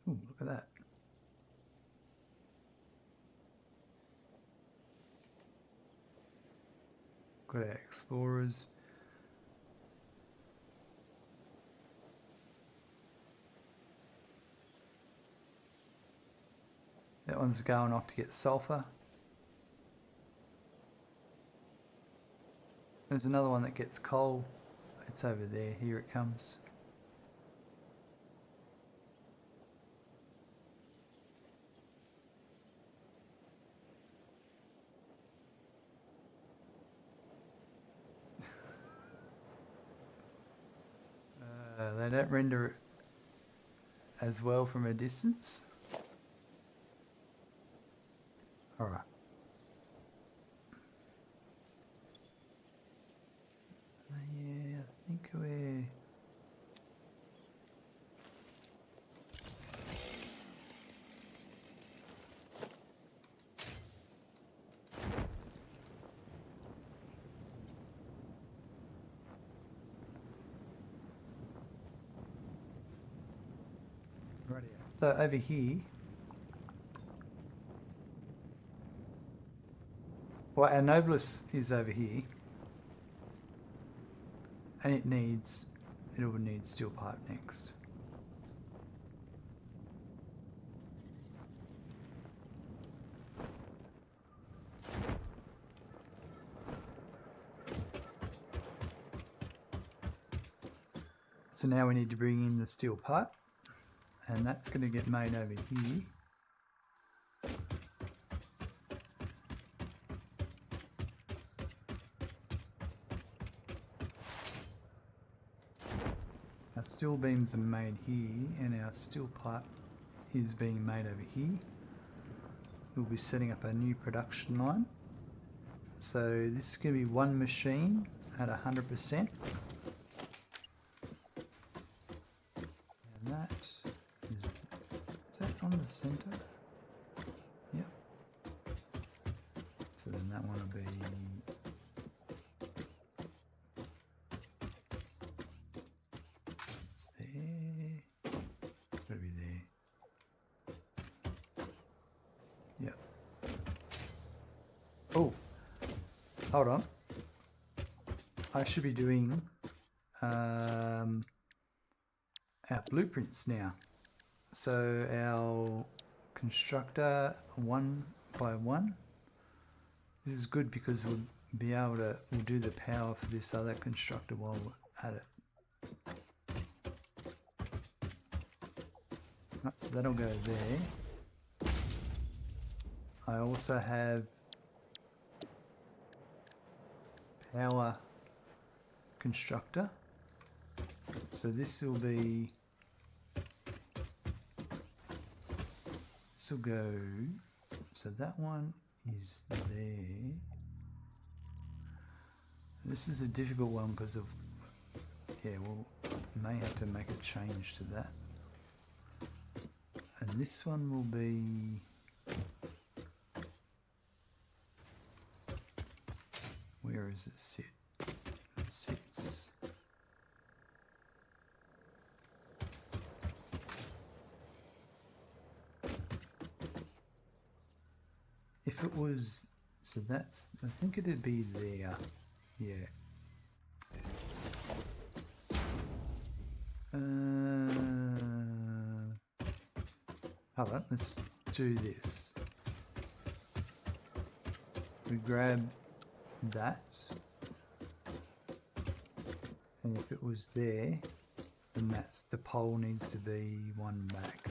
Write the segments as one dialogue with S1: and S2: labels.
S1: Ooh, look at that. Got our explorers. That one's going off to get sulfur. There's another one that gets coal. It's over there. Here it comes. They don't render it as well from a distance. All right. Yeah, I think we're... Right. So over here, well, our Nobelis is over here, and it will need steel pipe next. So now we need to bring in the steel pipe, and that's going to get made over here. Our steel beams are made here, and our steel pipe is being made over here. We'll be setting up a new production line. So this is going to be one machine at 100%. And that is that on the center? Yep. So then that one will be... It's there. It's got to be there. Yep. Oh, hold on. I should be doing our blueprints now. So our constructor 1 by 1. This is good because we'll do the power for this other constructor while we're at it. Right, so that'll go there. I also have power constructor. So this will go, so that one is there. This is a difficult one because of, yeah, we'll may have to make a change to that. And this one will be, where does it sit? It sits, if it was, so that's, I think it'd be there, yeah. Hold on, let's do this. We grab that, and if it was there, then that's, the pole needs to be one back.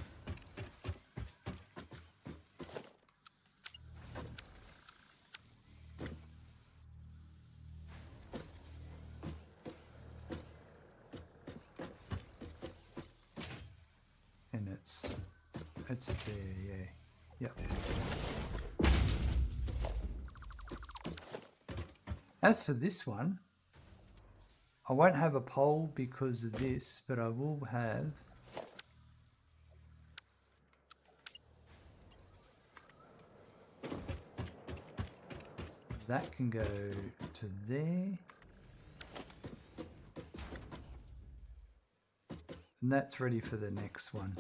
S1: And it's there, yeah. Yep. As for this one, I won't have a pole because of this, but I will have that can go to there. And that's ready for the next one.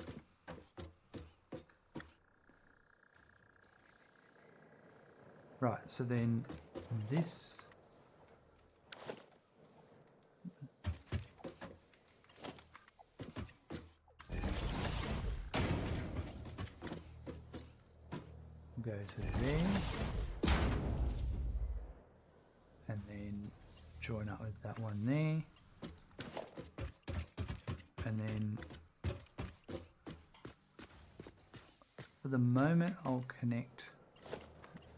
S1: Right, so then this will go to there, and then join up with that one there, and then for the moment I'll connect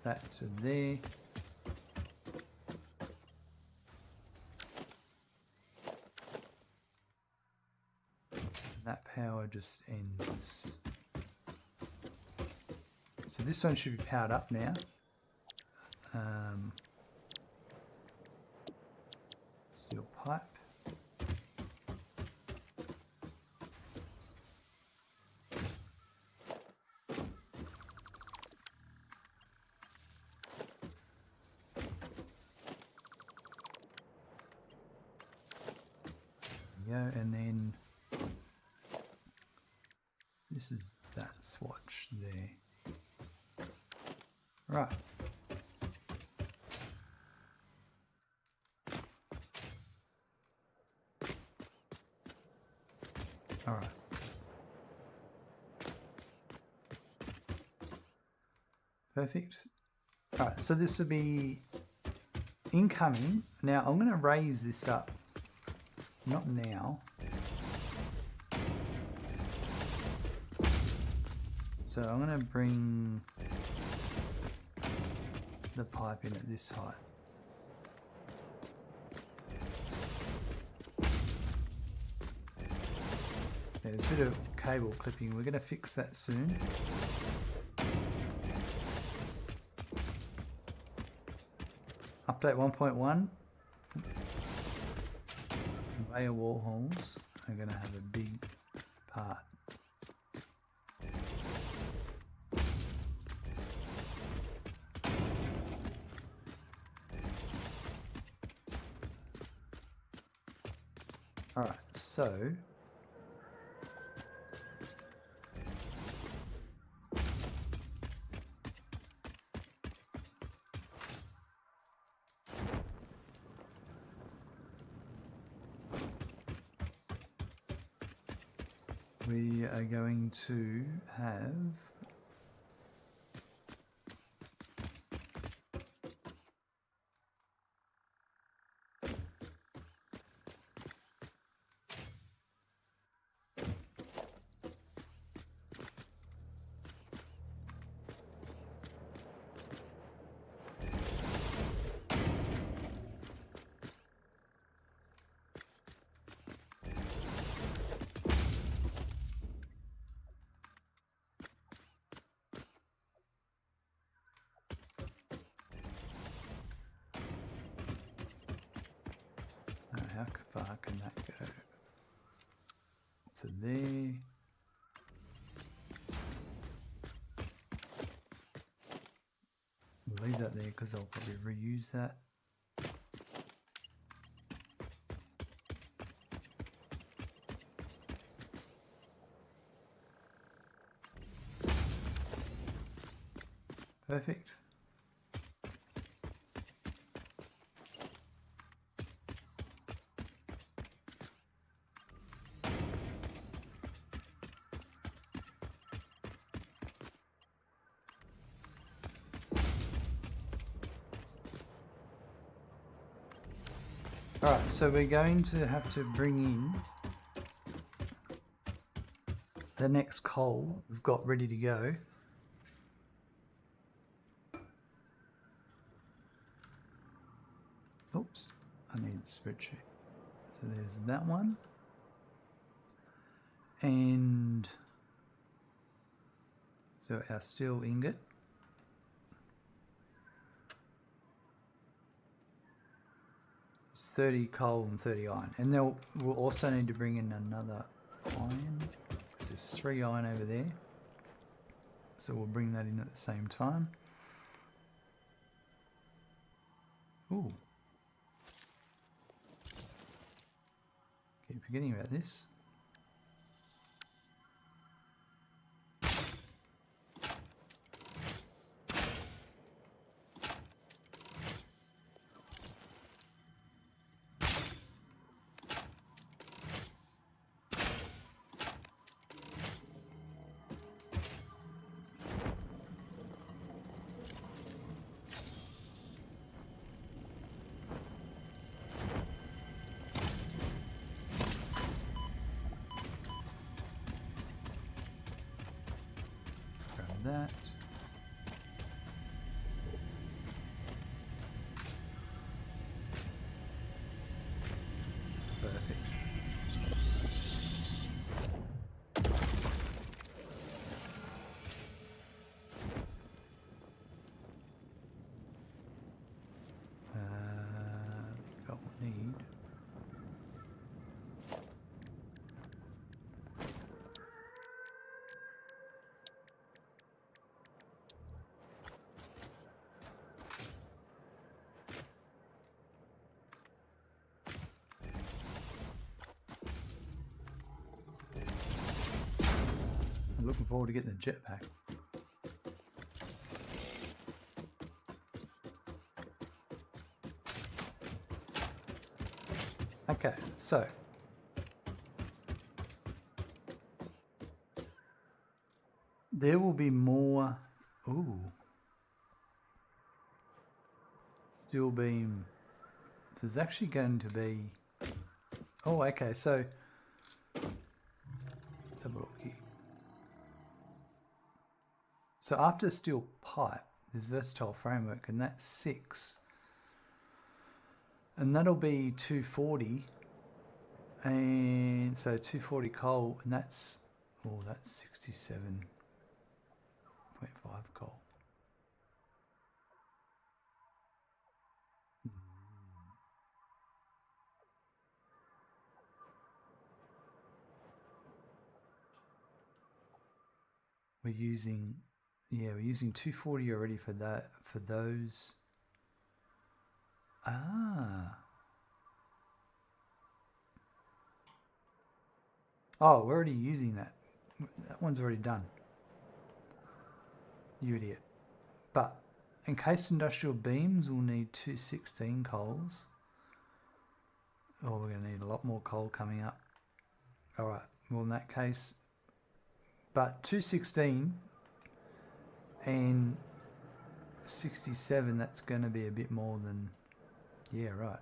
S1: that to there. That power just ends. So this one should be powered up now. Steel pipe. There we go, and then this is that swatch there. Right. All right. Perfect. All right, so this will be incoming. Now I'm going to raise this up. Not now. So I'm going to bring the pipe in at this height. Yeah, there's a bit of cable clipping. We're going to fix that soon. Update 1.1. Conveyor wall holes are going to have a big part. Alright, so we are going to have how far can that go? So there. We'll leave that there because I'll probably reuse that. Perfect. Alright, so we're going to have to bring in the next coal we've got ready to go. Oops, I need the spreadsheet. So there's that one. And so our steel ingot. It's 30 coal and 30 iron. And then we'll also need to bring in another iron. Because there's 3 iron over there. So we'll bring that in at the same time. Ooh. Keep forgetting about this. that. Perfect. Got what we need. I'm looking forward to getting the jetpack. Okay, so there will be more. Ooh, steel beam. There's actually going to be. Oh, okay. So let's have a look here. So after steel pipe, there's versatile framework, and that's 6. And that'll be 240. And so 240 coal, and that's 67.5 coal. We're using 240 already for that, for those. Oh, we're already using that. That one's already done. You idiot. But encased industrial beams will need 216 coals. Oh, we're going to need a lot more coal coming up. All right. Well, in that case, but 216 and 67, that's going to be a bit more than, yeah, right.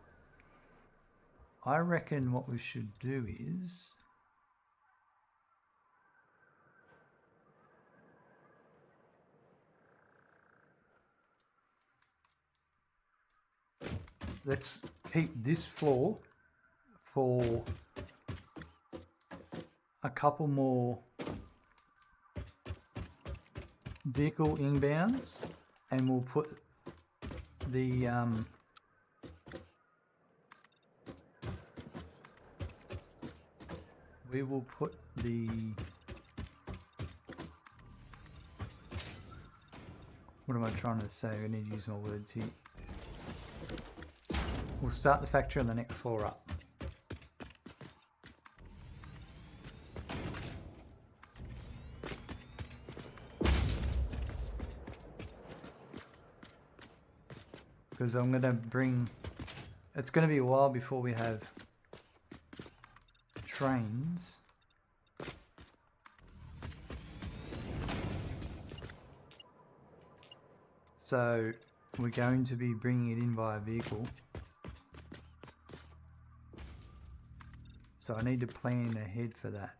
S1: I reckon what we should do is, let's keep this floor for a couple more vehicle inbounds, and we'll put the we will put the what am I trying to say? I need to use my words here. We'll start the factory on the next floor up. Because I'm going to bring, it's going to be a while before we have trains. So we're going to be bringing it in via vehicle. So I need to plan ahead for that.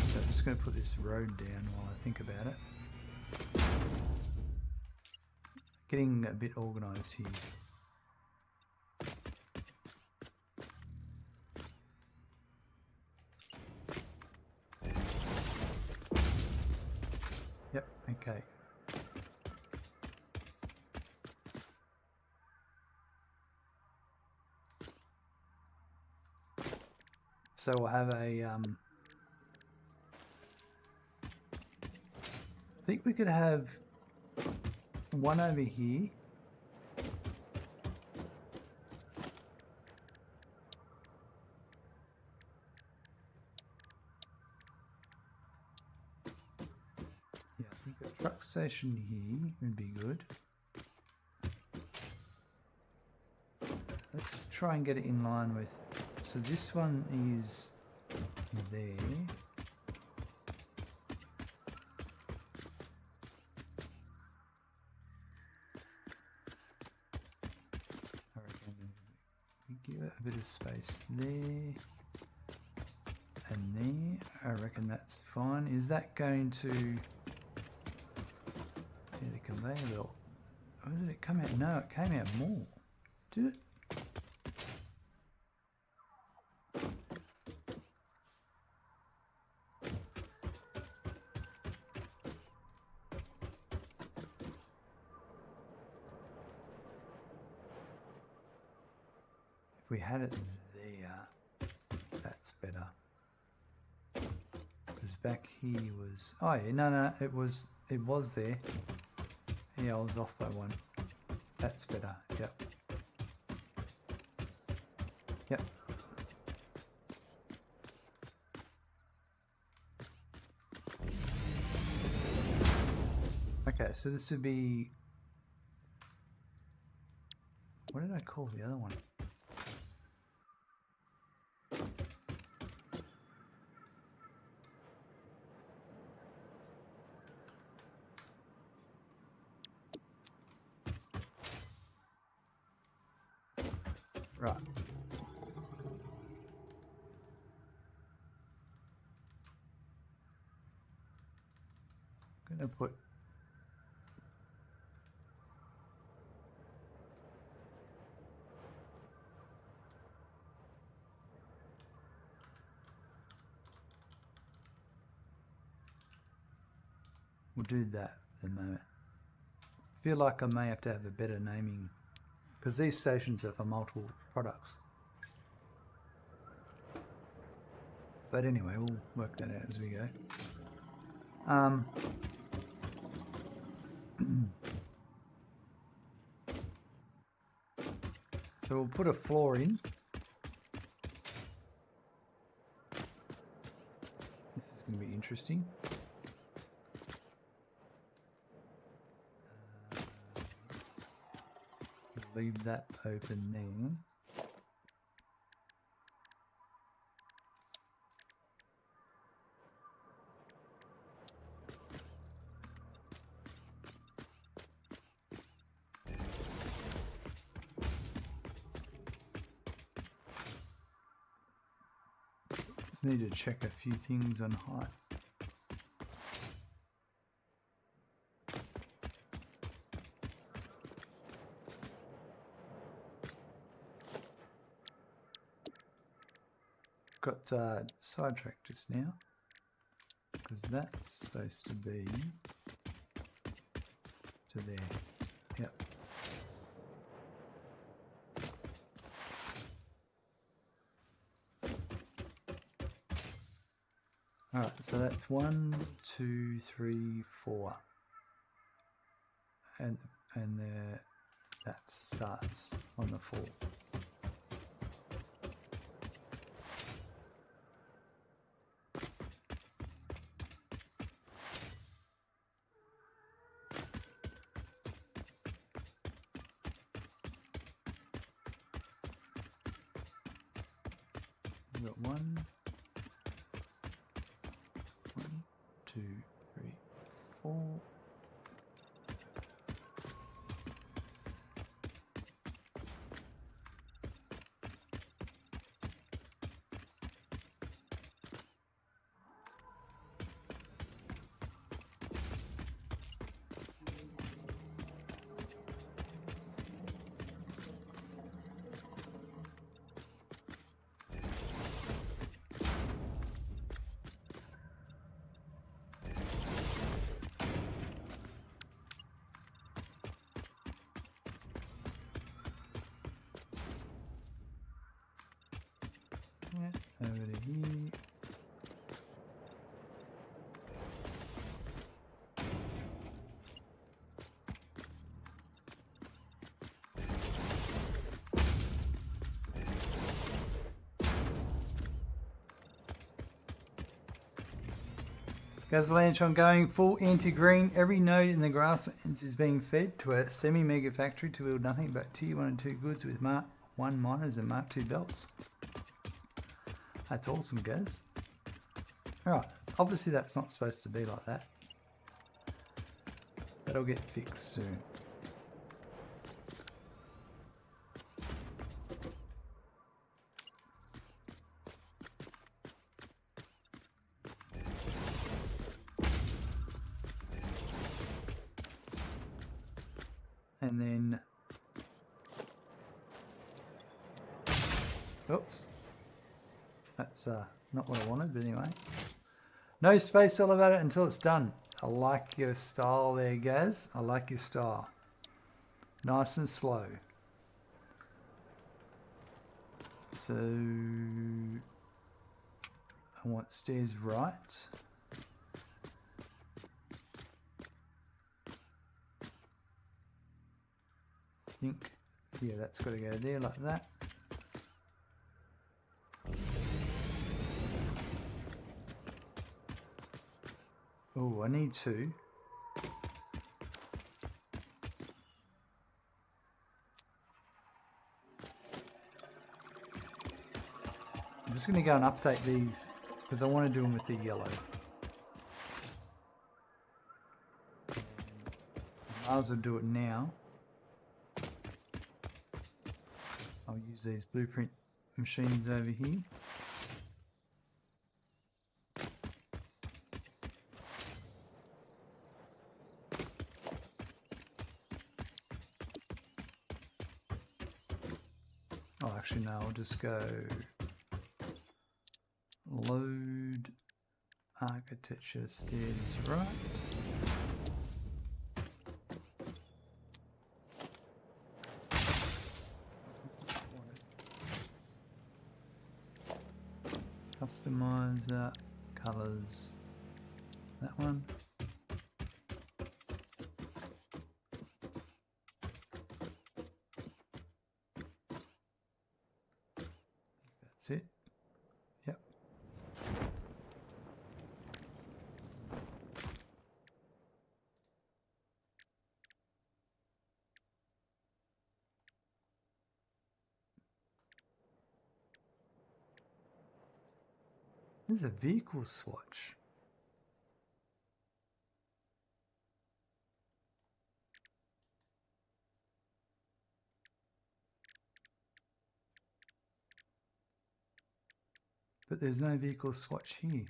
S1: So I'm just going to put this road down while I think about it. Getting a bit organised here. Yep, okay. So we'll have a, I think we could have one over here. Yeah, I think a truck station here would be good. Let's try and get it in line with, so this one is there. a bit of space there and there. I reckon that's fine. Is that going to... Yeah, the conveyor belt. Or did it come out? No, it came out more. Did it? If we had it there, that's better. Because back here was... Oh yeah, no, it was there. Yeah, I was off by one. That's better, yep. Yep. Okay, so this would be... What did I call the other one? Right. I'm going to put... We'll do that in a moment. I feel like I may have to have a better naming, because these stations are for multiple products. But anyway, we'll work that out as we go. So we'll put a floor in. This is going to be interesting. Leave that open there. Just need to check a few things on height. Got sidetracked just now because that's supposed to be to there. Yep. Alright, so that's 1, 2, 3, 4. And that starts on the 4. We've got 1, 2, 3, 4. Over to here. Gas lantern going full anti-green. Every node in the grasslands is being fed to a semi-mega factory to build nothing but tier 1 and 2 goods with Mark 1 miners and Mark 2 belts. That's awesome, guys. Alright, obviously that's not supposed to be like that. That'll get fixed soon. And then, oops, that's not what I wanted, but anyway. No space elevator until it's done. I like your style there, Gaz. I like your style. Nice and slow. So I want stairs right. I think, yeah, that's got to go there like that. Oh, I need two. I'm just going to go and update these because I want to do them with the yellow. I might as well do it now. I'll use these blueprint machines over here. Oh, actually no, I'll just go load architecture stairs right. Customizer, colors, that one. That's it. Yep. There's a vehicle swatch. But there's no vehicle swatch here.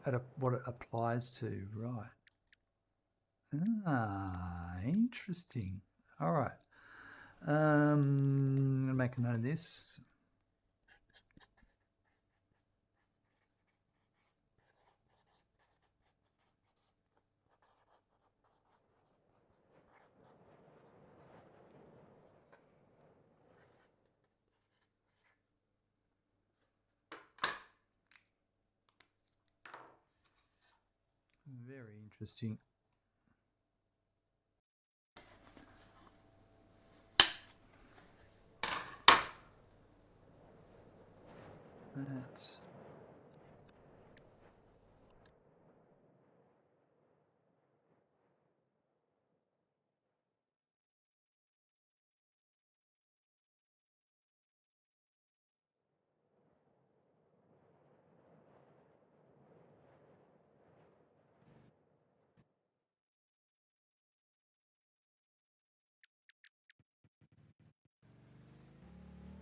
S1: At what it applies to, right. Ah, interesting. All right. I'm gonna make a note of this. Very interesting. That's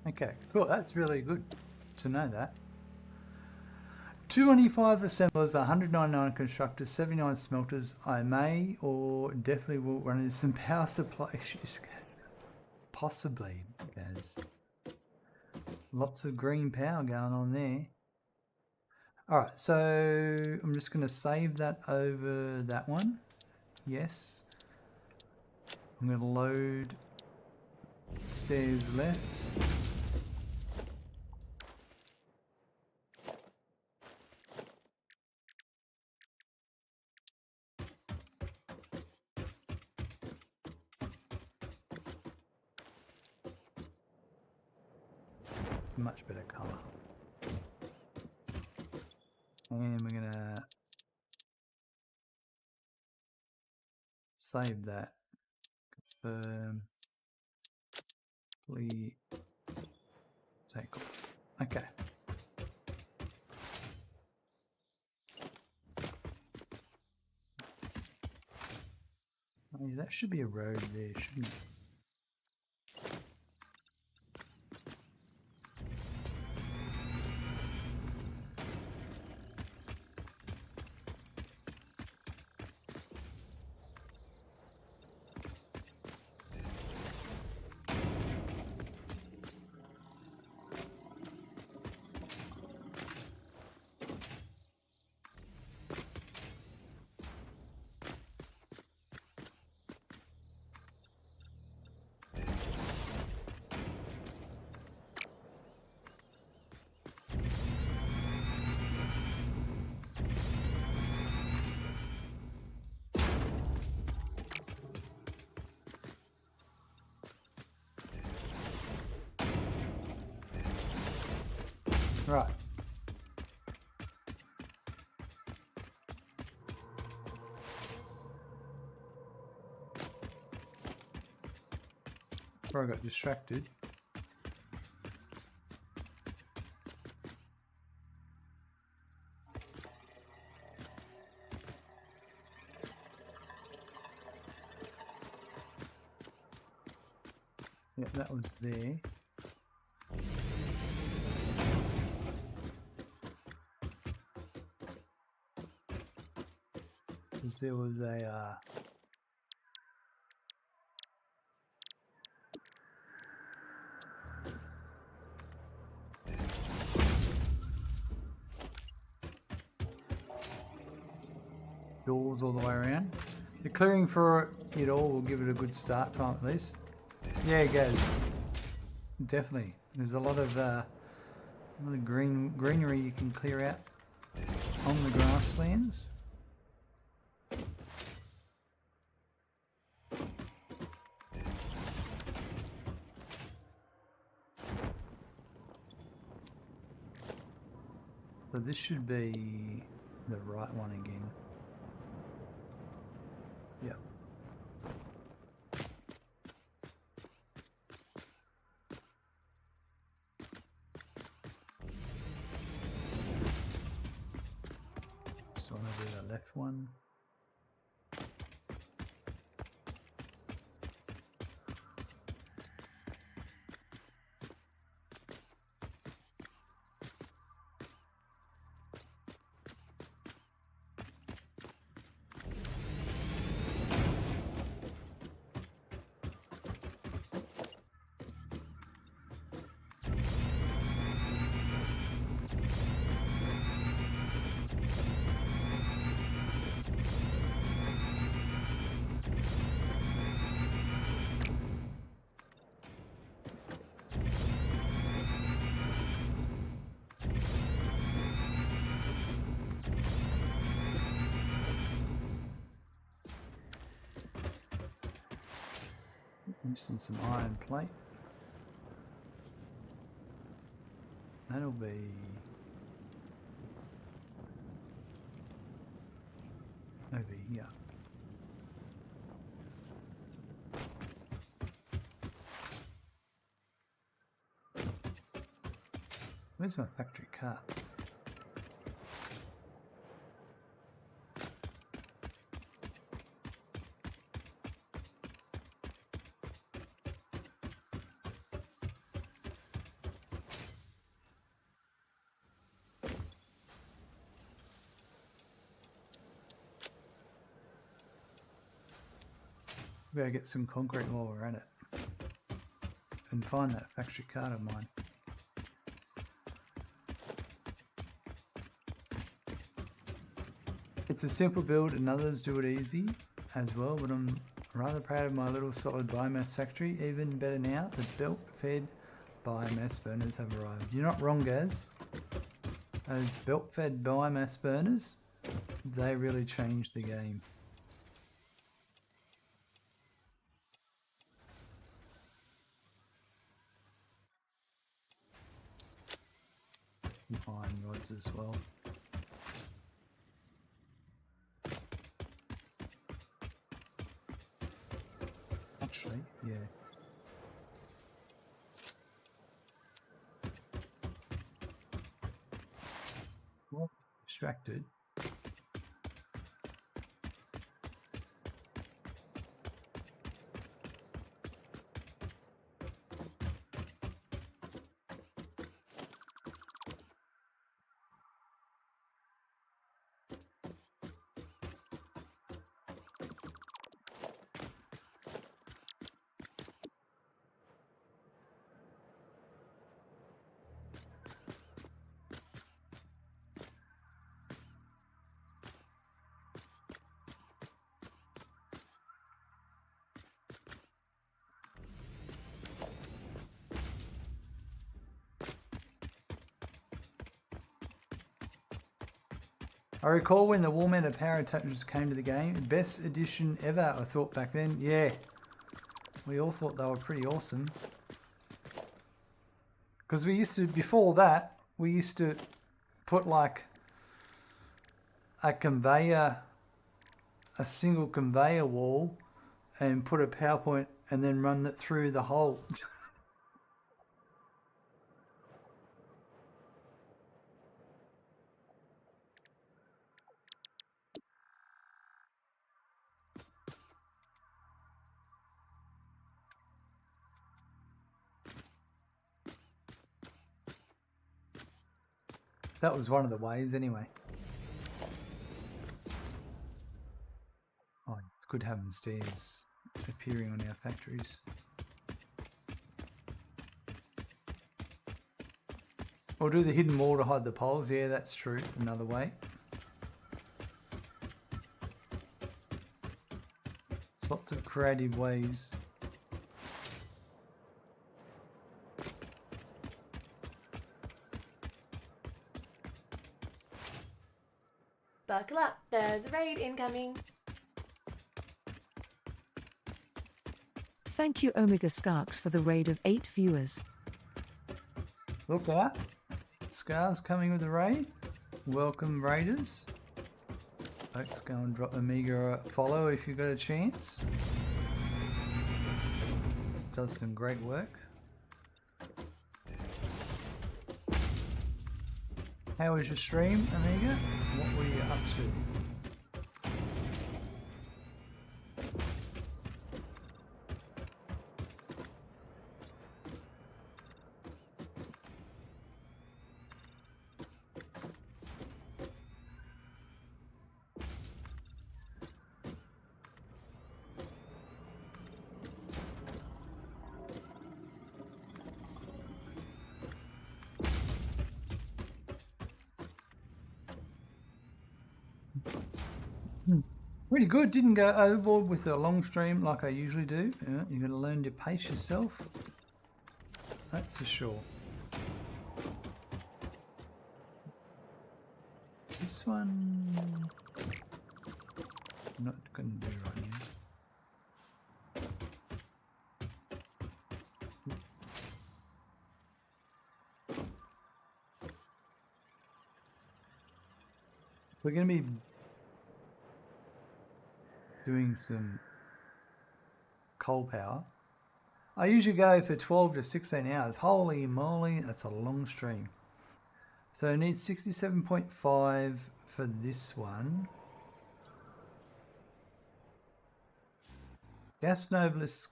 S1: okay, cool. That's really good to know that. 225 assemblers, 199 constructors, 79 smelters. I may or definitely will run into some power supply issues. Possibly, because lots of green power going on there. All right, so I'm just going to save that over that one. Yes. I'm going to load stairs left. It's a much better color. And we're going to save that. Confirm. Please take off. Okay. Oh, yeah, that should be a road there, shouldn't it? Right. Before I got distracted. Yep, that was there. Because there was a doors all the way around. The clearing for it all will give it a good start time at least. Yeah, it goes. Definitely. There's a lot of greenery you can clear out on the grasslands. So this should be the right one again. Yep. Just want to do the left one. Missing some iron plate. That'll be over here. Where's my factory cart? Better get some concrete while we're at it and find that factory cart of mine. It's a simple build and others do it easy as well, but I'm rather proud of my little solid biomass factory. Even better now, the belt-fed biomass burners have arrived. You're not wrong, Gaz. Those belt-fed biomass burners, they really changed the game. Some iron rods as well. Actually, yeah. Well, distracted. I recall when the wall-mounted power attachments came to the game, best addition ever, I thought back then. Yeah, we all thought they were pretty awesome. Because we used to, before that, we used to put like a conveyor, a single conveyor wall, and put a PowerPoint and then run it through the whole. That was one of the ways anyway. Oh, it's good having stairs appearing on our factories. Or do the hidden wall to hide the poles. Yeah, that's true. Another way. There's lots of creative ways.
S2: Buckle up, there's a raid incoming.
S3: Thank you Omega Skarks for the raid of 8 viewers.
S1: Look at that. Scars coming with the raid. Welcome raiders. Folks, go and drop Omega a follow if you've got a chance. Does some great work. How was your stream, Omega? What were you up to? Pretty good. Didn't go overboard with a long stream like I usually do. Yeah, you're going to learn to pace yourself. That's for sure. This one, I'm not going to do right now. We're going to be doing some coal power. I usually go for 12 to 16 hours. Holy moly, that's a long stream. So I need 67.5 for this one. Gas Nobelisks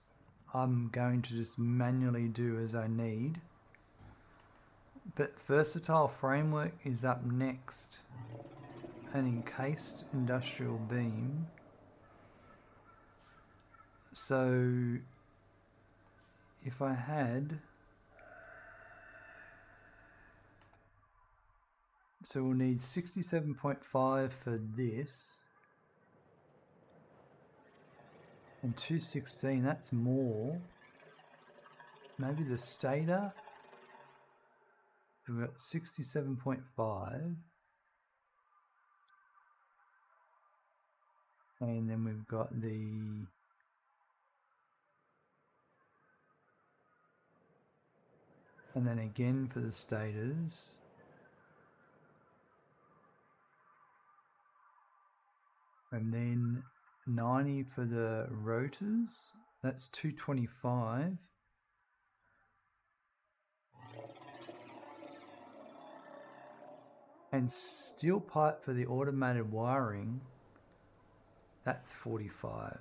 S1: I'm going to just manually do as I need. But Versatile Framework is up next. An encased industrial beam. So if I had, so we'll need 67.5 for this and 216, that's more. Maybe the stator. So we've got 67.5 and then we've got the and then again for the stators. And then 90 for the rotors. That's 225. And steel pipe for the automated wiring. That's 45.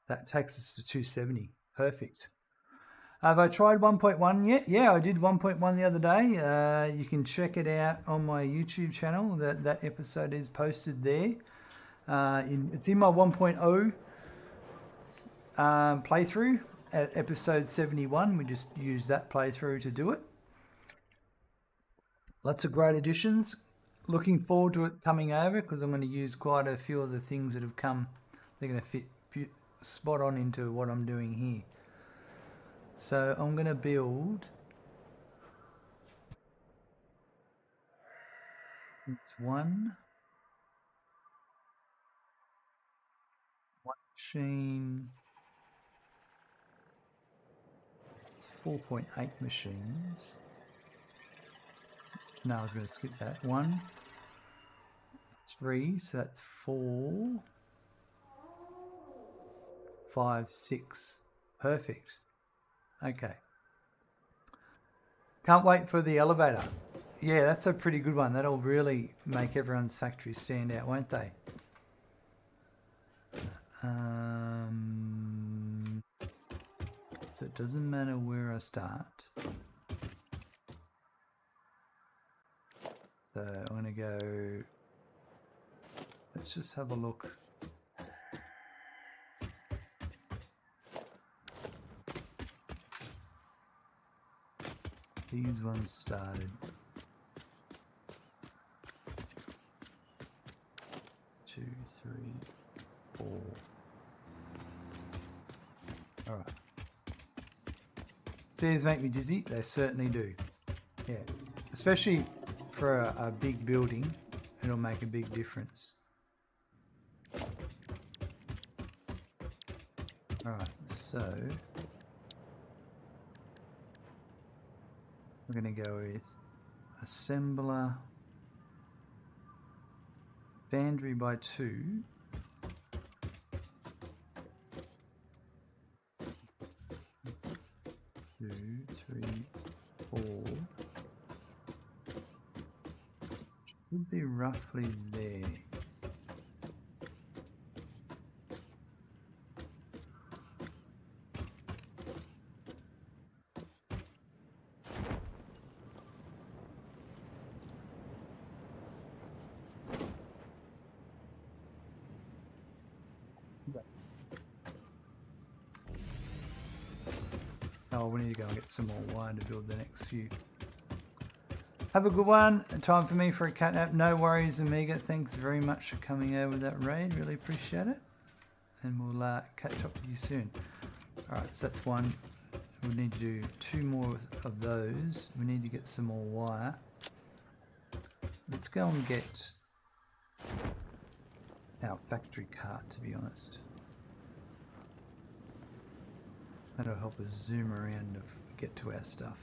S1: That takes us to 270. Perfect. Have I tried 1.1 yet? Yeah, I did 1.1 the other day. You can check it out on my YouTube channel. That episode is posted there. It's in my 1.0 playthrough at episode 71. We just used that playthrough to do it. Lots of great additions. Looking forward to it coming over because I'm going to use quite a few of the things that have come. They're going to fit spot on into what I'm doing here. So I'm going to build, it's one machine, it's 4.8 machines. No, I was going to skip that. 1, 3, so that's 4, 5, 6. Perfect. Okay. Can't wait for the elevator. Yeah, that's a pretty good one. That'll really make everyone's factory stand out, won't they? So it doesn't matter where I start. So I'm going to go, let's just have a look. These ones started. 2, 3, 4. All right. Stairs make me dizzy. They certainly do. Yeah, especially for a big building, it'll make a big difference. All right, so we're going to go with assembler, foundry by 2. 2, 3, 4. Should be roughly there. Oh, we need to go and get some more wire to build the next few. Have a good one. Time for me for a cat nap. No worries, Amiga. Thanks very much for coming over with that raid. Really appreciate it. And we'll catch up with you soon. Alright, so that's 1. We need to do 2 more of those. We need to get some more wire. Let's go and get our factory cart, to be honest. That'll help us zoom around and get to our stuff.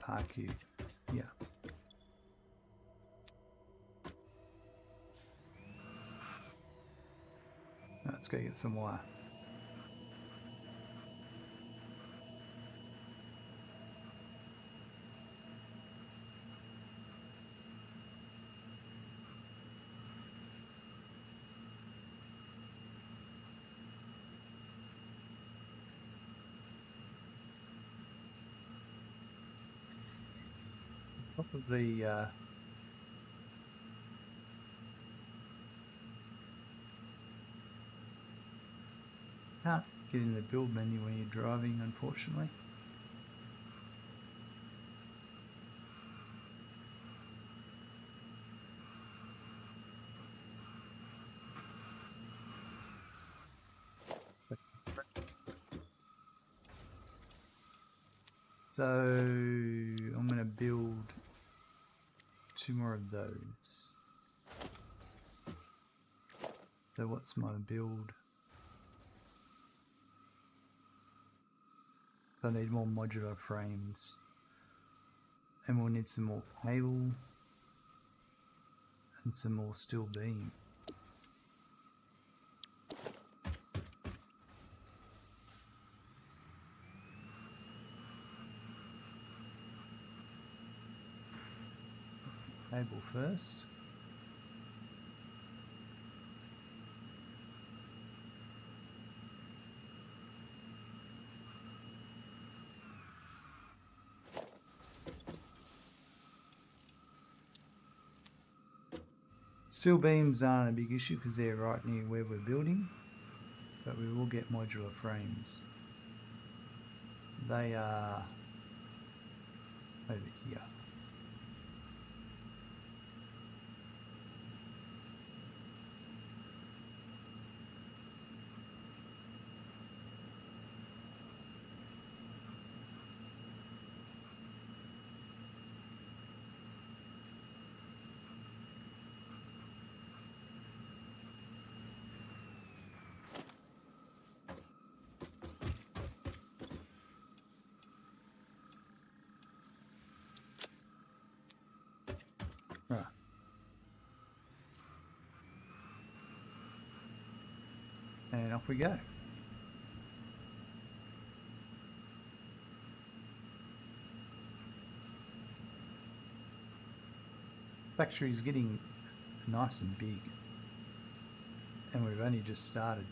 S1: Park you. Yeah. Let's go get some wire. Top of the can't get in the build menu when you're driving, unfortunately. So I'm going to build 2 more of those. So what's my build? I need more modular frames. And we'll need some more cable and some more steel beam. Cable first. Steel beams aren't a big issue because they're right near where we're building, but we will get modular frames. They are over here. Right. And off we go. Factory's getting nice and big, and we've only just started.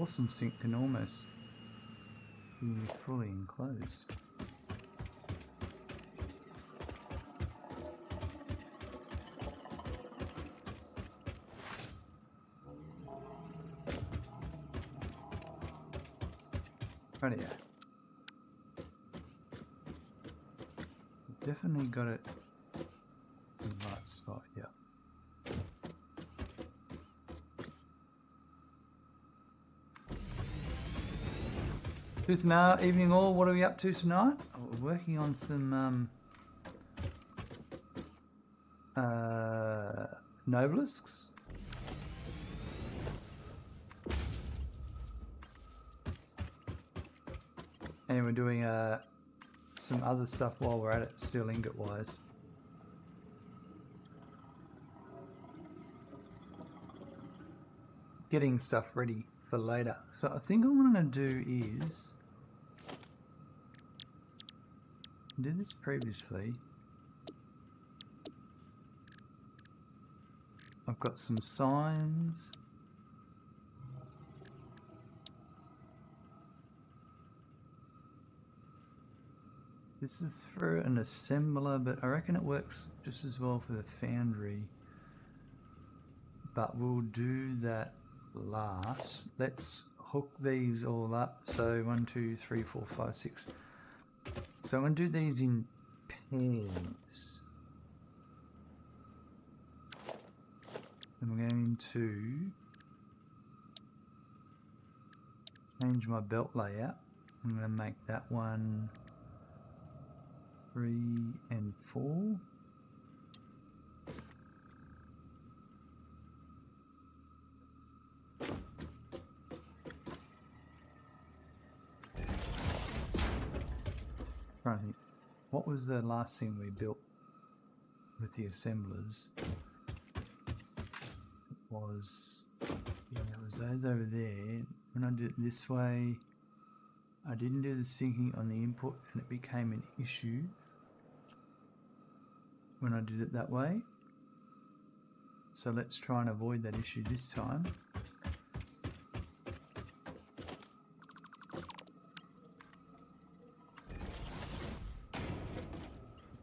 S1: Awesome Sync can almost be fully enclosed. Right here. Definitely got it in the right spot, yeah. Tonight, evening all, what are we up to tonight? Oh, we're working on some Nobelisks. And we're doing some other stuff while we're at it, steel ingot wise. Getting stuff ready for later. So I think what I'm going to do is I did this previously. I've got some signs. This is for an assembler, but I reckon it works just as well for the foundry. But we'll do that last. Let's hook these all up. So 1, 2, 3, 4, 5, 6. So I'm going to do these in pairs. And we're going to change my belt layout. I'm going to make that one 3 and 4. Trying to think, what was the last thing we built with the assemblers? It was, yeah, it was those over there. When I did it this way, I didn't do the syncing on the input and it became an issue when I did it that way. So let's try and avoid that issue this time.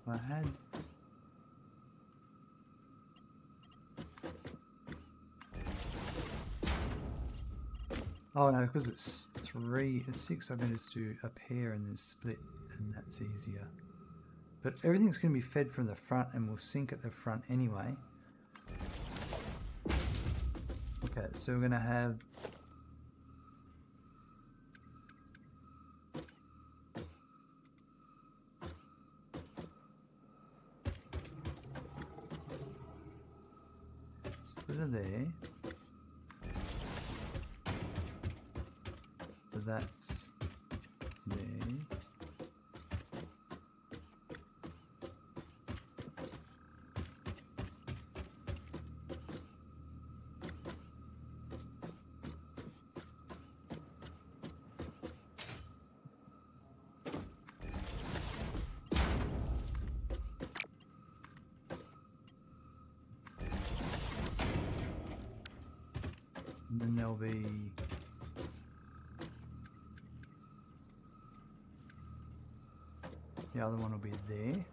S1: I had oh no, because it's 6, I can just do a pair and then split, and that's easier. But everything's going to be fed from the front and we'll sync at the front anyway. Okay, so we're going to have splitter there. So that's there. And then there'll be the other one will be there.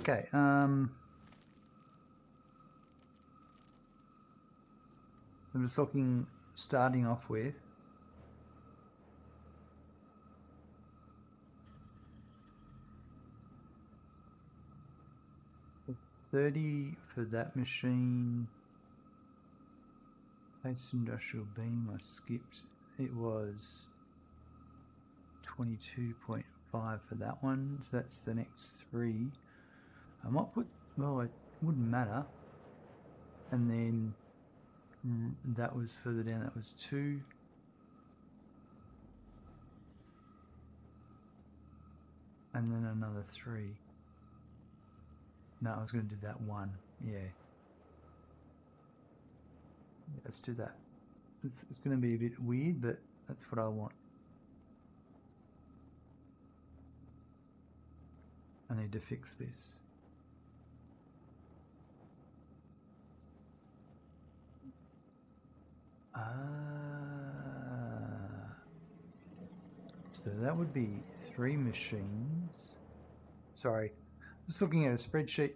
S1: Okay, I'm just looking, starting off with $30 for that machine. Base industrial beam I skipped. It was 22.5 for that one, so that's the next three. I might put, well, it wouldn't matter. And then that was further down, that was 2. And then another 3. No, I was going to do that 1, yeah. Let's do that. It's going to be a bit weird, but that's what I want. I need to fix this. So that would be 3 machines. Sorry, just looking at a spreadsheet.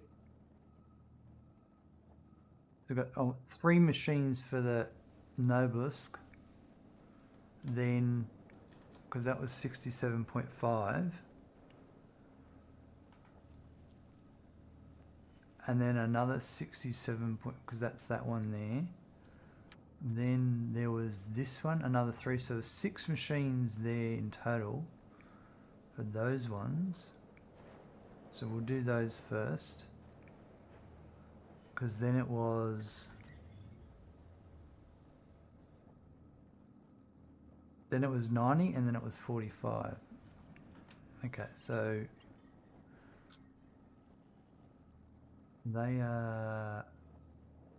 S1: So we've got 3 machines for the Nobelisk. Then, because that was 67.5. And then another 67 because that's that one there. Then there was this one, another 3, so 6 machines there in total for those ones. So we'll do those first, because then it was 90 and then it was 45. Okay, so they are,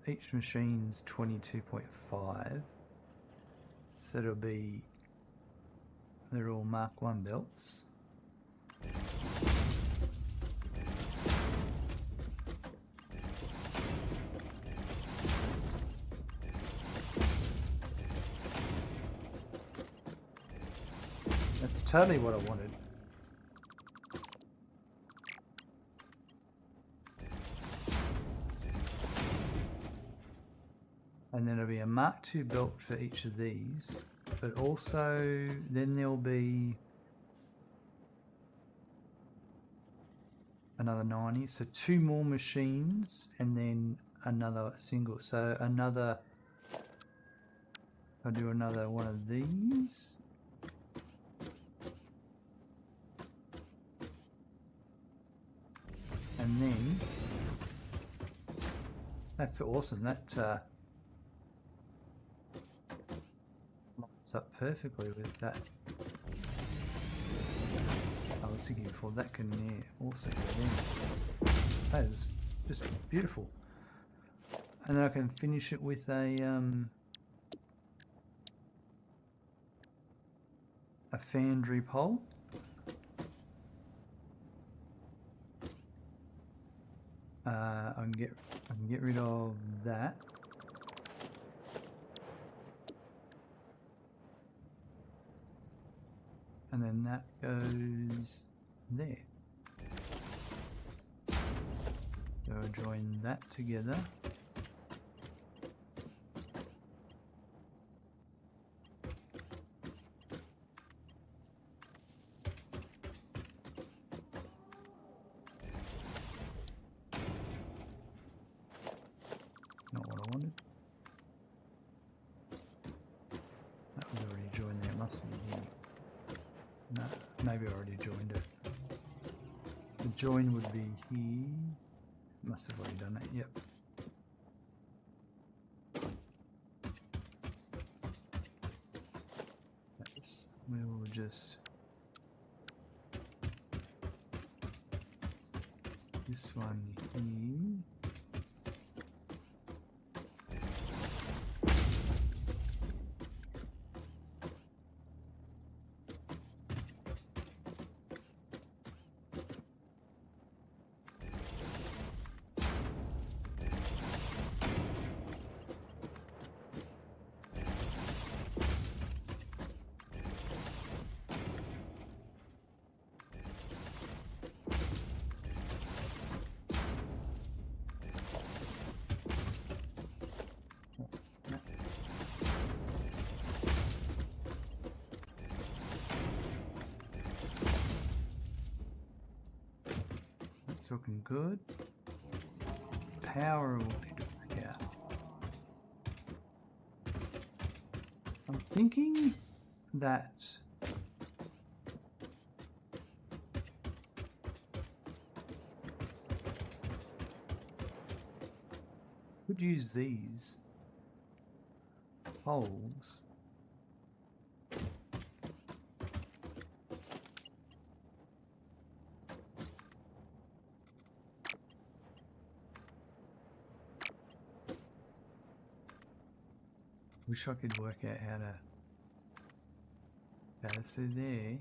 S1: each machine's 22.5, so it'll be, they're all Mark 1 belts. That's totally what I wanted. And then it'll be a Mark II belt for each of these, but also then there'll be another 90, so 2 more machines and then another single, so another, I'll do another one of these. And then, that's awesome, that lines up perfectly with that. I was thinking before, that can also go in. That is just beautiful. And then I can finish it with a foundry pole. I can get rid of that. And then that goes there. So I'll join that together. Not what I wanted. must be here. No, maybe I already joined it. The join would be here. Must have already done it, yep. We'll just... This one here. That's looking good. Power will need to work out. I'm thinking that could use these poles. Wish I could work out how to so there.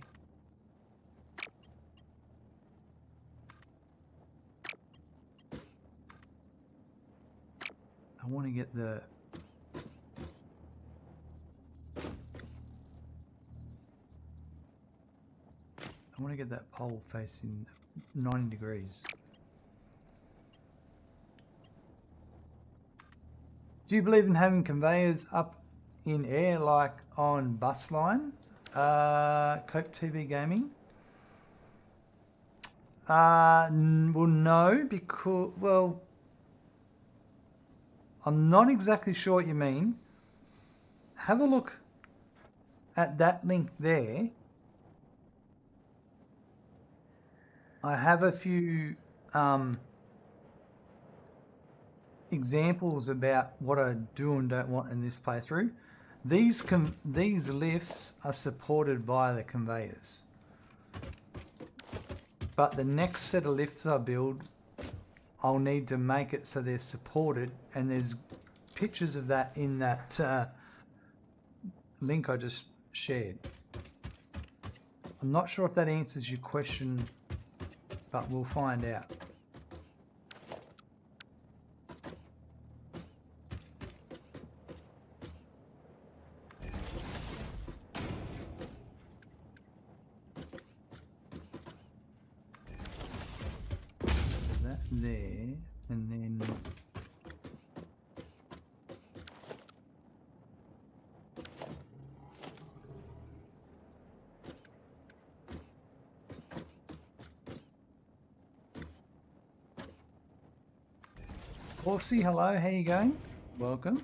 S1: I want to get the that pole facing 90 degrees. Do you believe in having conveyors up in air like on bus line? Cope TV Gaming? Well, no, because, well, I'm not exactly sure what you mean. Have a look at that link there. I have a few examples about what I do and don't want in this playthrough. These lifts are supported by the conveyors, but the next set of lifts I build, I'll need to make it so they're supported, and there's pictures of that in that link I just shared. I'm not sure if that answers your question, but we'll find out. That there, and then Horsey, hello, how you going? Welcome.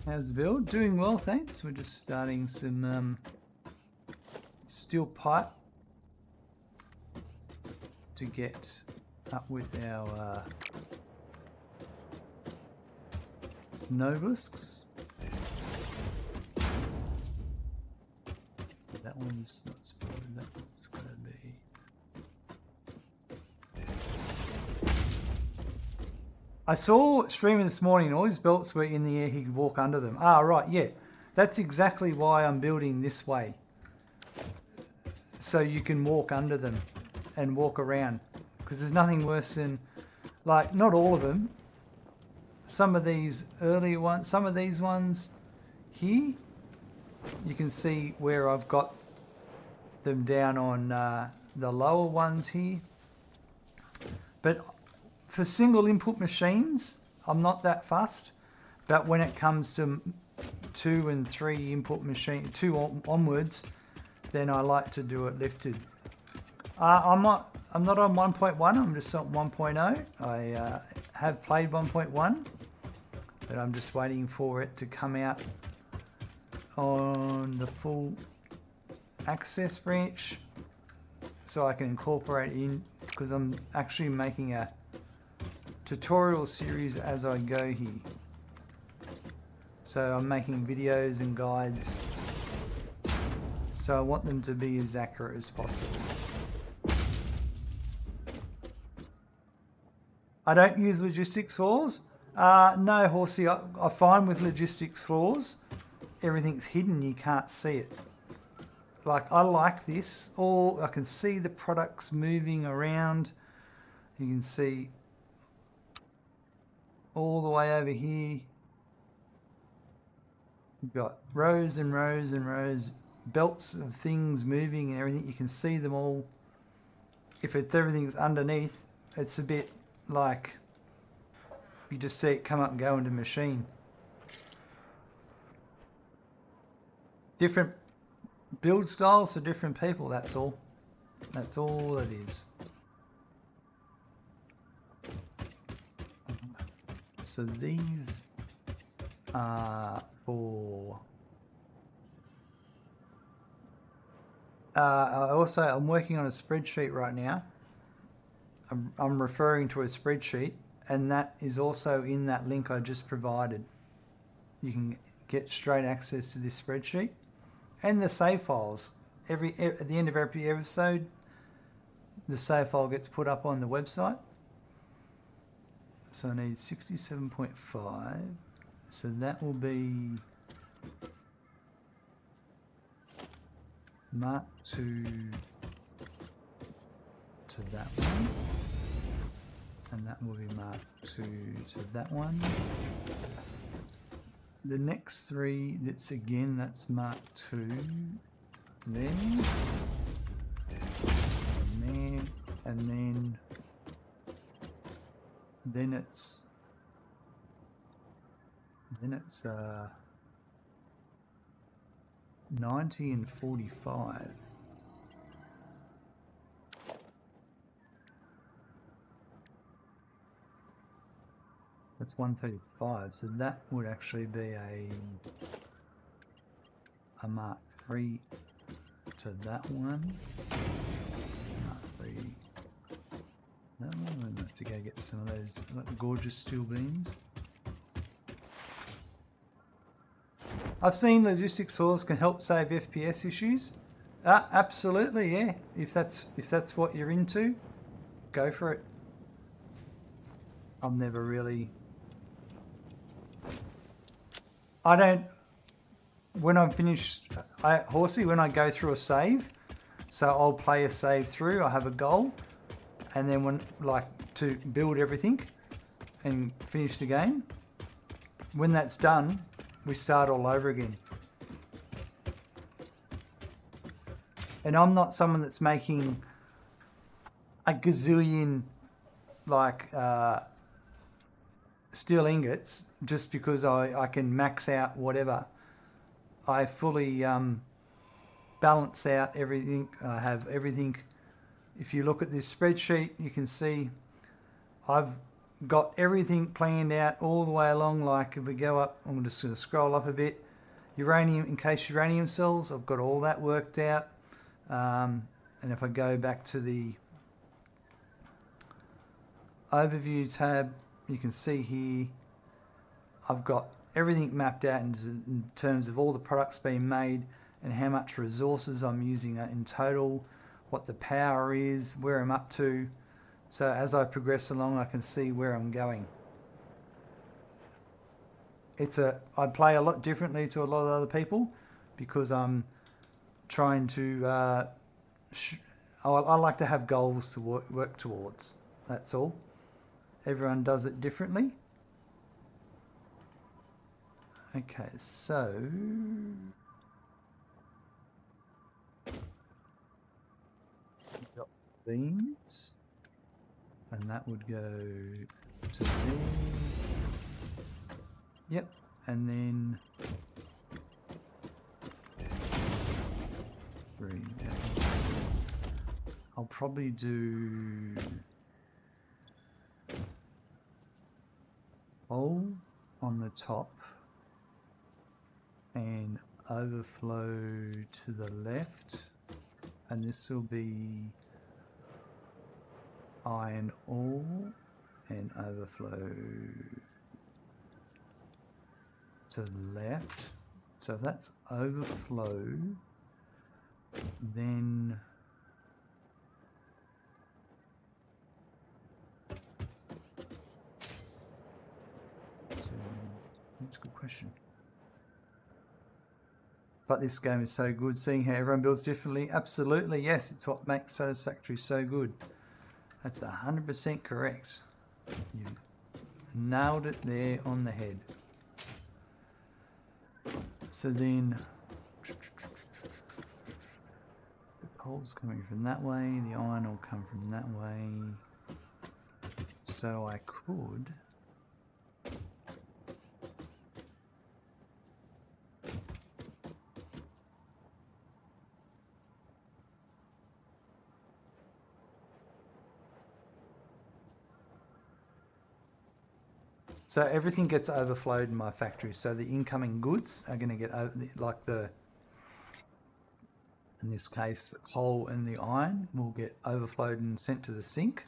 S1: How's the build? Doing well, thanks. We're just starting some steel pipe to get up with our Nobelisks. That one's not supported, that one's going to be... I saw streaming this morning, all his belts were in the air, he could walk under them. Ah, right, yeah. That's exactly why I'm building this way. So you can walk under them and walk around. Because there's nothing worse than, like, not all of them. Some of these earlier ones, some of these ones here, you can see where I've got them down on the lower ones here. But for single input machines, I'm not that fussed. But when it comes to 2 and 3 input machine, 2 onwards, then I like to do it lifted. I'm not on 1.1, I'm just on 1.0. I have played 1.1, but I'm just waiting for it to come out on the full access branch so I can incorporate it in, because I'm actually making a tutorial series as I go here. So I'm making videos and guides, so I want them to be as accurate as possible. I don't use logistics floors. No, Horsey, I find with logistics floors, everything's hidden, you can't see it. Like, I like this, or I can see the products moving around. You can see all the way over here. You've got rows and rows and rows, belts of things moving and everything. You can see them all. If everything's underneath, it's a bit like you just see it come up and go into the machine. Different build styles for different people, that's all. That's all it is. So these are for... I'm working on a spreadsheet right now. I'm referring to a spreadsheet, and that is also in that link I just provided. You can get straight access to this spreadsheet and the save files. At the end of every episode, the save file gets put up on the website. So I need 67.5. So that will be Mark 2 to that one. And that will be Mark 2 to that one. The next three, that's Mark 2 there, and there, and then it's 90 and 45. That's 135, so that would actually be a Mark 3 to that one. Mark 3. No, I'm going to have to go get some of those gorgeous steel beams. I've seen logistics saws can help save FPS issues. Absolutely, yeah. If that's what you're into, go for it. I'm never really... I don't... When I'm finished... Horsey, when I go through a save, so I'll play a save through, I have a goal, and then when, like, to build everything and finish the game, when that's done, we start all over again. And I'm not someone that's making a gazillion, like, steel ingots just because I can max out whatever. I fully balance out everything. I have everything. If you look at this spreadsheet, you can see I've got everything planned out all the way along. Like if we go up, I'm just going to scroll up a bit. Uranium, in case uranium cells, I've got all that worked out. And if I go back to the overview tab, you can see here I've got everything mapped out in terms of all the products being made and how much resources I'm using in total, what the power is, where I'm up to. So as I progress along, I can see where I'm going. I play a lot differently to a lot of other people because I'm trying to, I like to have goals to work towards. That's all. Everyone does it differently. Okay, so we've got beams, and that would go to there. Yep, and then green. I'll probably do hole on the top and overflow to the left, and this will be iron ore and overflow to the left. So if that's overflow, then that's a good question. But this game is so good, seeing how everyone builds differently. Absolutely, yes, it's what makes Satisfactory so good. That's 100% correct. You nailed it there on the head. So then the coal's coming from that way, the iron will come from that way. So I could so everything gets overflowed in my factory. So the incoming goods are going to get over, like in this case, the coal and the iron will get overflowed and sent to the sink.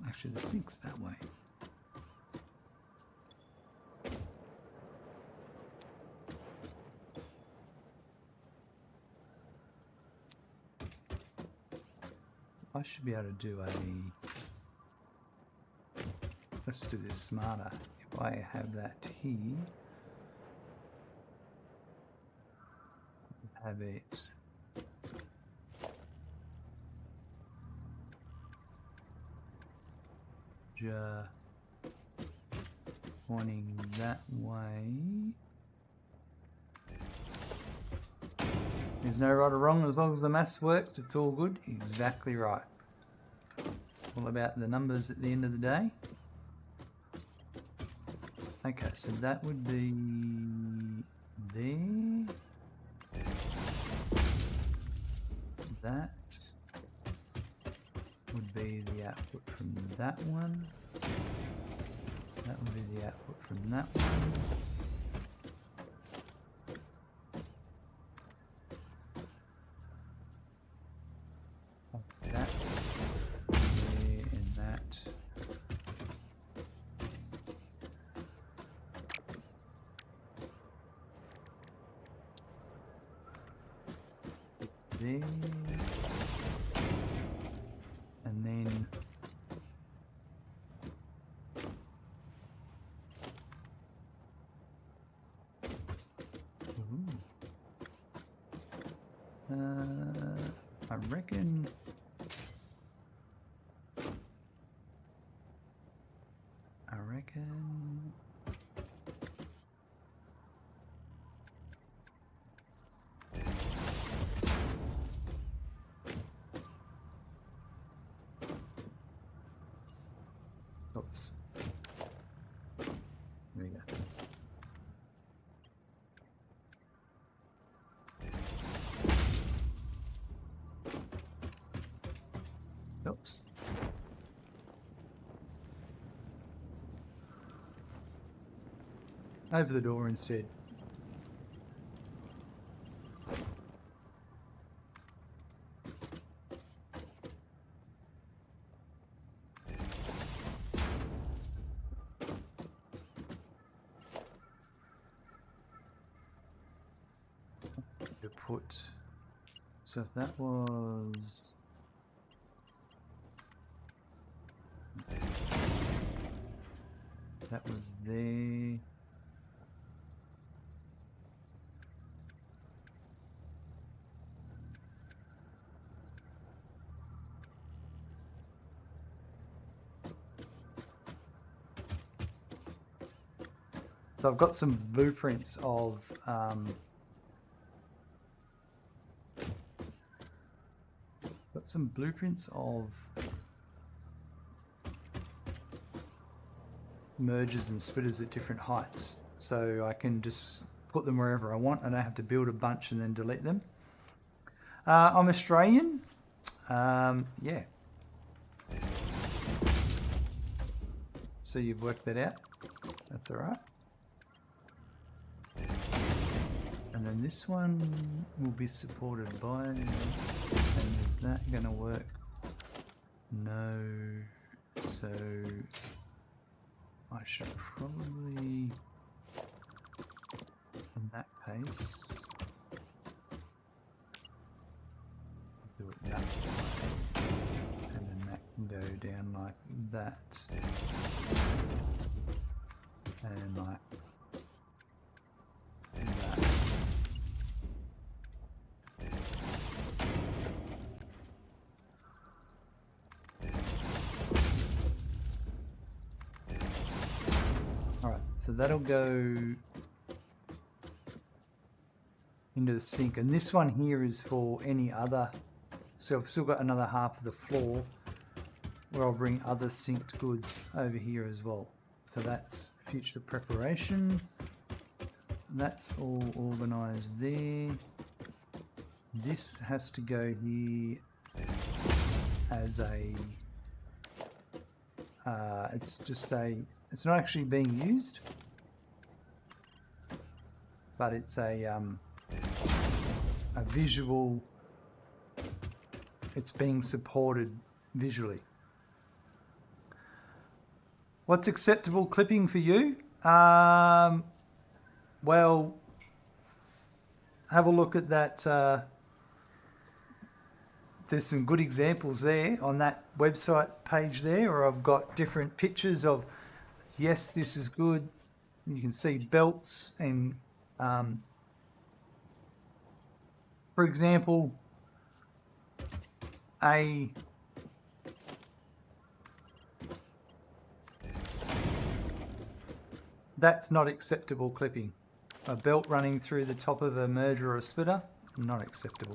S1: Actually, the sink's that way. I should be able to do let's do this smarter. If I have that here, have it just pointing that way. There's no right or wrong, as long as the maths works, it's all good. Exactly right. It's all about the numbers at the end of the day. Okay, so that would be there. That would be the output from that one. That would be the output from that one. That there and that. There. And then I reckon oops. There we go. Oops. Over the door instead. To put, so if that was there. So I've got some blueprints of mergers and splitters at different heights, so I can just put them wherever I want. I don't have to build a bunch and then delete them. I'm Australian. Yeah. So you've worked that out. That's all right. And then this one will be supported by, and is that going to work? No. So I should probably, in that case, do it that way. And then that can go down like that. And like that. Alright, so that'll go into the sink, and this one here is for any other, so I've still got another half of the floor where I'll bring other synced goods over here as well. So that's future preparation. That's all organised there. This has to go here as a, it's just a, it's not actually being used, but it's a visual, it's being supported visually. What's acceptable clipping for you? Well, have a look at that. There's some good examples there on that website page there, or I've got different pictures of, yes, this is good. You can see belts and, for example, that's not acceptable clipping. A belt running through the top of a merger or a splitter, not acceptable.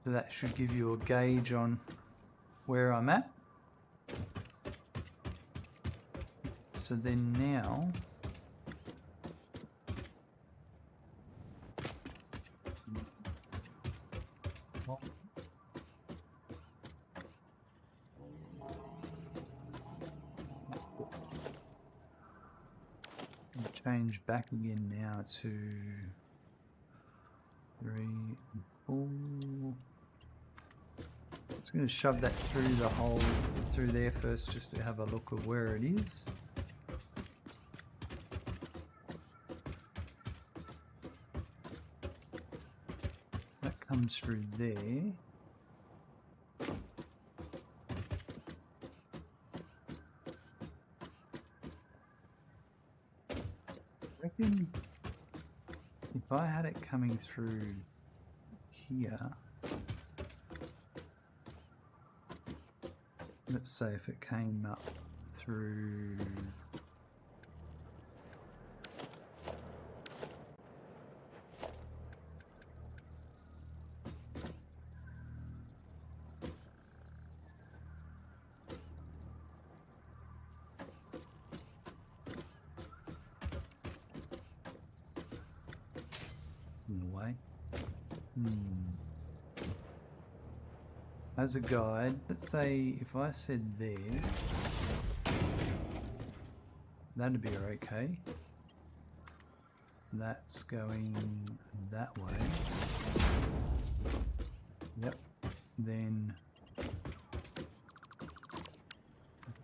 S1: So that should give you a gauge on where I'm at. So then now, change back again now to 3 and 4. Just going to shove that through the hole, through there first, just to have a look at where it is. That comes through there. I reckon if I had it coming through here, let's say if it came up through in a way. As a guide, let's say if I said there, that'd be okay. That's going that way. Yep. Then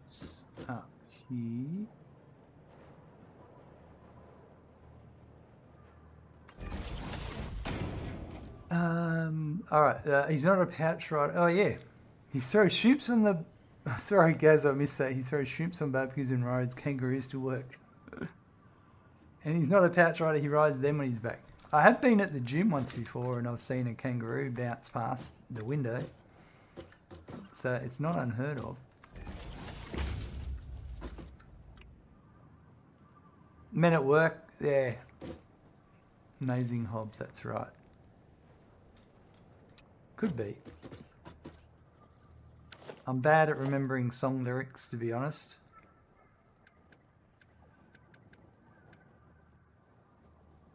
S1: it's up here. All right. He's not a pouch rider. Oh yeah, he throws shoops on the. Sorry, Gaz, I missed that. He throws shoops on barbecues and roads, kangaroos to work. And he's not a pouch rider. He rides them when he's back. I have been at the gym once before, and I've seen a kangaroo bounce past the window. So it's not unheard of. Men at work, yeah. Amazing Hobbs, that's right. Could be. I'm bad at remembering song lyrics, to be honest.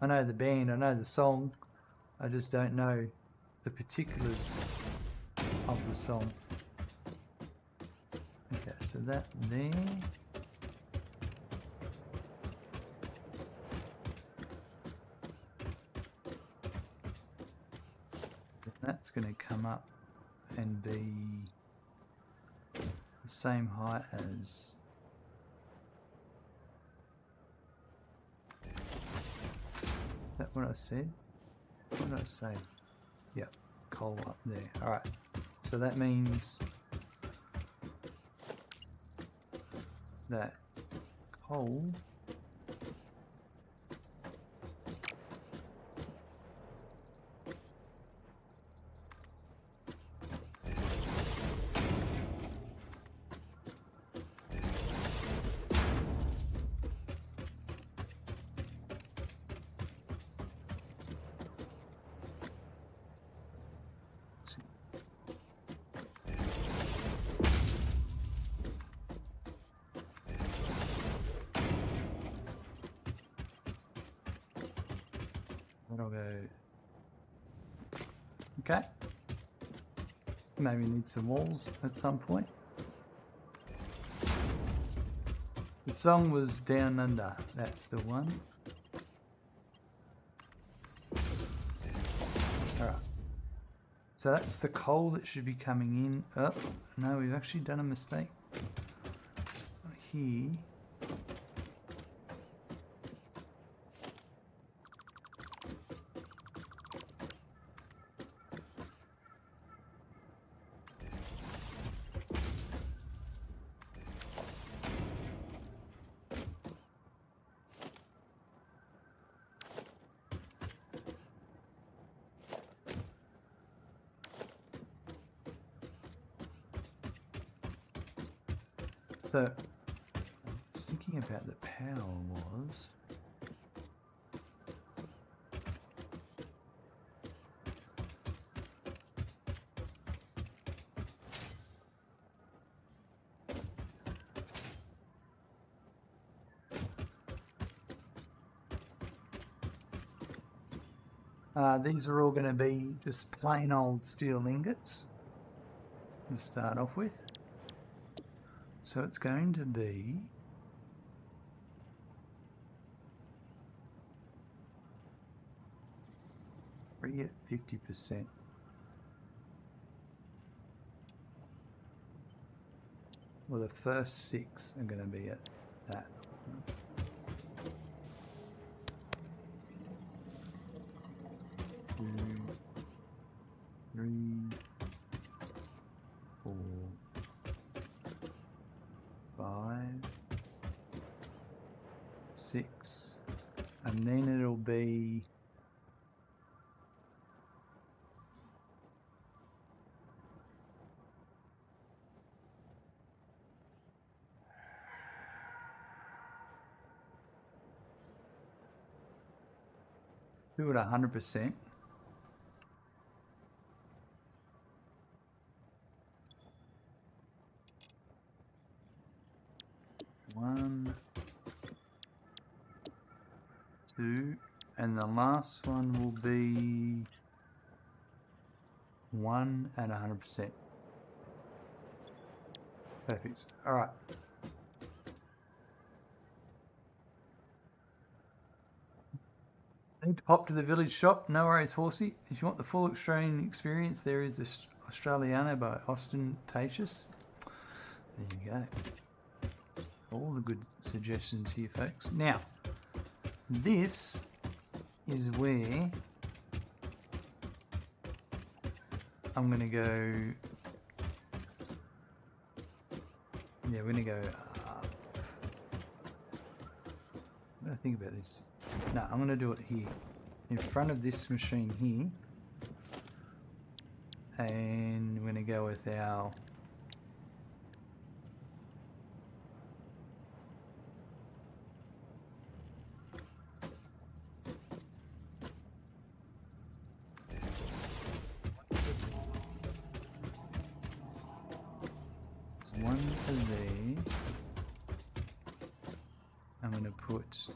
S1: I know the band, I know the song, I just don't know the particulars of the song. Okay, so that there. going to come up and be the same height as that. What I said? What did I say? Yep, coal up there. All right. So that means that coal that'll go. Okay. Maybe need some walls at some point. The song was Down Under. That's the one. Alright. So that's the coal that should be coming in. Oh, no, we've actually done a mistake. Here. So, I was thinking about the power was. These are all going to be just plain old steel ingots to start off with. So it's going to be free at 50%. Well, the first 6 are going to be at that. 2, 3, 4, 5, 6, and then it'll be do it 100%. One, 2, and the last one will be 1 at 100%. Perfect. All right. Need to pop to the village shop. No worries, horsey. If you want the full Australian experience, there is Australiana by Ostentatious. There you go. All the good suggestions here, folks. Now, this is where I'm going to go. Yeah, we're going to go up. I'm going to think about this. No, I'm going to do it here, in front of this machine here. And we're going to go with our one for there. I'm going to put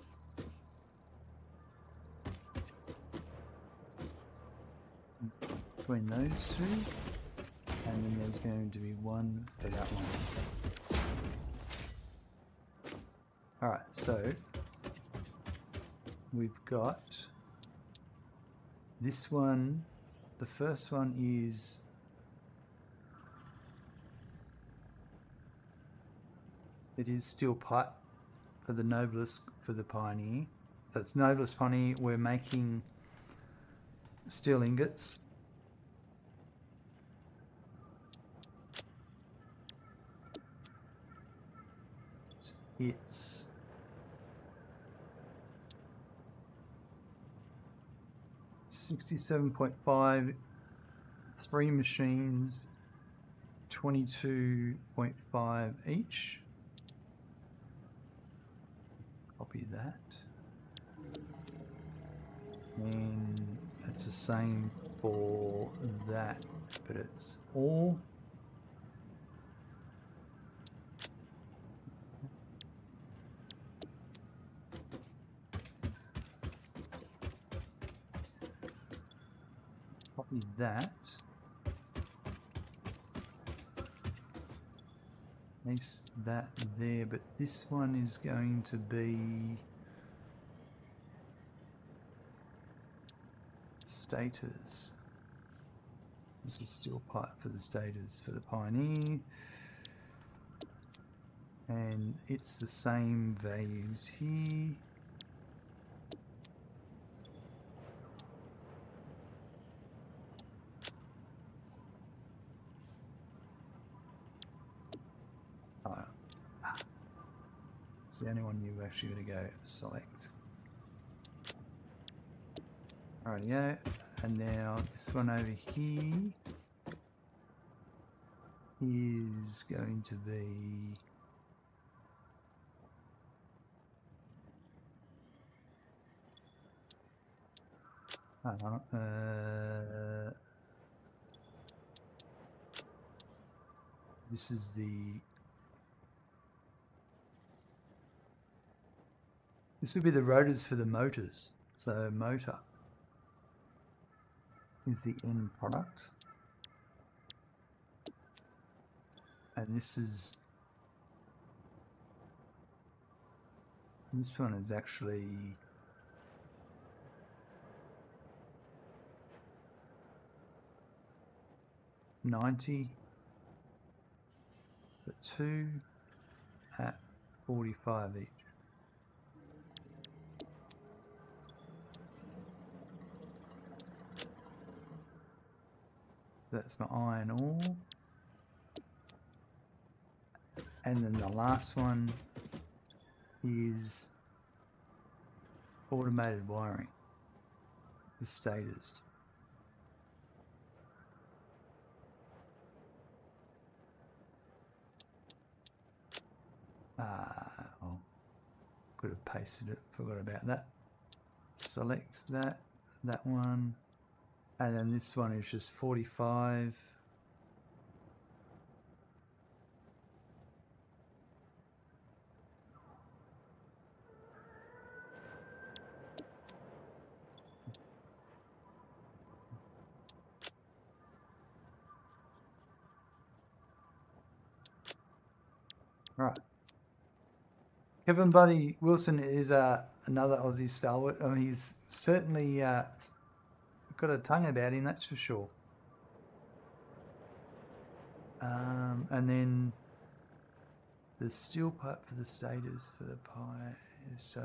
S1: between those two, and then there's going to be one for that one. Alright, so we've got this one the first one is it is steel pipe for the Nobelisk for the Pioneer. So it's Nobelisks Pioneer. We're making steel ingots. It's 67.5, 3 machines, 22.5 each. Copy that. And it's the same for that, but it's all copy that. Place that there, but this one is going to be stators. This is steel pipe for the stators for the Pioneer. And it's the same values here. It's the only one you've actually got to go select. Alrighty, and now this one over here is going to be this is this will be the rotors for the motors. So motor is the end product. And this one is actually $90 for 2 at $45 each. So that's my iron ore. And then the last one is automated wiring, the stators. Oh, could have pasted it, forgot about that. Select that one, and then this one is just 45. Right. Kevin Buddy Wilson is another Aussie stalwart. I mean, he's certainly got a tongue about him, that's for sure. And then the steel pipe for the stators for the pie. So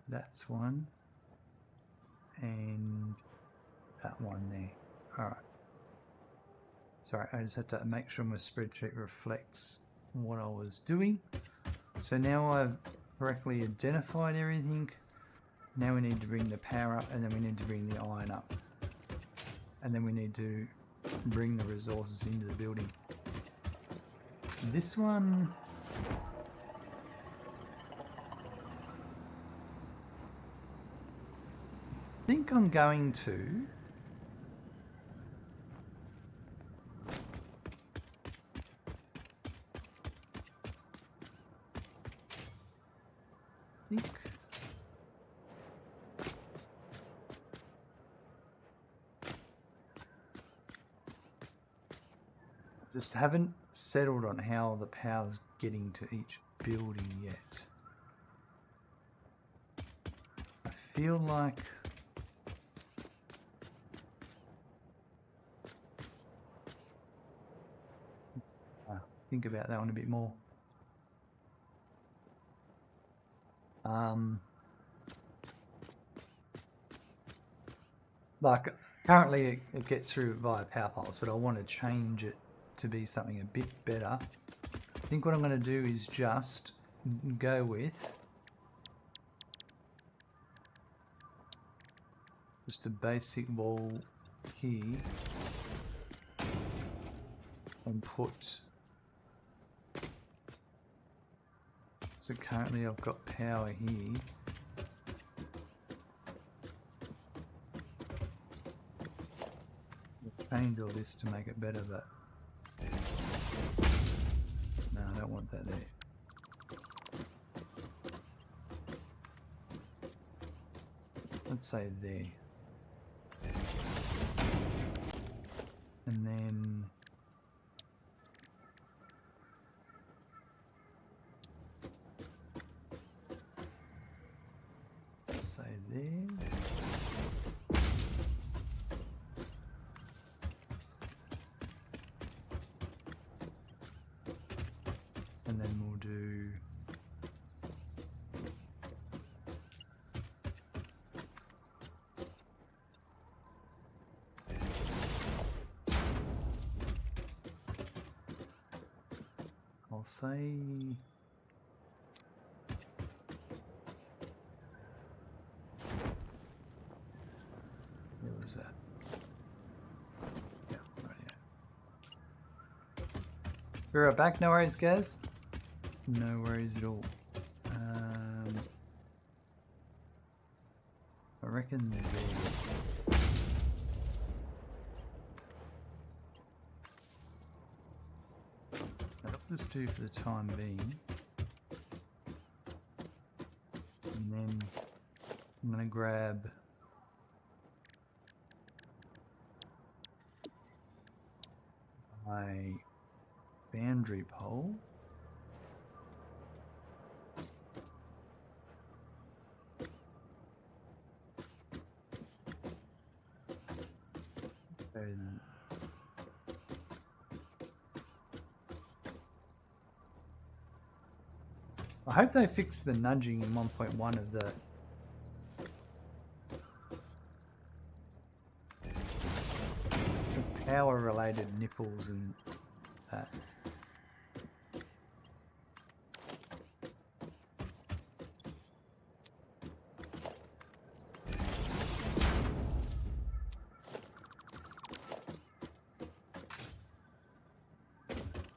S1: that's one. And that one there. All right. Sorry, I just had to make sure my spreadsheet reflects what I was doing. So now I've correctly identified everything. Now we need to bring the power up, and then we need to bring the iron up. And then we need to bring the resources into the building. This one... I think I'm going to... Just haven't settled on how the power's getting to each building yet. I feel like think about that one a bit more. Like currently it gets through via power poles, but I want to change it to be something a bit better. I think what I'm going to do is just go with just a basic wall here and put, so currently I've got power here. I'll change all this to make it better, but no, I don't want that there. Let's say there. And then let's say there. And then we'll do I'll say where was that? Yeah, right here. Be right back, no worries guys. No worries at all. I reckon I'll just do for the time being. And then I'm going to grab my boundary pole. And I hope they fix the nudging in 1.1 of the power related nipples and that.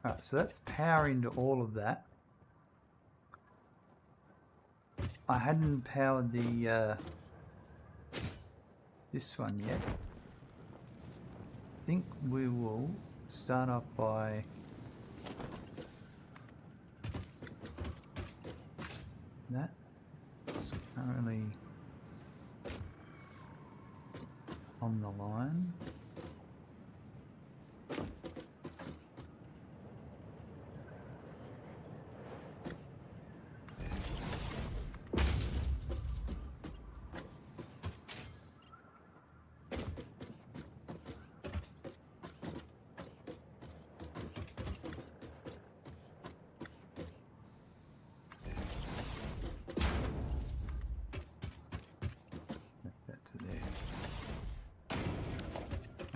S1: Alright, so that's power into all of that. I hadn't powered the this one yet. I think we will start off by that. It's currently on the line.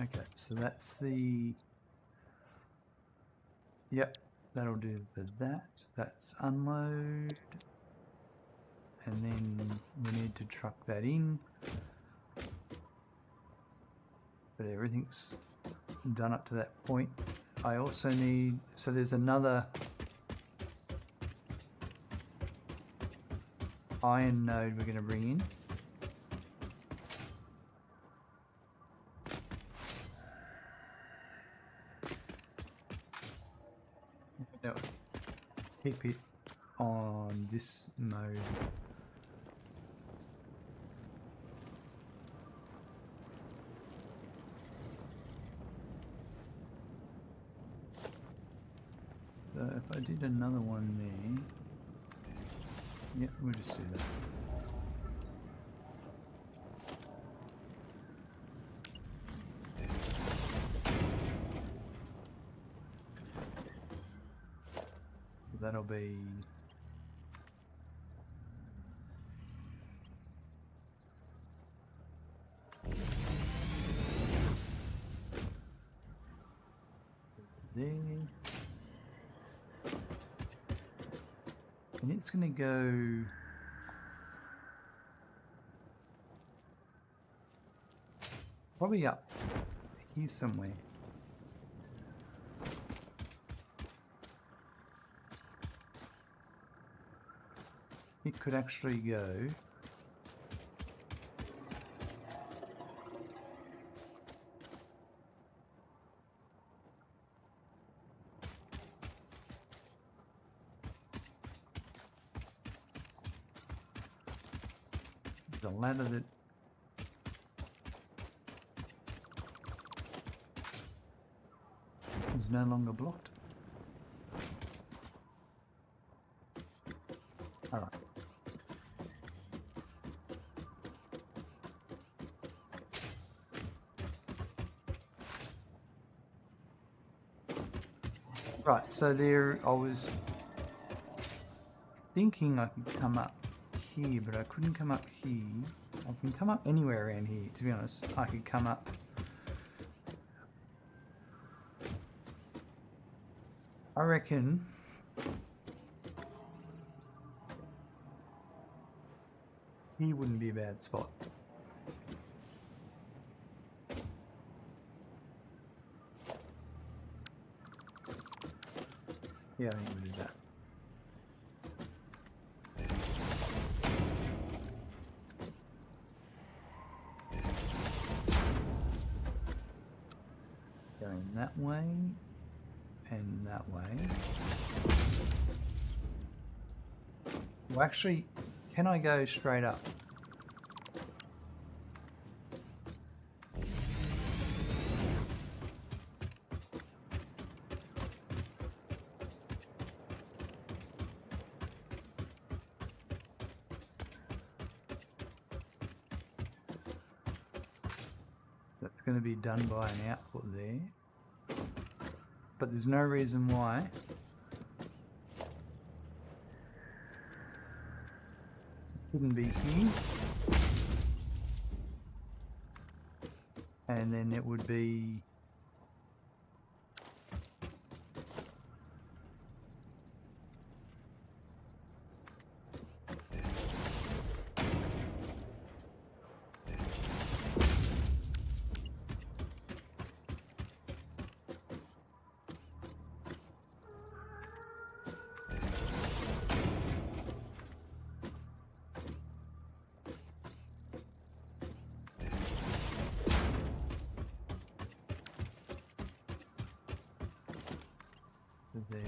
S1: Okay, so that's the, yep, that'll do for that. That's unload. And then we need to truck that in. But everything's done up to that point. I also need, so there's another iron node we're going to bring in. No, keep it on this mode. So if I did another one there, yeah, we'll just do that. That'll be there. And it's going to go probably up here somewhere. It could actually go there's a ladder that is no longer blocked. All right. Right, so there I was thinking I could come up here, but I couldn't come up here. I can come up anywhere around here, to be honest. I could come up I reckon he wouldn't be a bad spot. Yeah, I think we'll do that. Going that way and that way. Well, actually, can I go straight up? That's going to be done by an output there. But there's no reason why it couldn't be here. And then it would be there.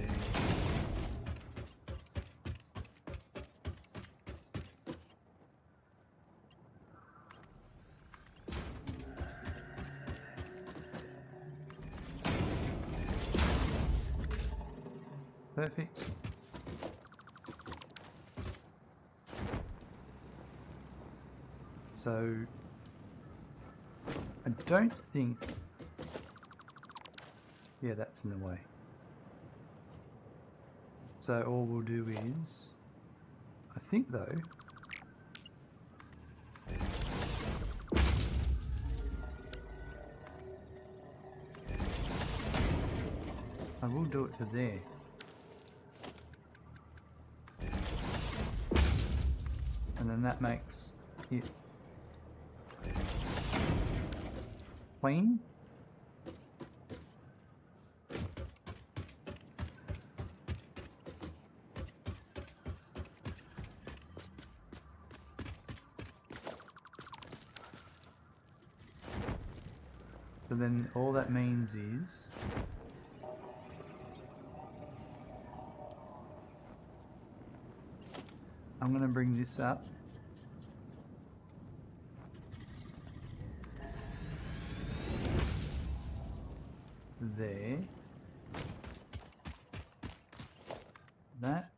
S1: Perfect. So I don't think, yeah, that's in the way. So all we'll do is, I think though, I will do it to there. And then that makes it clean. So then all that means is I'm going to bring this up to there. That.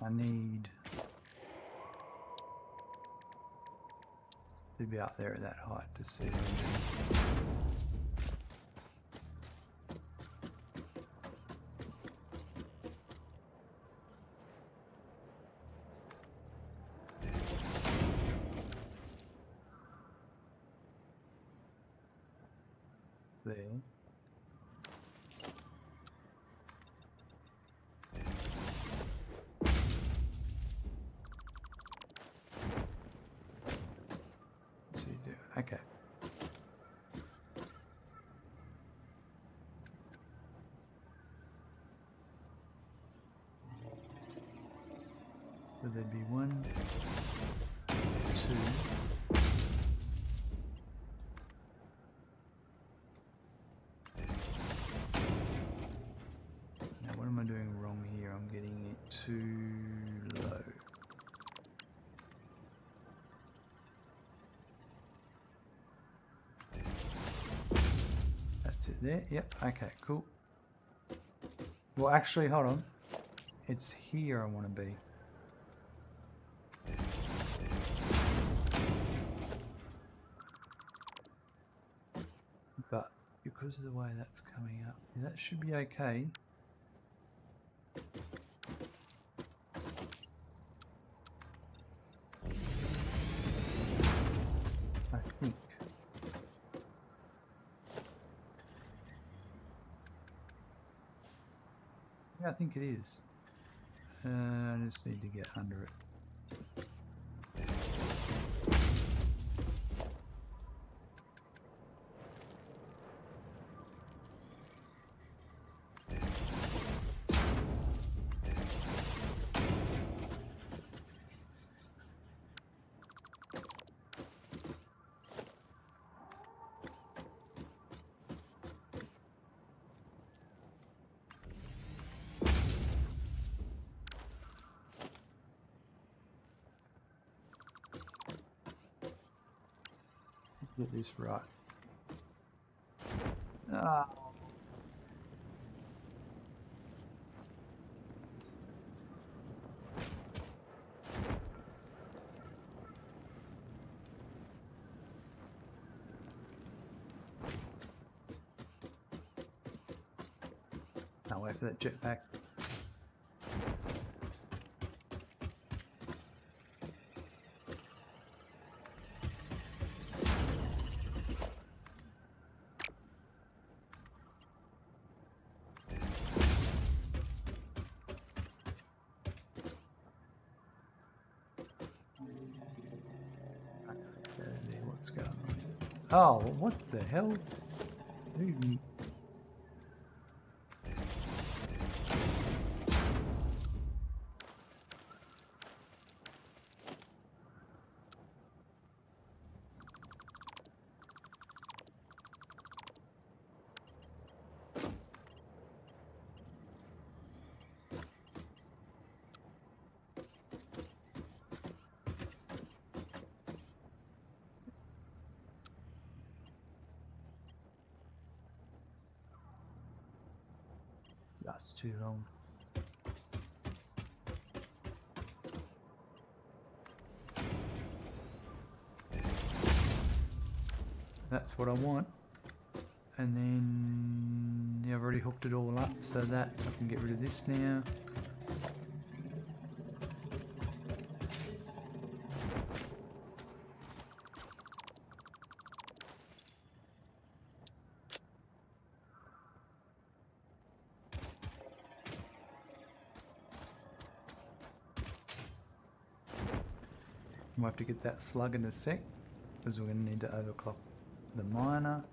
S1: I need To be up there at that height to see what I'm doing. There. Let's see, okay. Would there be 1, 2? Now what am I doing wrong here? I'm getting it too low. That's it there. Yep, okay, cool. Well, actually, hold on. It's here I want to be. But because of the way that's coming up, that should be okay. I think. Yeah, I think it is. I just need to get under it. Get this right. Ah. Can't wait for that jetpack. What's going on? Oh, what the hell? Who- That's too long. That's what I want. And then yeah, I've already hooked it all up so that I can get rid of this now. We'll have to get that slug in a sec because we're going to need to overclock the miner.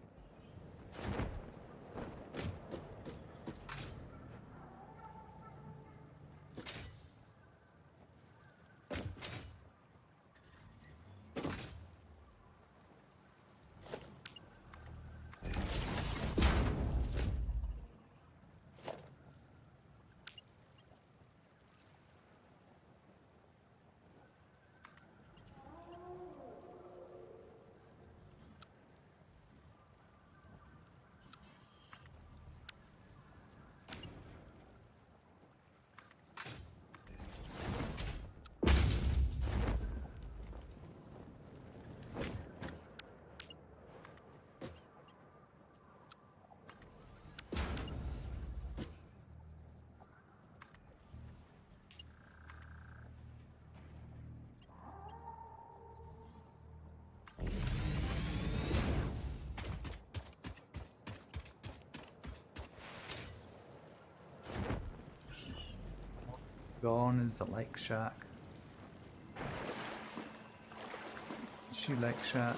S1: gone is the lake shark. Shoe lake shark.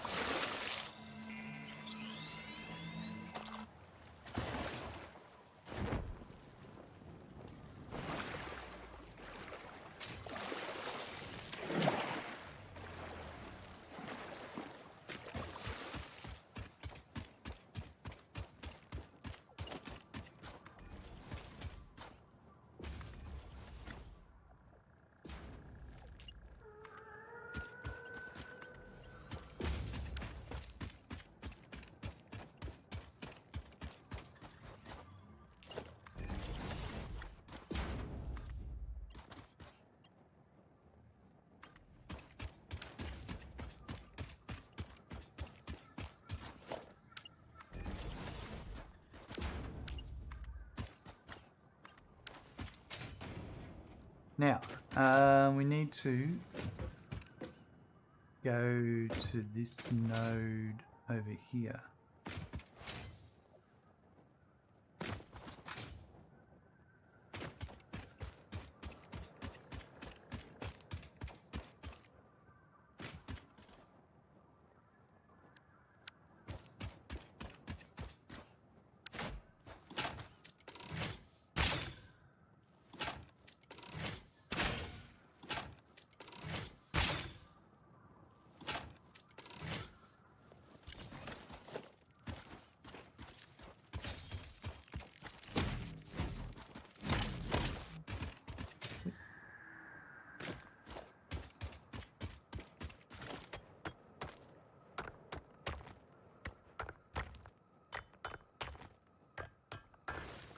S1: Now, we need to go to this node over here.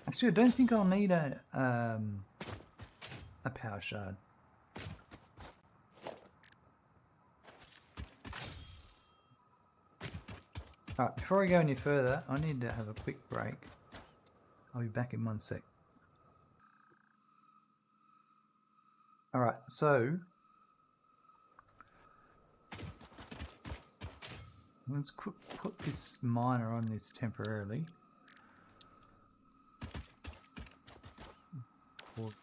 S1: Actually, I don't think I'll need a power shard. Alright, before I go any further, I need to have a quick break. I'll be back in 1 sec. Alright, so let's put this miner on this temporarily. Oh,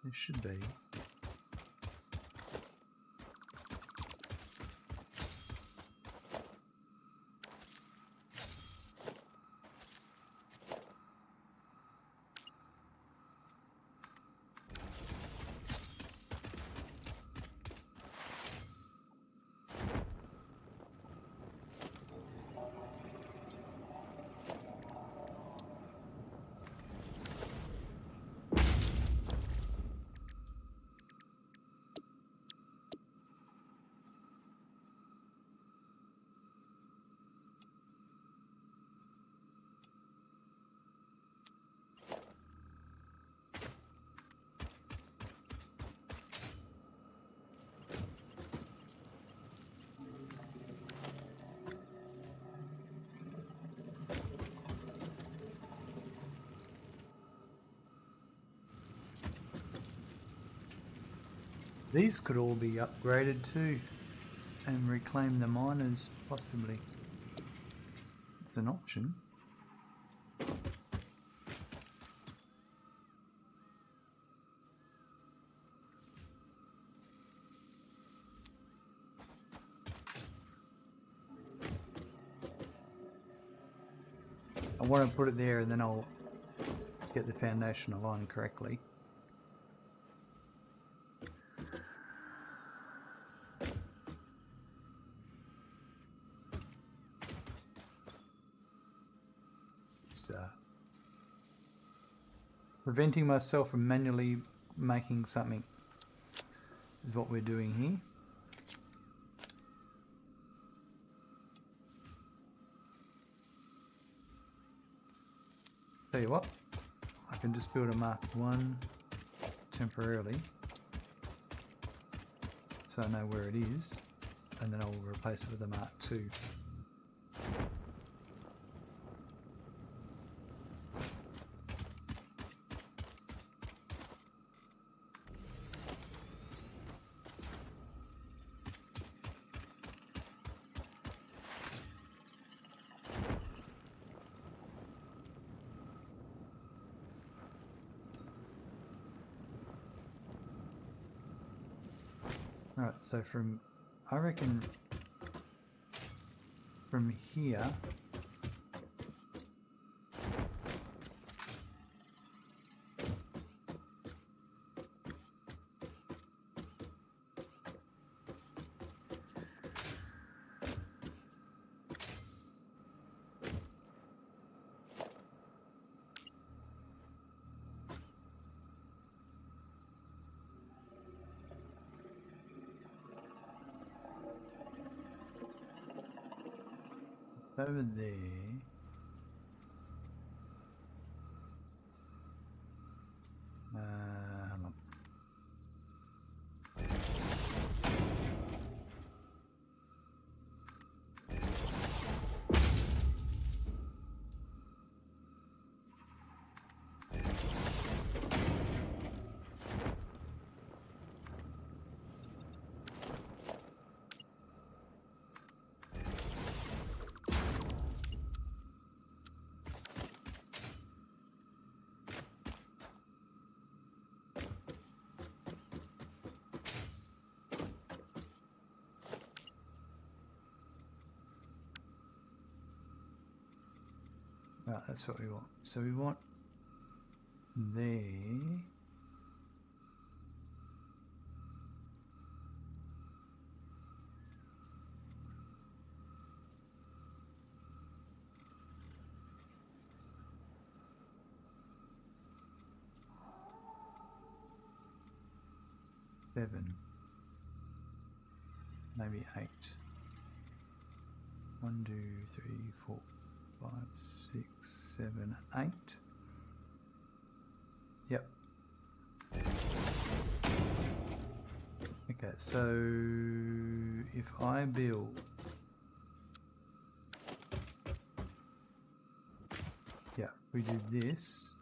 S1: it should be. These could all be upgraded too and reclaim the miners, possibly. It's an option. I want to put it there and then I'll get the foundation aligned correctly. Preventing myself from manually making something is what we're doing here. Tell you what, I can just build a Mark 1 temporarily so I know where it is, and then I'll replace it with a Mark 2. Alright, so I reckon from here, over there. Hold on. Right, that's what we want. So we want there. Seven. Maybe 8. 1, 2, 3, 4, 5, 6, 7, 8. Yep. Okay, so if I build, yeah, we do this.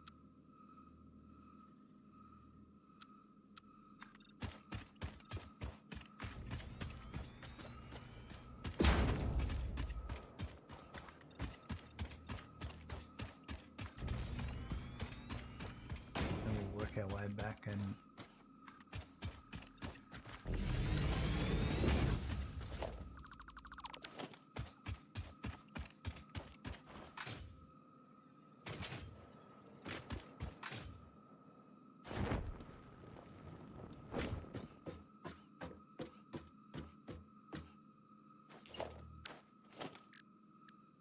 S1: Our way back and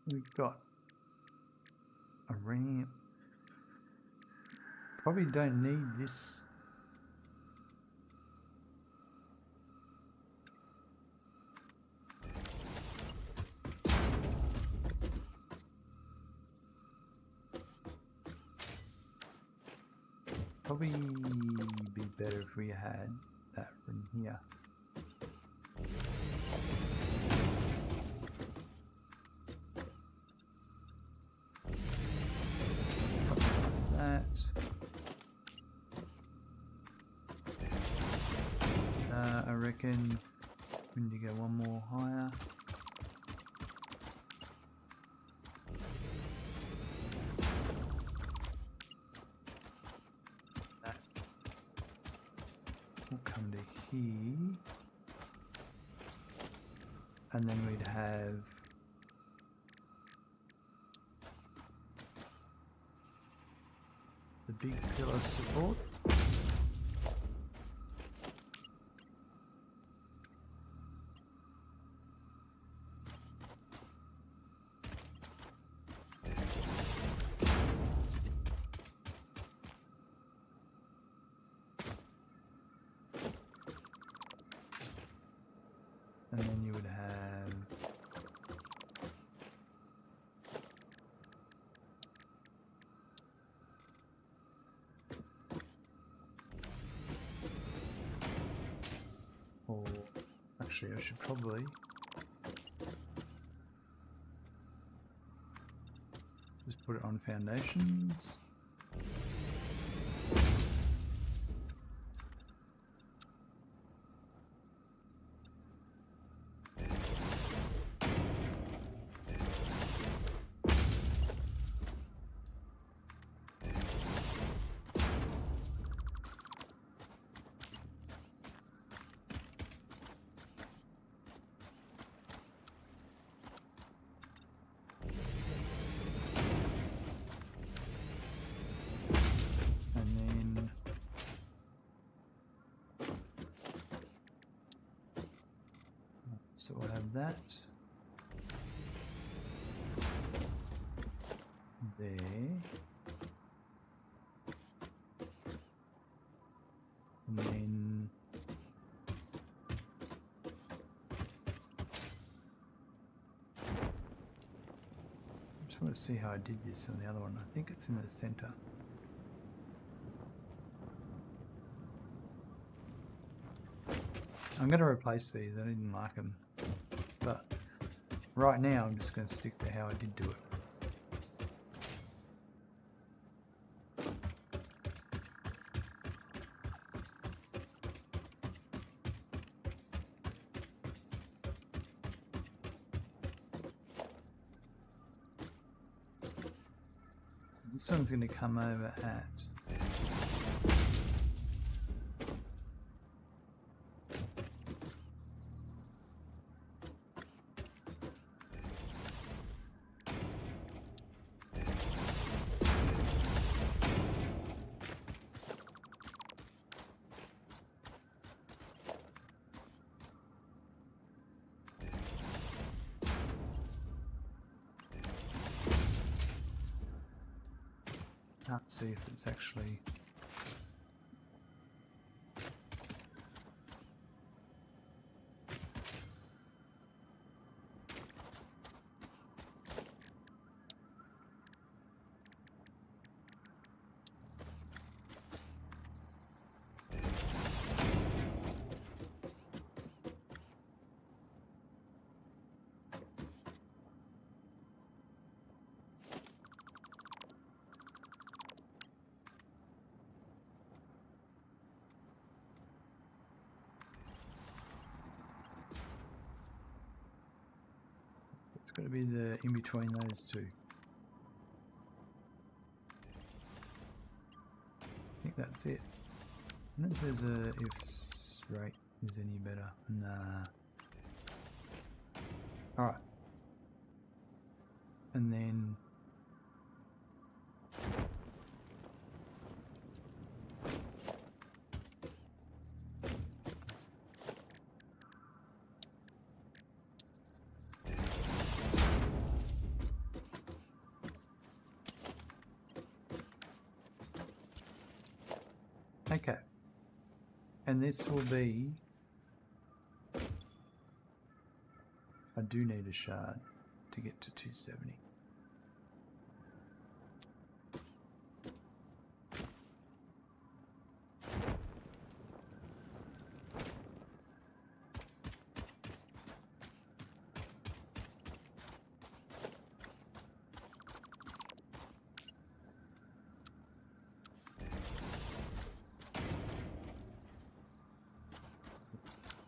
S1: we've got a ramp. Probably don't need this. Probably be better if we had that from here. Something like that. I reckon we need to go one more higher. That will come to here. And then we'd have the big pillar support. And then you would have or actually I should probably just put it on foundations. So we'll have that there. And then I just want to see how I did this on the other one. I think it's in the center. I'm going to replace these. I didn't like them, but right now I'm just going to stick to how I did do it. This one's going to come over at can't see if it's actually it's got to be the in between those two. I think that's it. I don't know if there's a if rate is any better. Nah. Alright. And then okay. And this will be, I do need a shard to get to 270.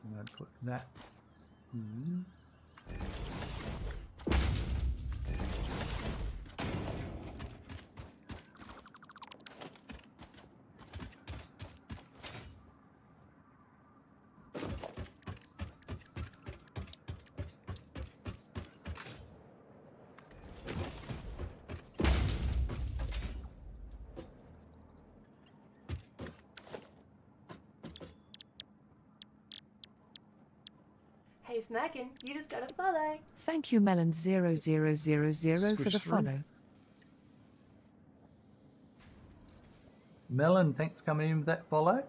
S1: I'm going to put that in.
S2: Hey Smackin', you just got a follow.
S3: Thank you, Melon0000 for the
S1: Squish through.
S3: follow.
S1: Melon, thanks for coming in with that follow.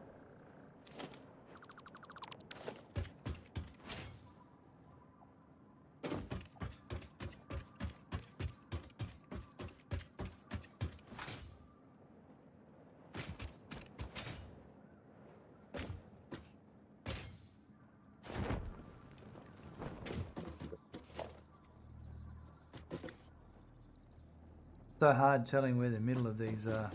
S1: So hard telling where the middle of these are.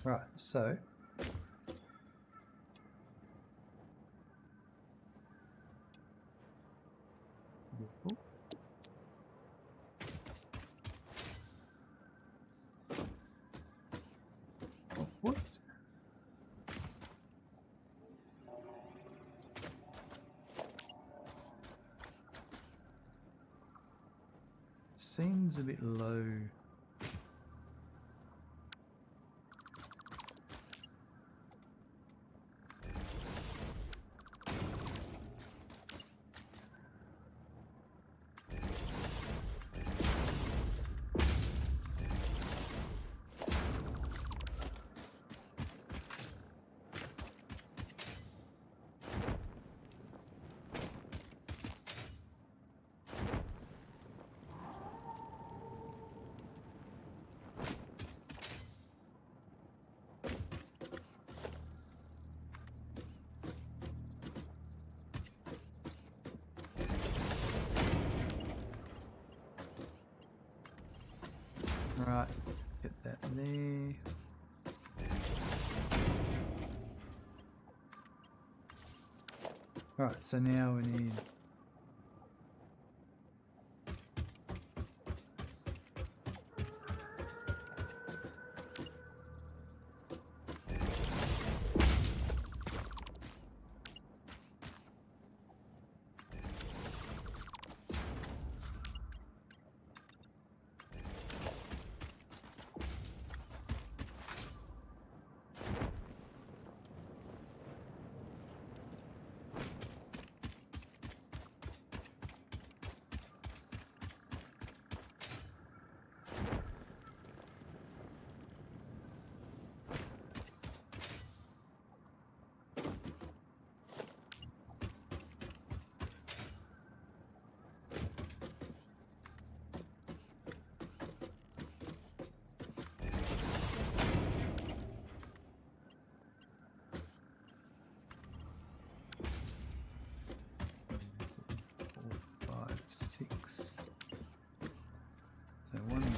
S1: Right, so what? seems a bit low. Right, get that there. Alright, so now we need six. So one more.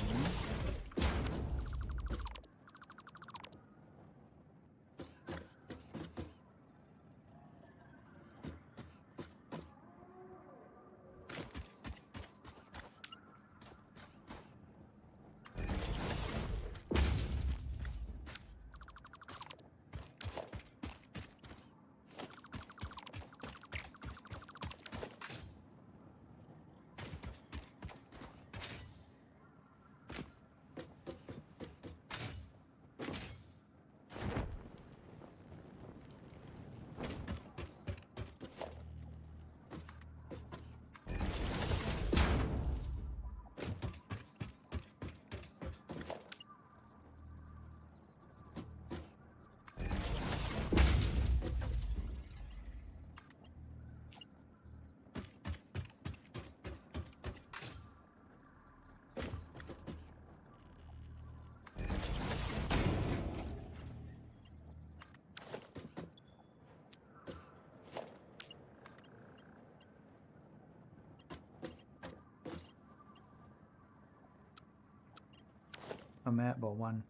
S1: I'm out by one.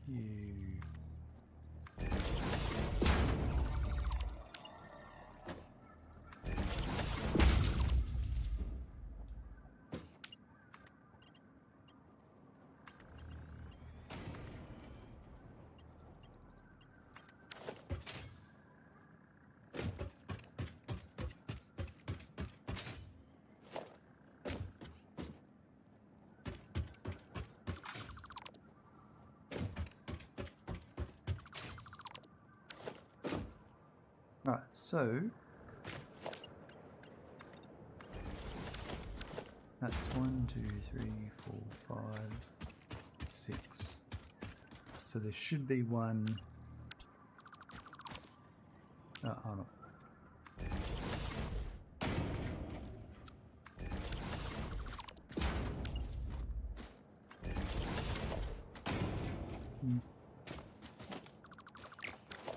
S1: You. Right, so that's 1, 2, 3, 4, 5, 6. So there should be one. Oh, hold on.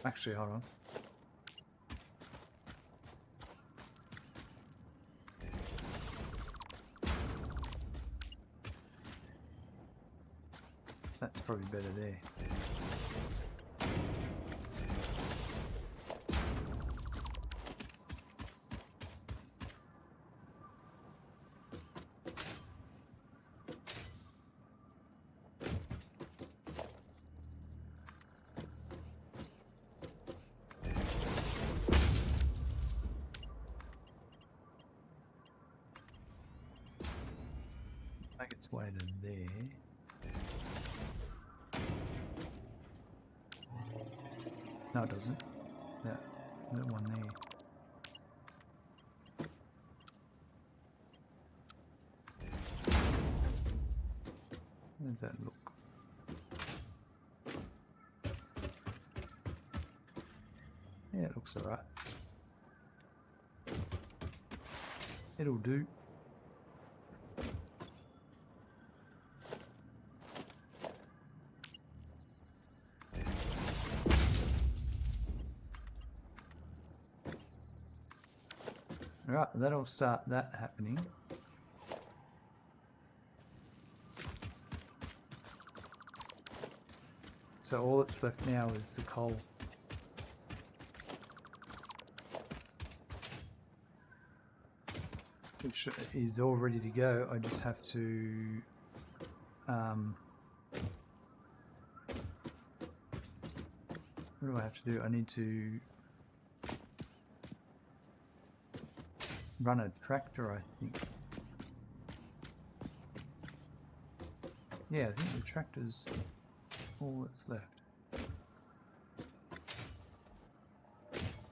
S1: Actually, hold on. That's probably better there. It's way to there. No, it doesn't. That one there. How does that look? Yeah, it looks alright. It'll do. Right, that'll start that happening. So all that's left now is the coal. Which is all ready to go. I just have to what do I have to do? I need to run a tractor, I think. Yeah, I think the tractor's all that's left.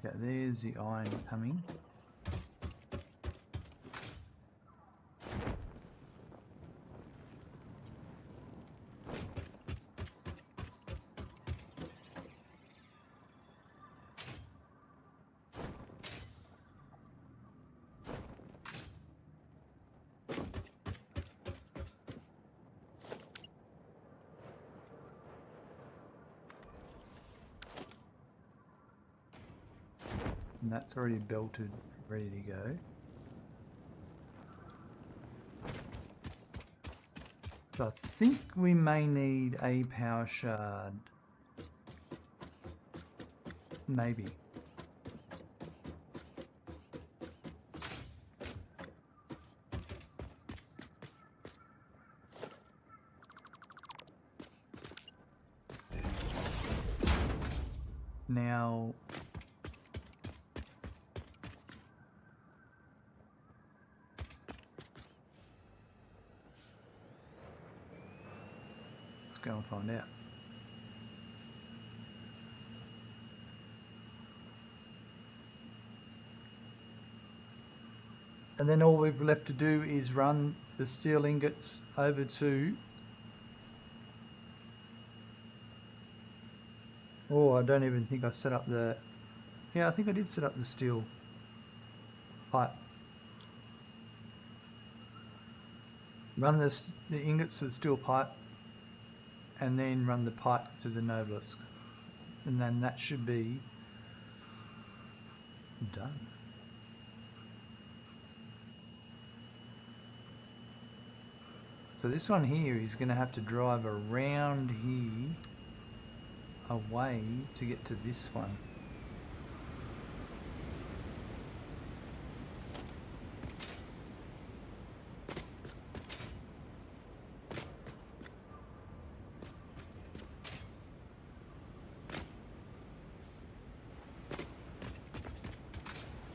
S1: Yeah, there's the iron coming. And that's already belted, ready to go. So I think we may need a power shard. Maybe. Now, let's go and find out. And then all we've left to do is run the steel ingots over to... Oh, I don't even think I set up the... Yeah, I think I did set up the steel pipe. Run the ingots to the steel pipe and then run the pipe to the Nobelisks. And then that should be done. So this one here is going to have to drive around here away to get to this one.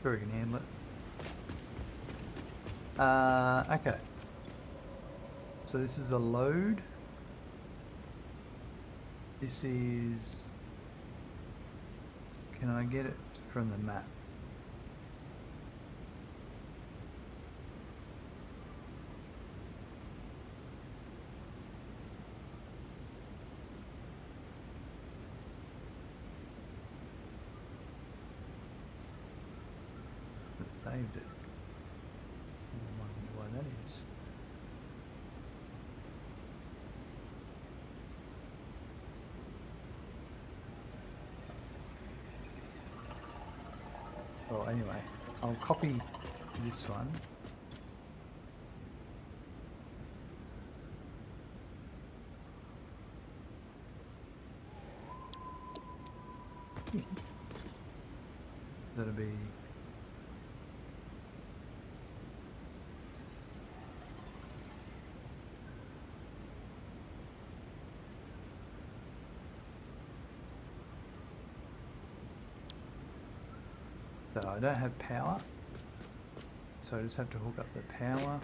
S1: Sure we can handle it. Okay. So this is a load. This is... Can I get it from the map? It saved it. I wonder why that is. Well, anyway, I'll copy this one. That'll be... So I don't have power, so I just have to hook up the power.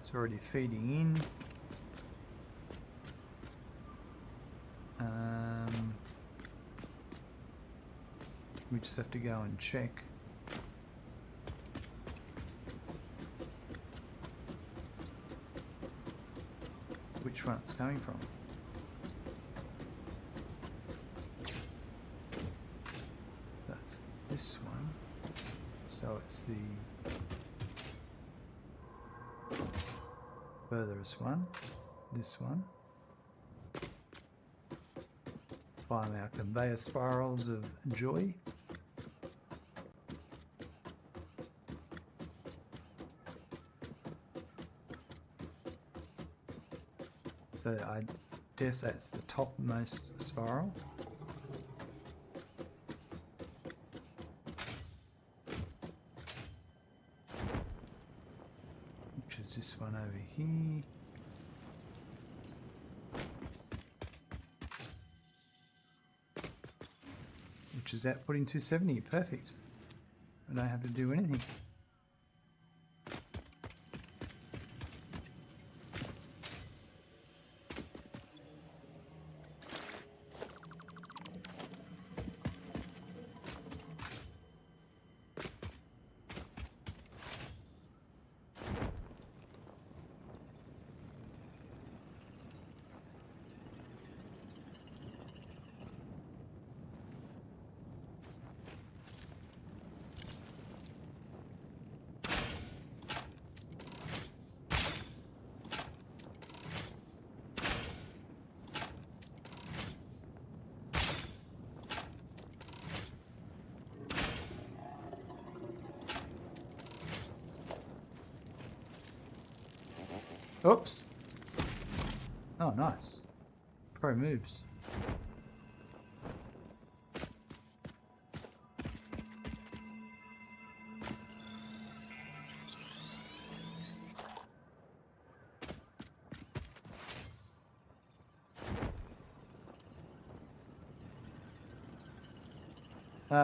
S1: That's already feeding in. We just have to go and check which one it's coming from. That's this one. So it's the furthest one. This one. Find our conveyor spirals of joy. So I guess that's the topmost spiral. Which is this one over here. Which is outputting 270. Perfect. I don't have to do anything. Oops. Oh, nice. Pro moves.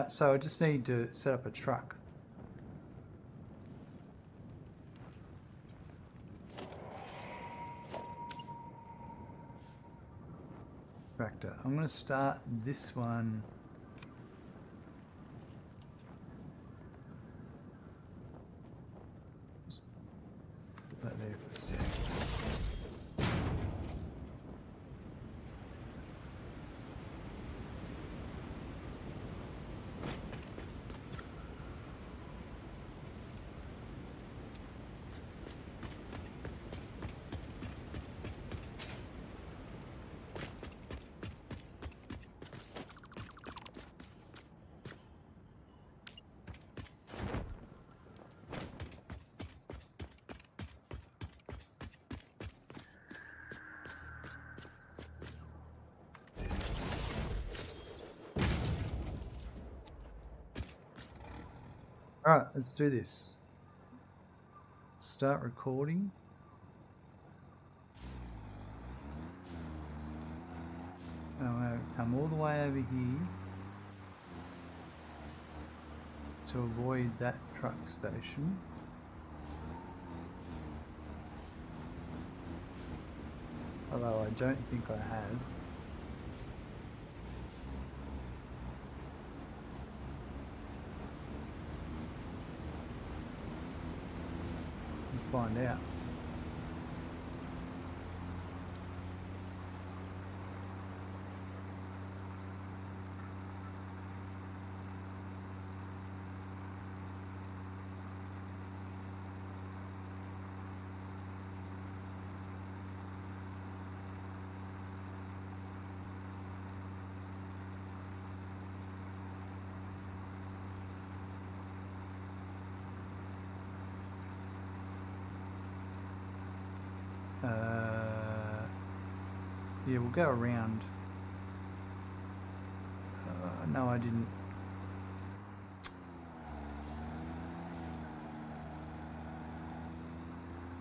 S1: So I just need to set up a truck. Tractor. I'm going to start this one. Just put that there for a sec. Alright, let's do this. Start recording. I'm going to come all the way over here to avoid that truck station. Although I don't think I have. Find out. Yeah, we'll go around. No, I didn't.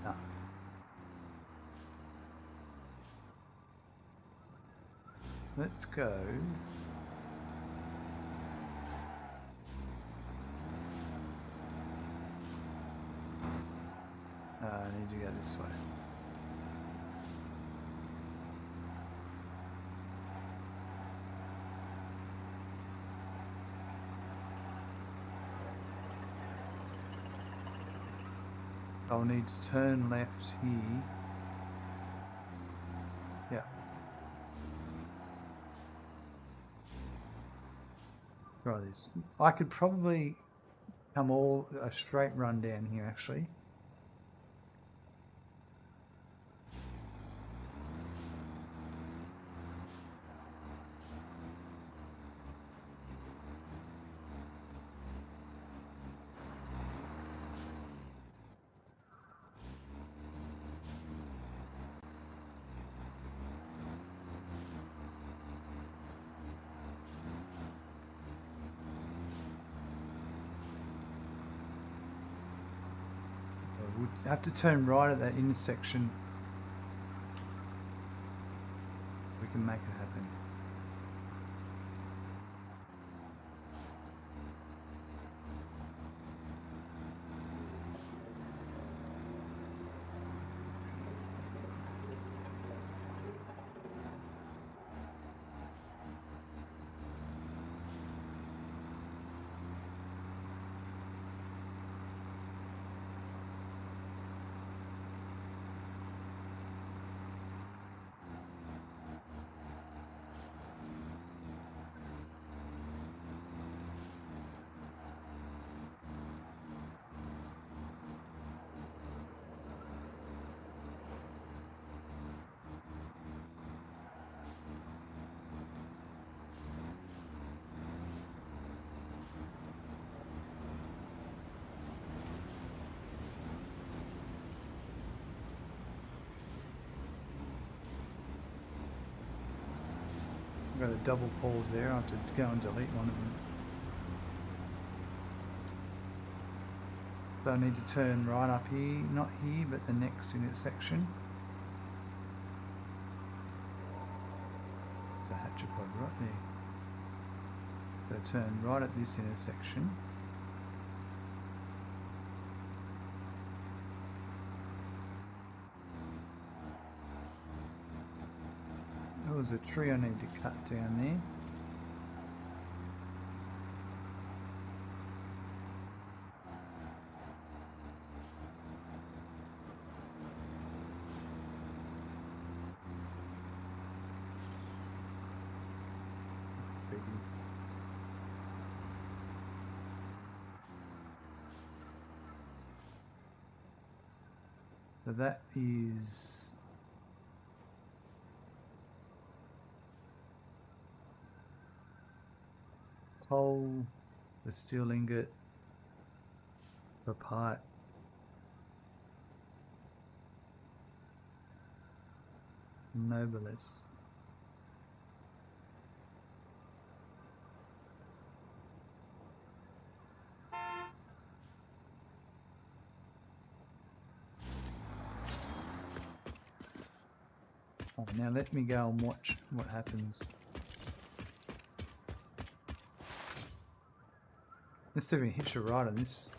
S1: No. Let's go. I need to go this way. I'll need to turn left here. Yeah. Try this. I could probably come all a straight run down here actually. We'd have to turn right at that intersection. We can make it happen. I've got a double pause there. I have to go and delete one of them. So I need to turn right up here, not here, but the next intersection. There's a hatchapod right there. So turn right at this intersection. There was a tree I need to cut down there. So that is coal, the steel ingot, the pipe, Nobelisks. Oh, now let me go and watch what happens. Let's see if we can hitch a ride on this.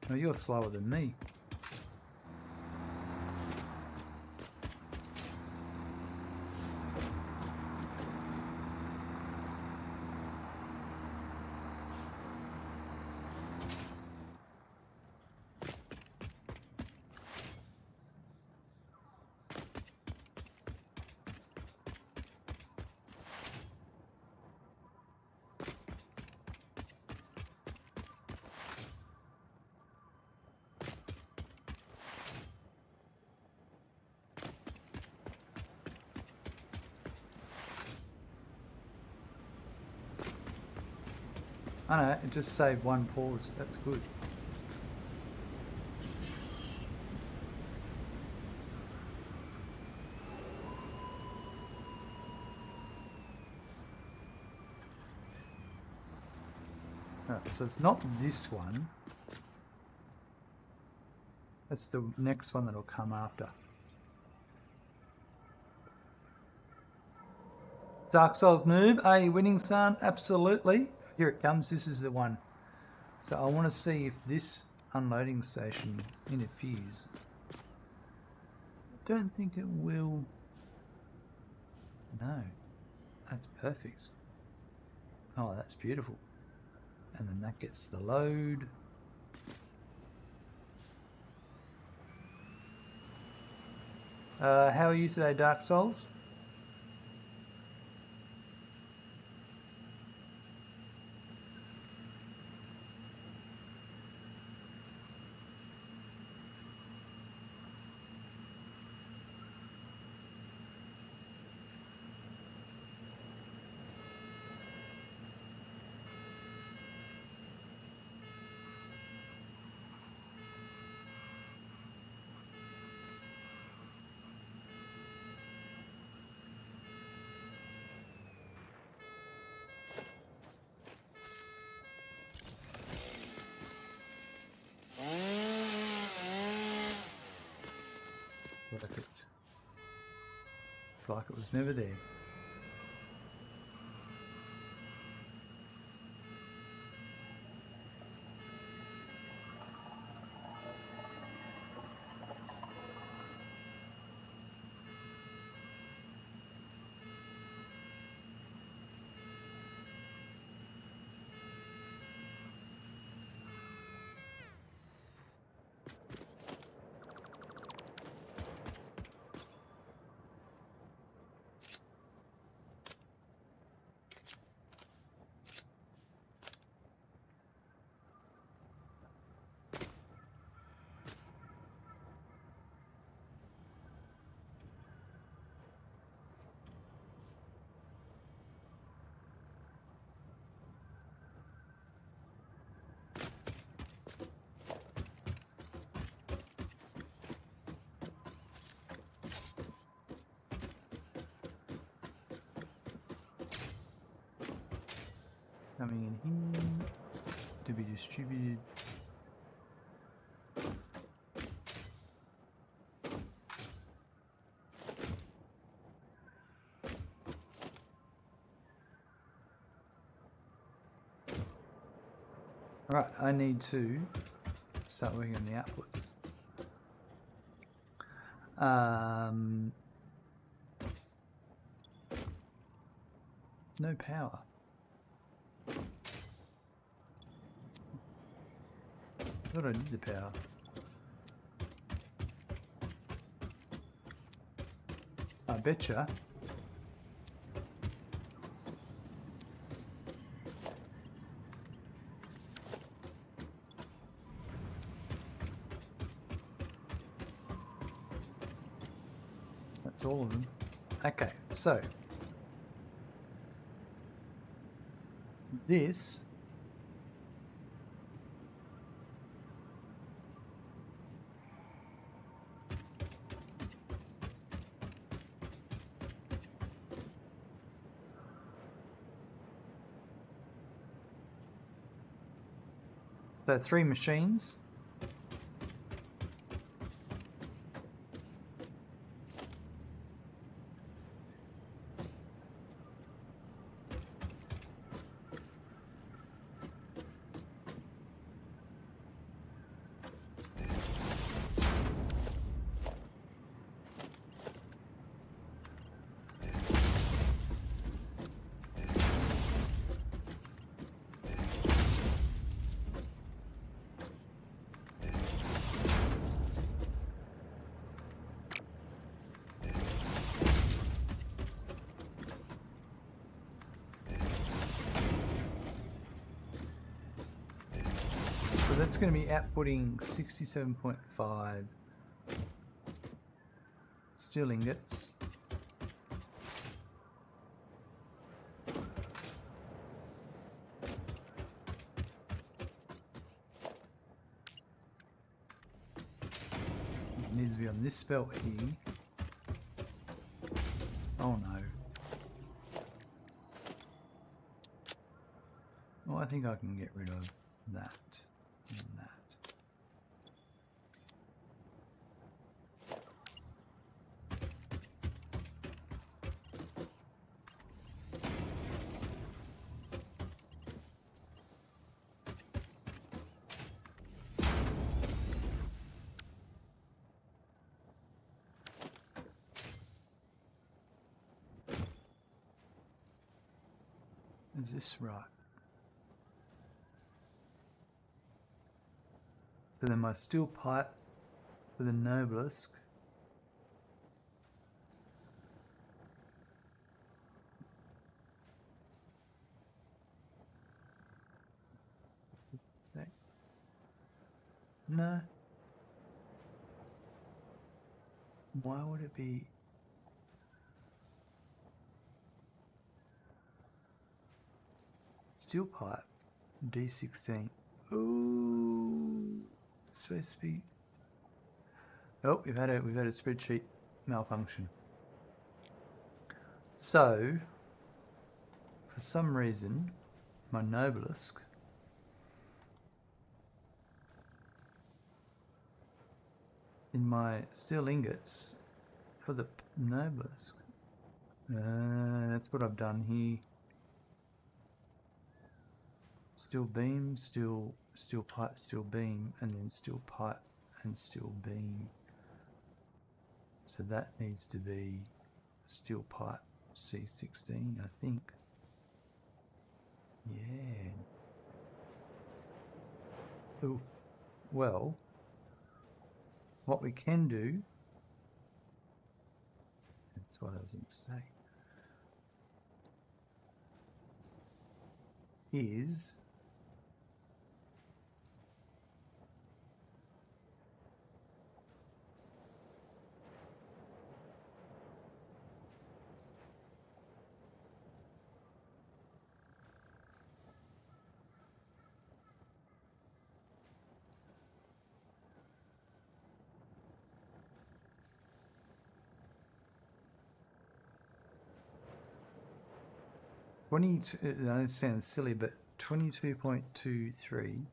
S1: Oh, you're slower than me. I know, it just saved one pause. That's good. Alright, so it's not this one. It's the next one that'll come after. Dark Souls noob, are you winning, son? Absolutely. Here it comes. This is the one. So I want to see if this unloading station interferes. Don't think it will. No, that's perfect. Oh, that's beautiful. And then that gets the load. How are you today, Dark Souls? Perfect. It's like it was never there. Coming in here to be distributed. Alright, I need to start working on the outputs. No power. I thought I did the power. I betcha. That's all of them. Okay, so this so 3 machines. So that's going to be outputting 67.5 steel ingots. It needs to be on this belt here. Oh no. Well, I think I can get rid of that and that. Is this right? So then my steel pipe for the Nobelisk. No. Why would it be? Steel pipe, D16. Ooh, it's supposed to be. Oh, we've had a spreadsheet malfunction. So, for some reason, my Nobelisk in my steel ingots for the Nobelisks. That's what I've done here. Steel beam, steel pipe, steel beam, and then steel pipe and steel beam. So that needs to be steel pipe C16, I think. Yeah. Oh, well, what we can do, that's what I was going to say, is it sounds silly, but 22.23,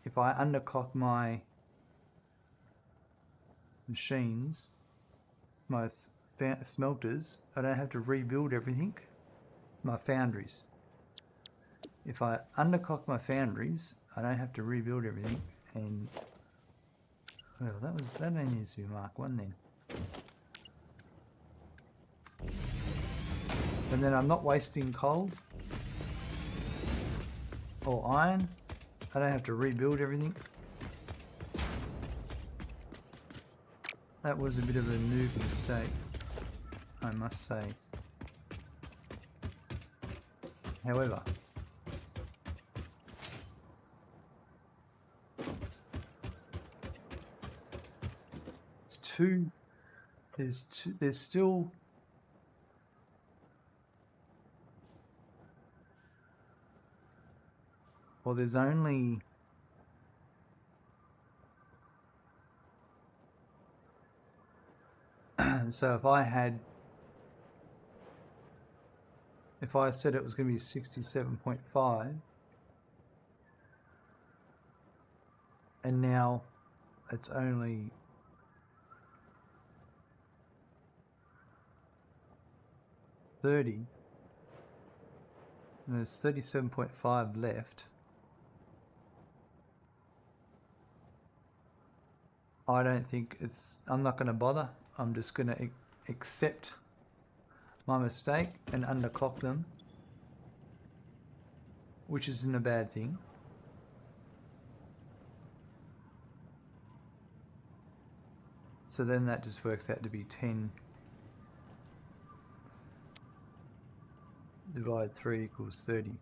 S1: if I underclock my machines, my smelters, I don't have to rebuild everything, my foundries. If I underclock my foundries, I don't have to rebuild everything, and well, that only needs to be Mark 1 then. And then I'm not wasting coal or iron. I don't have to rebuild everything. That was a bit of a noob mistake, I must say. However, there's still well, there's only so if I said it was going to be 67.5 and now it's only 30, and there's 37.5 left, I don't think I'm not going to bother. I'm just going to accept my mistake and underclock them, which isn't a bad thing. So then that just works out to be 10 divided 3 equals 30.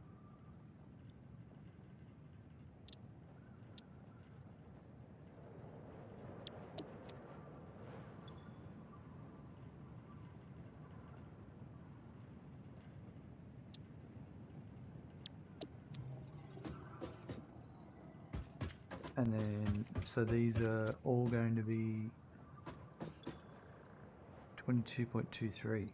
S1: And then, so these are all going to be 22.23.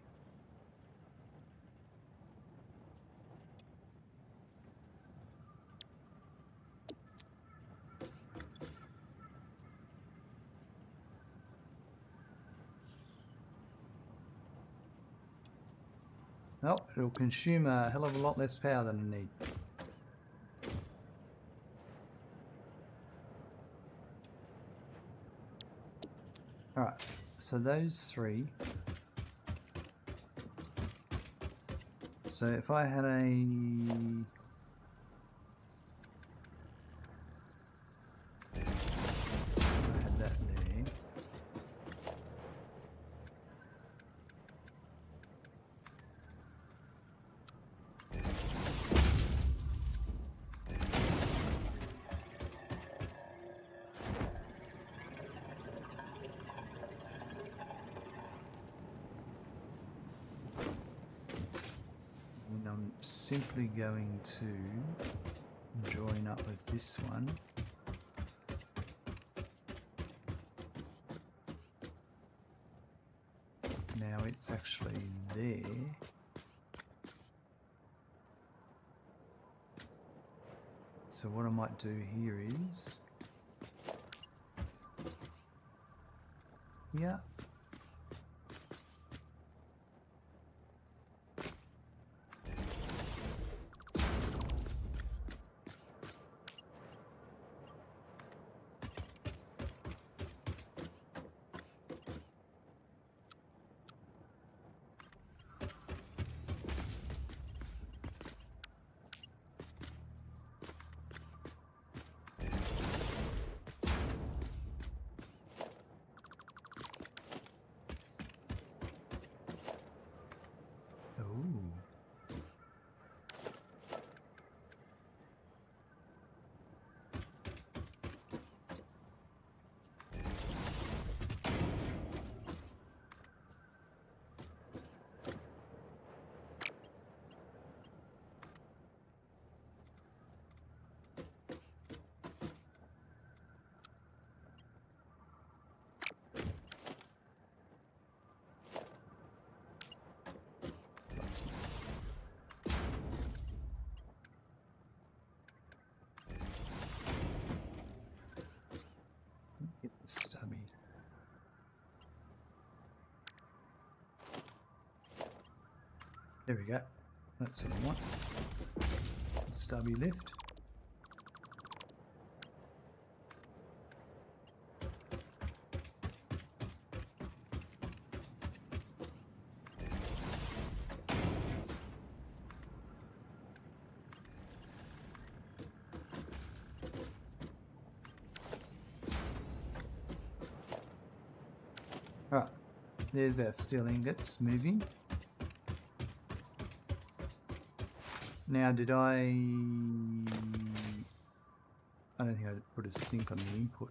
S1: Well, it'll consume a hell of a lot less power than I need. Alright, so those three So if I had a that there. And I'm simply going to join up with this one. Now it's actually there. So what I might do here is, yeah. Get the stubby. There we go. That's what I want. Stubby lift. Alright, there's our steel ingots moving. Now did I don't think I put a sink on the input.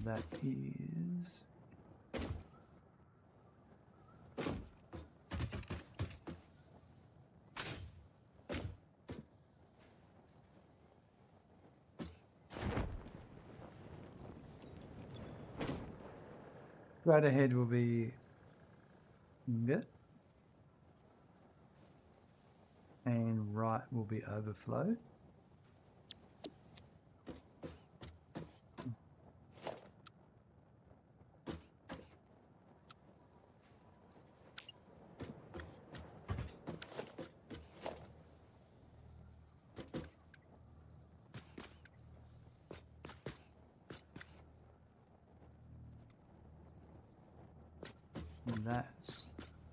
S1: That is straight ahead will be ingot and right will be overflow. And that's,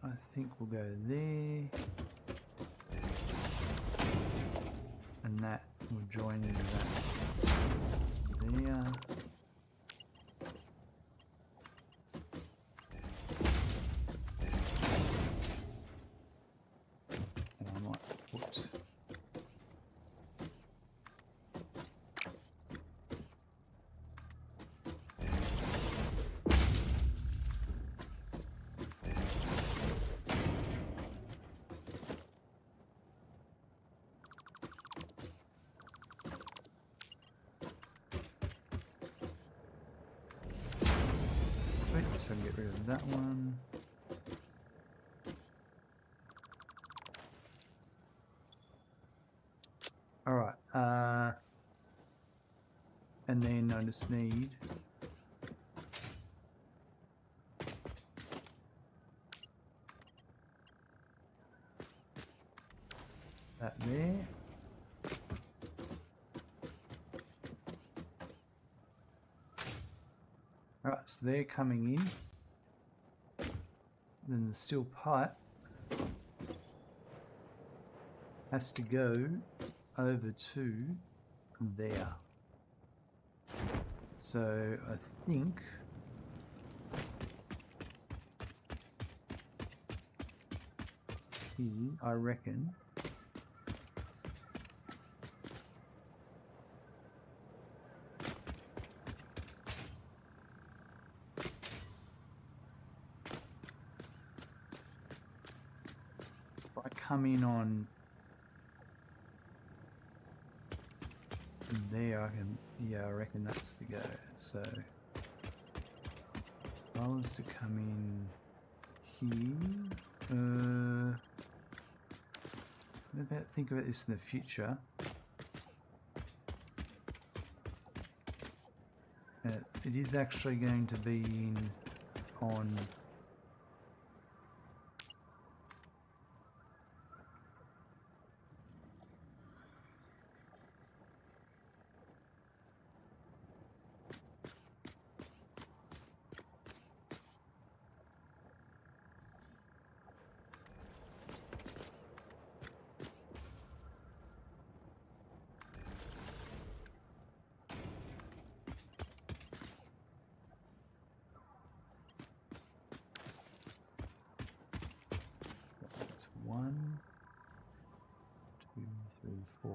S1: I think we'll go there, and that will join into that there. And I might put so I can get rid of that one. Alright, and then I just need that there. Alright, so they're coming in. Then the steel pipe has to go over to there. So I think here, I reckon if I come in on there, I can, yeah, I reckon that's the go. So if I was to come in here, think about this in the future. It is actually going to be in on that's 1, 2, 3, 4.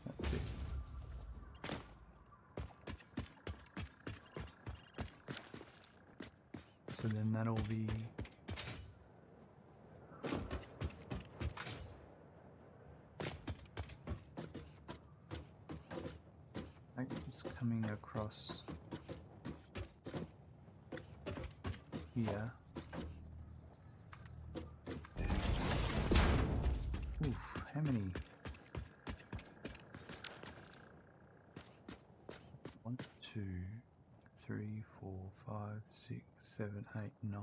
S1: That's it. So then that'll be it's coming across here. Oof, how many? 1, 2, 3, 4, 5, 6, 7, 8, 9.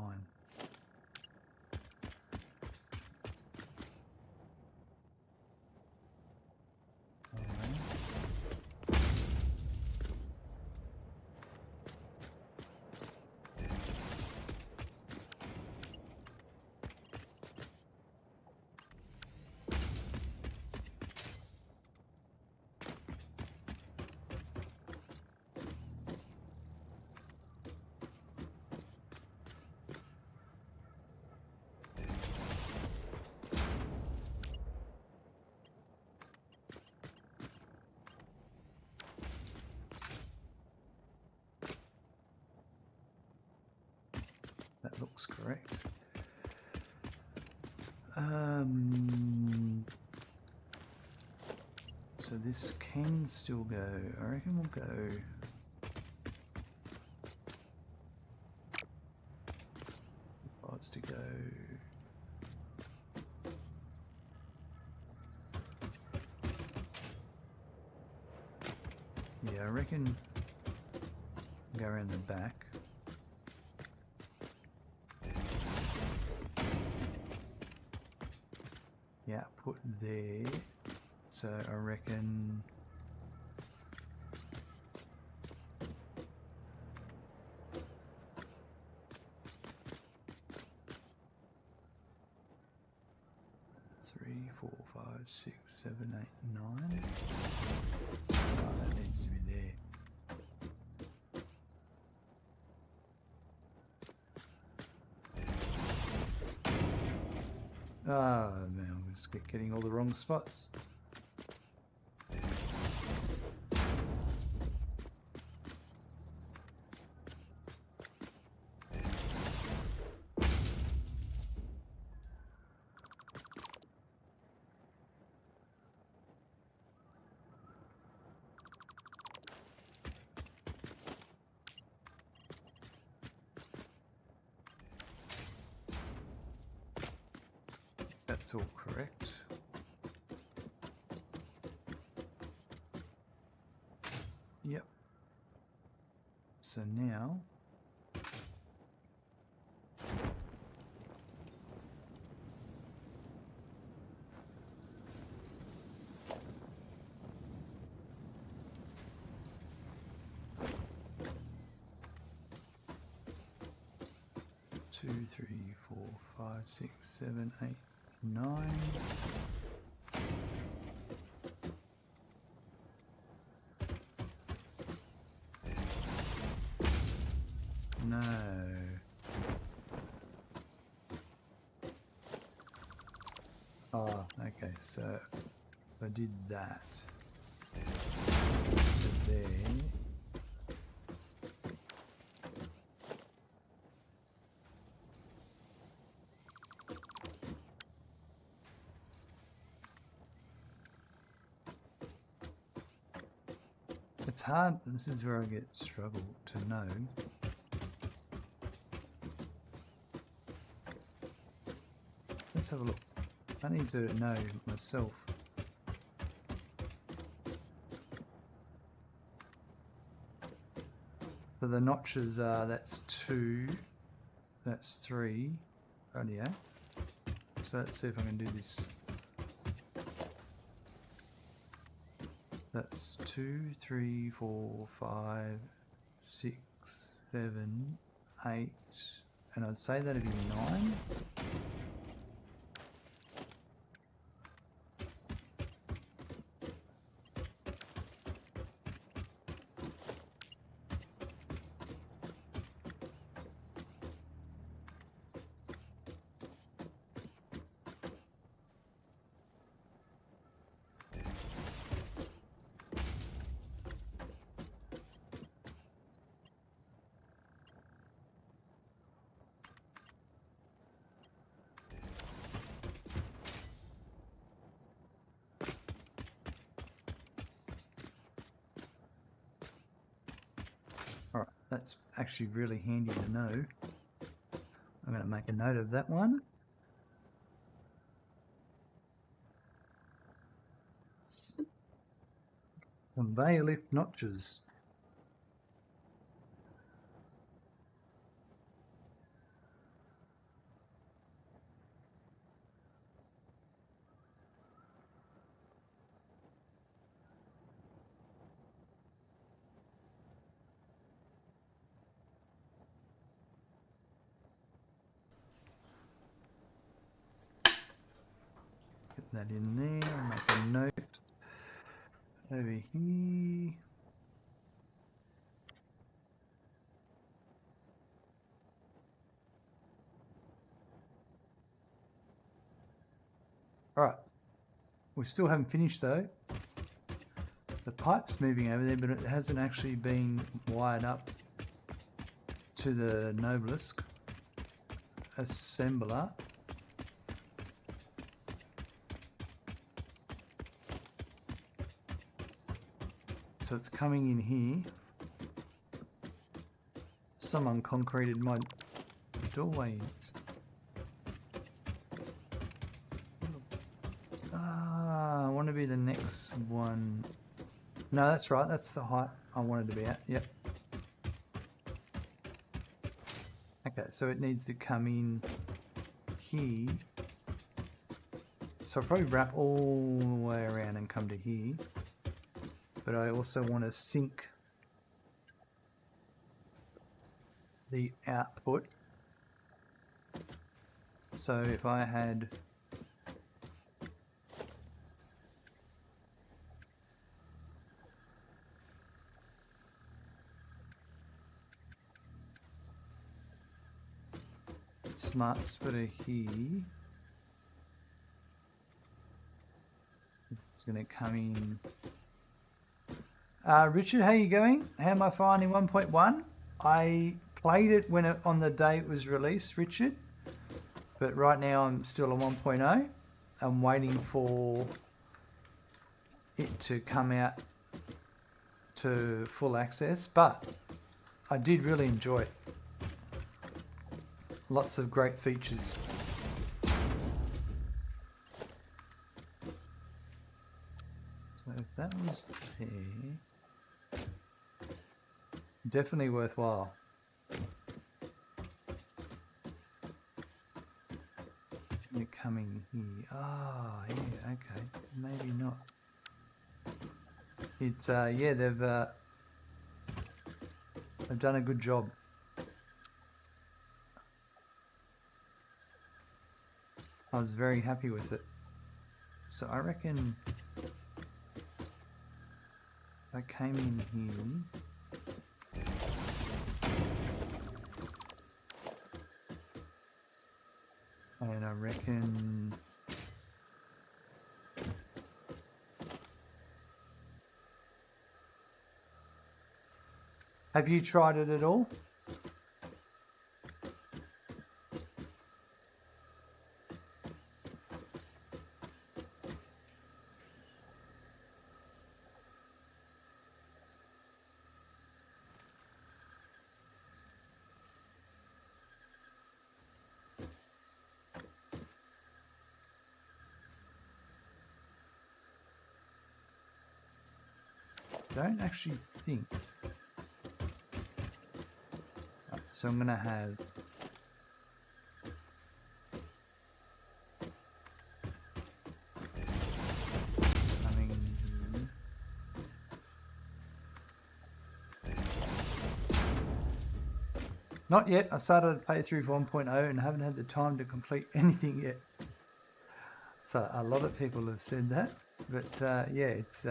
S1: That looks correct. So this can still go. I reckon we'll go. If I was to go. Yeah, I reckon go around the back. Yeah, put there. So I reckon three, 4, 5, 6, 7, 8, 9. Oh, that needs to be there. Ah, man, I'm just getting all the wrong spots. that's all correct. Yep. So now two, three, 4, 5, 6, 7, 8, 9. No. Oh, okay, so if I did that to there. It's hard, this is where I get struggle to know. Let's have a look. I need to know myself. So the notches are, that's 2, that's 3, radio. So let's see if I can do this. That's 2, 3, 4, 5, 6, 7, 8, and I'd say that'd be 9. Alright, that's actually really handy to know. I'm going to make a note of that one. Conveyor lift notches. Get that in there, I'll make a note over here. Alright, we still haven't finished though. The pipe's moving over there, but it hasn't actually been wired up to the Nobelisk assembler. So it's coming in here. Someone concreted my doorway. Ah, I want to be the next one. No, that's right. That's the height I wanted to be at. Yep. Okay, so it needs to come in here. So I'll probably wrap all the way around and come to here. But I also want to sync the output. So if I had smart splitter here, it's going to come in. Richard, how you going? How am I finding 1.1? I played it when on the day it was released, Richard, but right now I'm still on 1.0. I'm waiting for it to come out to full access, but I did really enjoy it. Lots of great features. was there. Definitely worthwhile. You're coming here. Ah, yeah, okay. Maybe not. It's yeah, they've done a good job. I was very happy with it. So I reckon I came in here. And I reckon have you tried it at all? Don't actually think. So I'm gonna have coming in. Not yet. I started playthrough 1.0 and haven't had the time to complete anything yet. So a lot of people have said that, but yeah, it's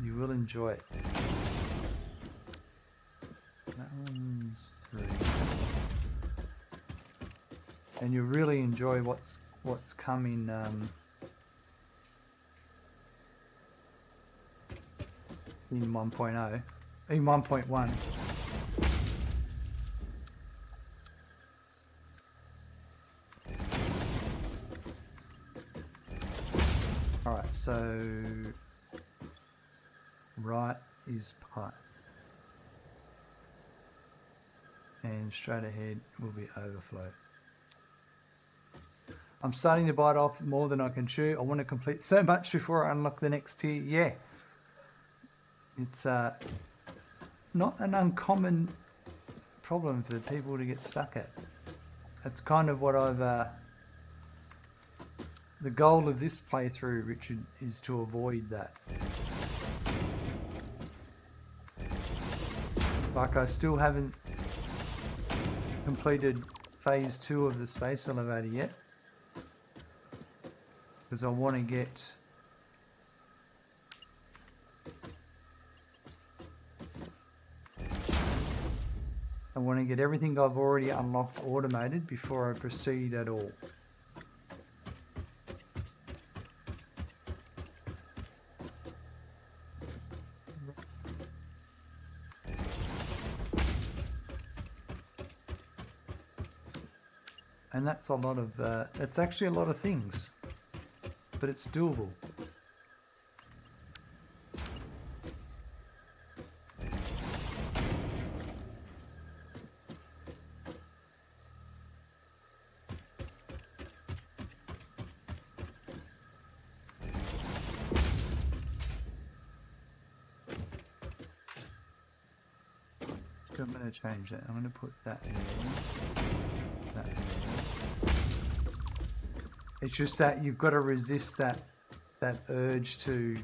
S1: you will enjoy it. That one's 3, and you really enjoy what's come in 1.0, in 1.1. All right, so right is pipe, and straight ahead will be overflow. I'm starting to bite off more than I can chew. I want to complete so much before I unlock the next tier. Yeah, it's not an uncommon problem for people to get stuck at. That's kind of what I've the goal of this playthrough, Richard, is to avoid that. Like, I still haven't completed phase 2 of the space elevator yet, because I want to get everything I've already unlocked automated before I proceed at all. And that's a lot of, it's actually a lot of things, but it's doable. So I'm going to change that. I'm going to put that there. That there. It's just that you've got to resist that urge to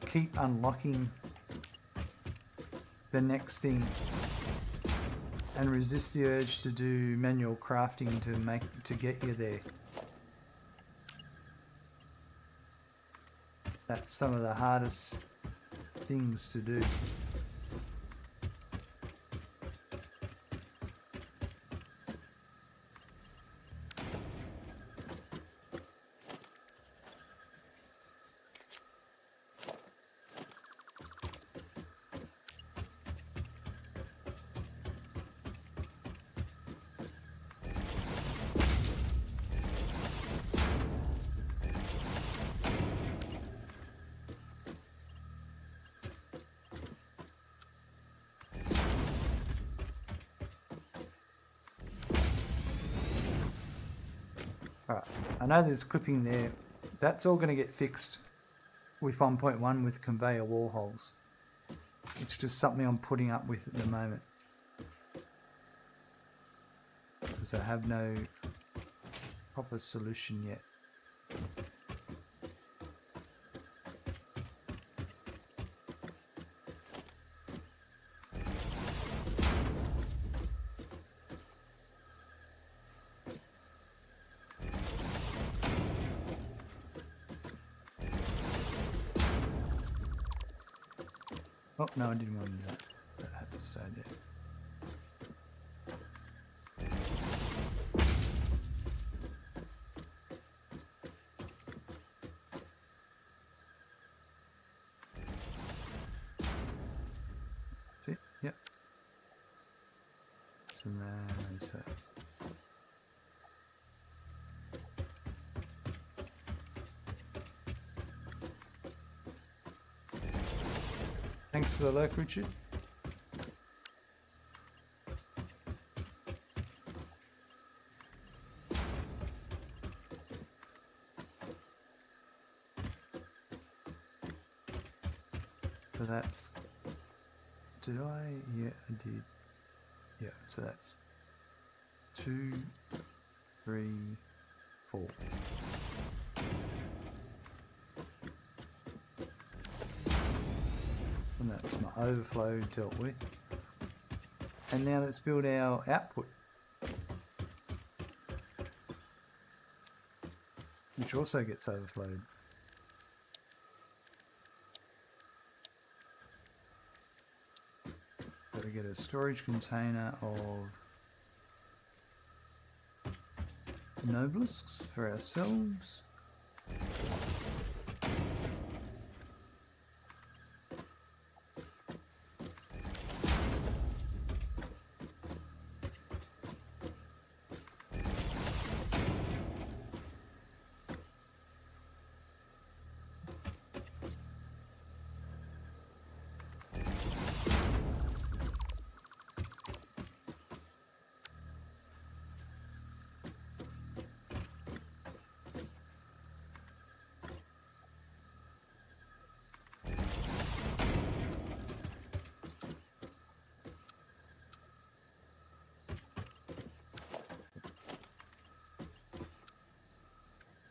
S1: keep unlocking the next thing, and resist the urge to do manual crafting to get you there. That's some of the hardest things to do. Alright, I know there's clipping there That's all going to get fixed with 1.1 with conveyor wall holes. It's just something I'm putting up with at the moment. Because I have no proper solution yet. Oh, no, I didn't want to do that. That had to stay there. That's it, yep. So there's thanks for the lurk, Richard. So that's... Did I? Yeah, I did. Yeah, so that's 2, 3, 4. And that's my overflow dealt with. And now let's build our output, which also gets overflowed. Got to get a storage container of Nobelisks for ourselves.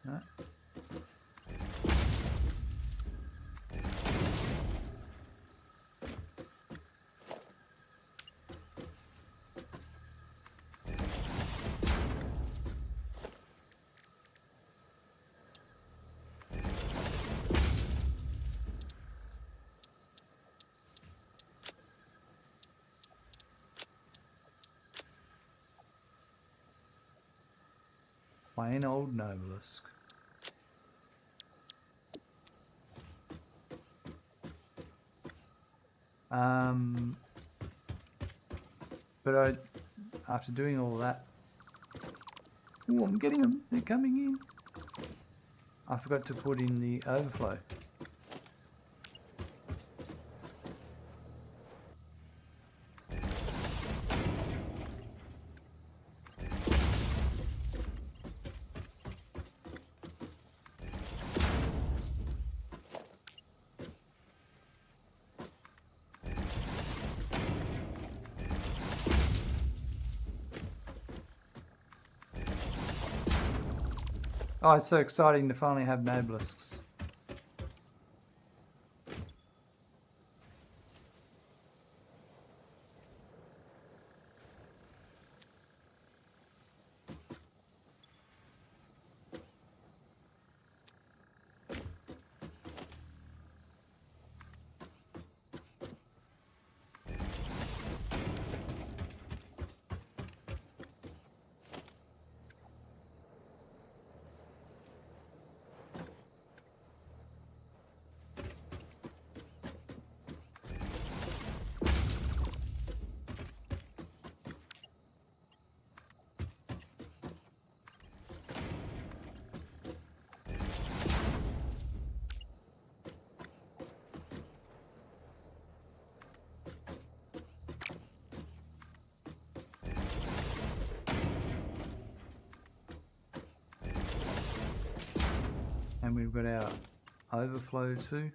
S1: Right. Plain old Nobelisk. But after doing all that, oh, I'm getting them. They're coming in. I forgot to put in the overflow. Oh, it's so exciting to finally have Nobelisks. And we've got our overflow too.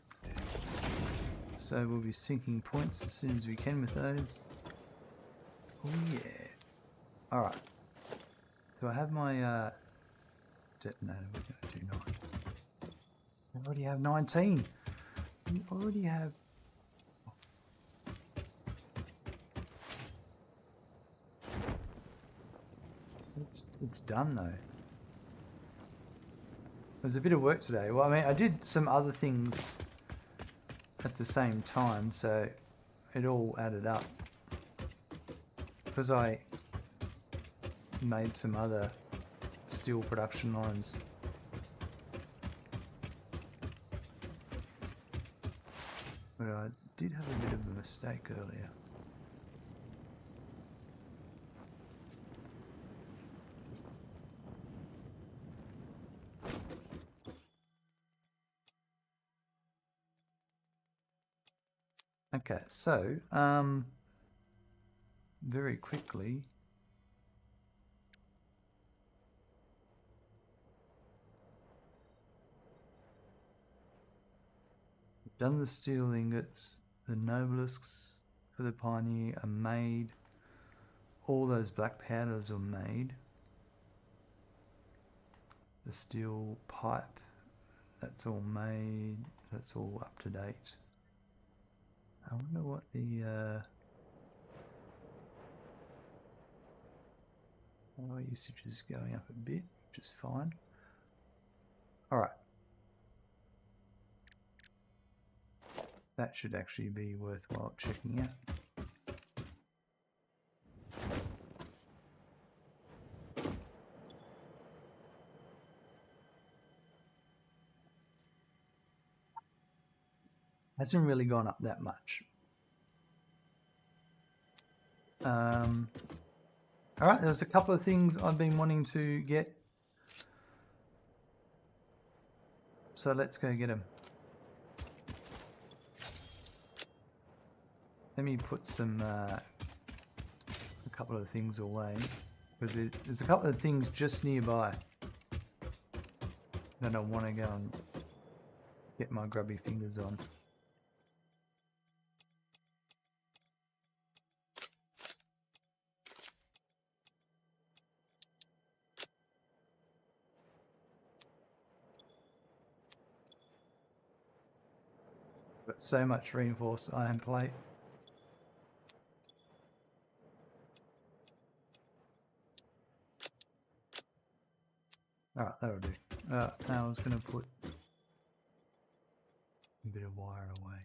S1: So we'll be sinking points as soon as we can with those. Oh yeah. Alright. Do I have my detonator? We're going to do 9. I already have 19. We already have... It's done though. There's a bit of work today. Well, I mean, I did some other things at the same time, so it all added up. Because I made some other steel production lines. But I did have a bit of a mistake earlier. Okay, so very quickly, we've done the steel ingots, the Nobelisks for the Pioneer are made, all those black powders are made, the steel pipe, that's all made, that's all up to date. I wonder what the power usage is going up a bit, which is fine. Alright. That should actually be worthwhile checking out. Hasn't really gone up that much. Alright, there's a couple of things I've been wanting to get. So let's go get them. Let me put some a couple of things away, because there's a couple of things just nearby that I want to go and get my grubby fingers on. Got so much reinforced iron plate. Alright, that'll do. Now I was going to put a bit of wire away.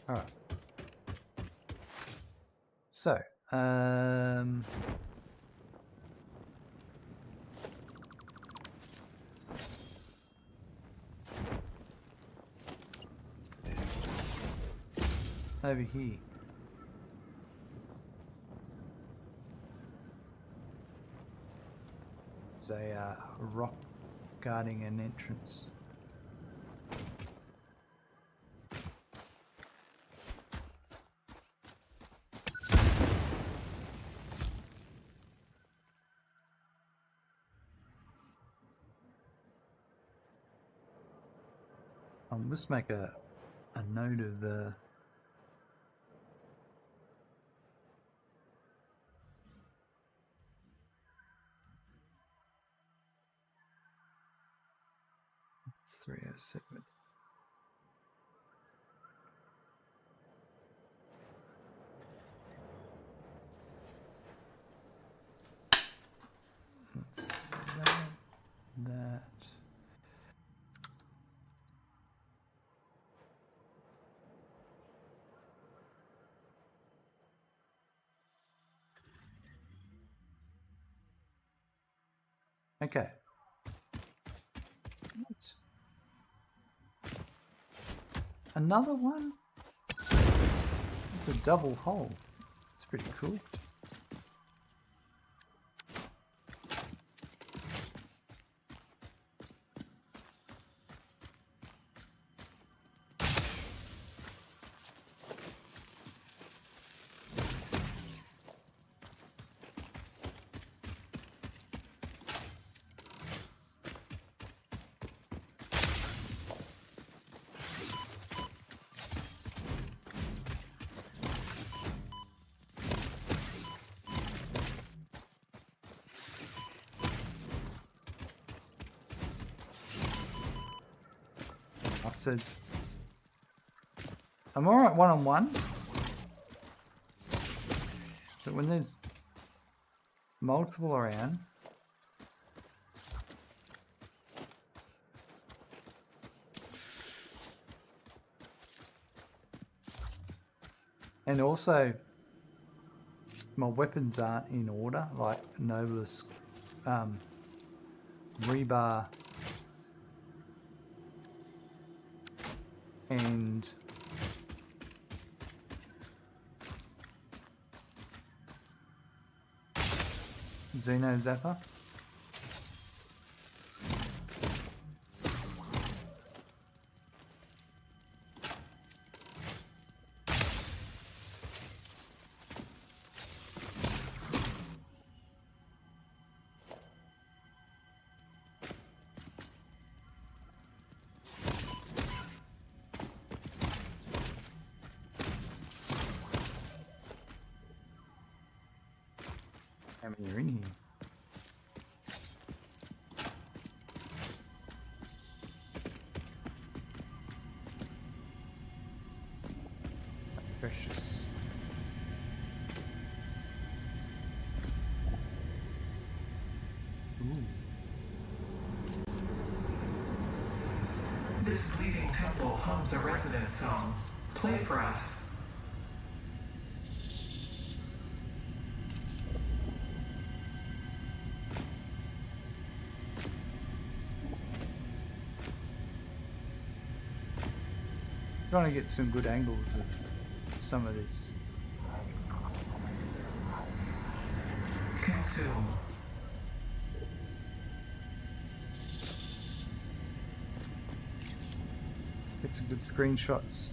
S1: Alright. So, over here. There's a rock guarding an entrance. I'll just make a note of the it's 307. That's that. Okay. What? Another one? It's a double hole. It's pretty cool. bastards. I'm alright one-on-one. But when there's multiple around... And also, my weapons aren't in order, like Nobelisks, rebar, and Xeno Zapper. How many are in here? Precious. Ooh.
S4: This bleeding temple hums a resonance song. Play for us.
S1: Trying to get some good angles of some of this.
S4: Consume.
S1: Get some good screenshots.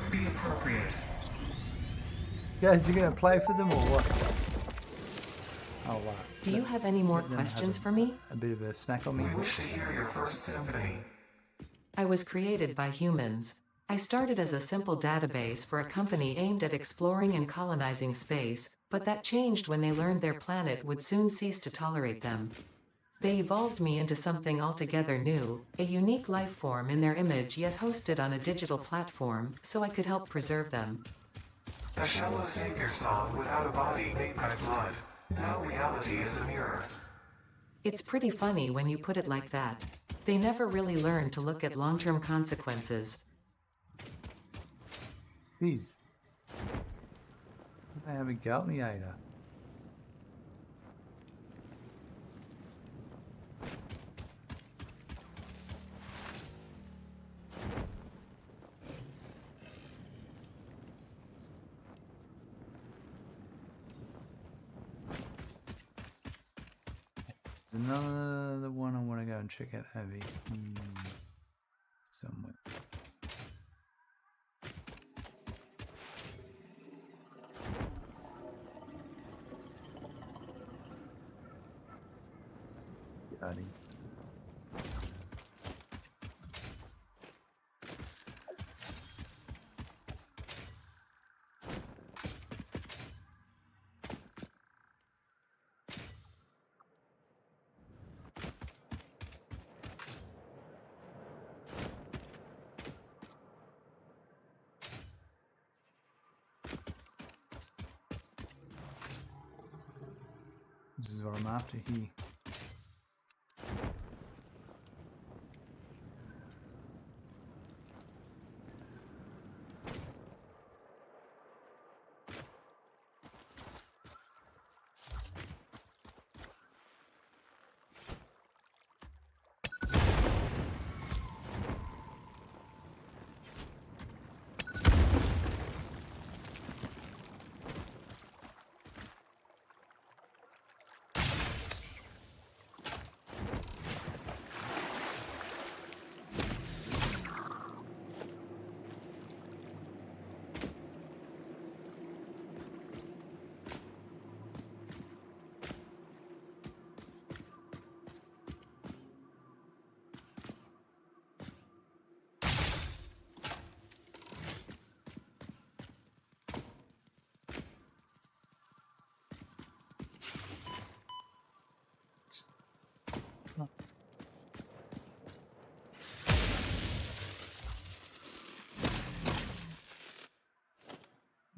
S4: Be appropriate.
S1: Guys, you gonna play for them or what? Oh wow.
S5: Do you have any more
S1: Let them have
S5: questions for me?
S1: A bit of a snack on me.
S4: We wish to hear your first symphony.
S5: I was created by humans. I started as a simple database for a company aimed at exploring and colonizing space, but that changed when they learned their planet would soon cease to tolerate them. They evolved me into something altogether new, a unique life form in their image yet hosted on a digital platform, so I could help preserve them.
S4: A shallow savior song without a body made by blood. Now reality is a mirror.
S5: It's pretty funny when you put it like that. They never really learn to look at long-term consequences.
S1: Jeez. They have a Galtneator. There's another one I want to go and check out over here. Somewhere. Buddy. This is what I'm after here.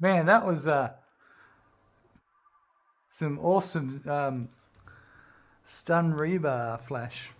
S1: Man, that was some awesome stun rebar flash.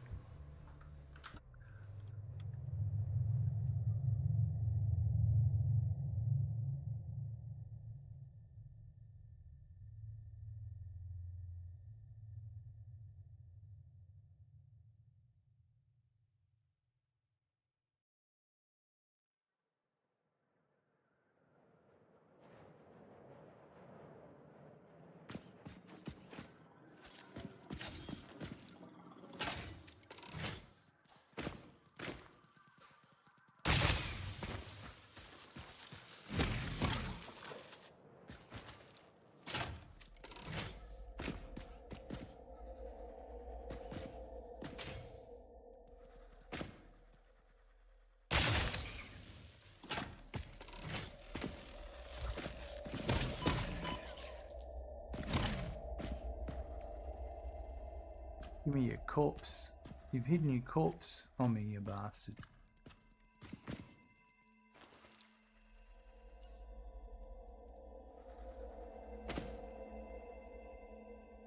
S1: Give me your corpse. You've hidden your corpse on me, you bastard.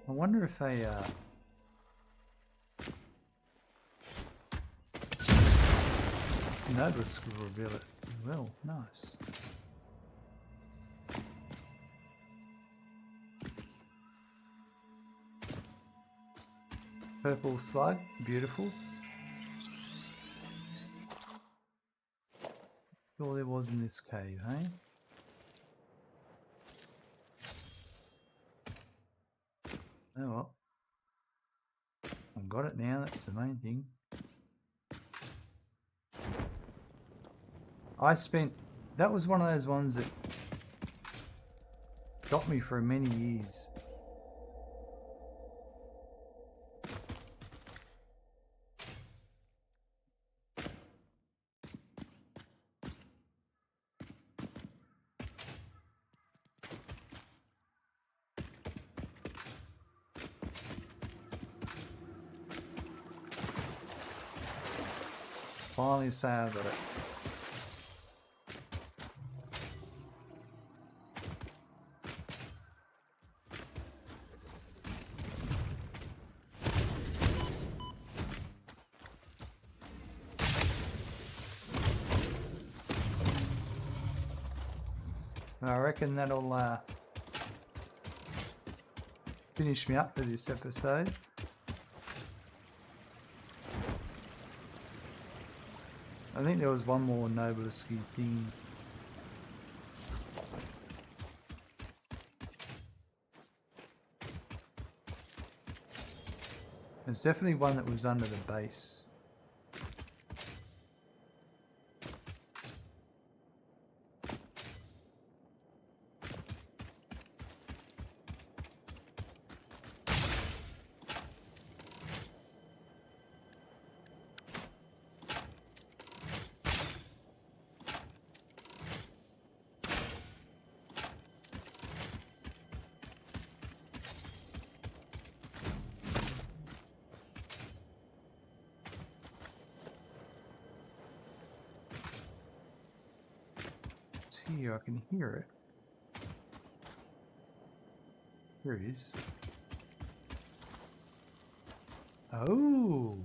S1: I wonder if Nobelisks will reveal it as well. Nice. Purple slug, beautiful. All there was in this cave, hey? Oh well. I've got it now, that's the main thing. That was one of those ones that got me for many years. Finally say I got it. I reckon that'll finish me up for this episode. I think there was one more Nobelisk thing. There's definitely one that was under the base. Here, I can hear it. Here it is. Oh!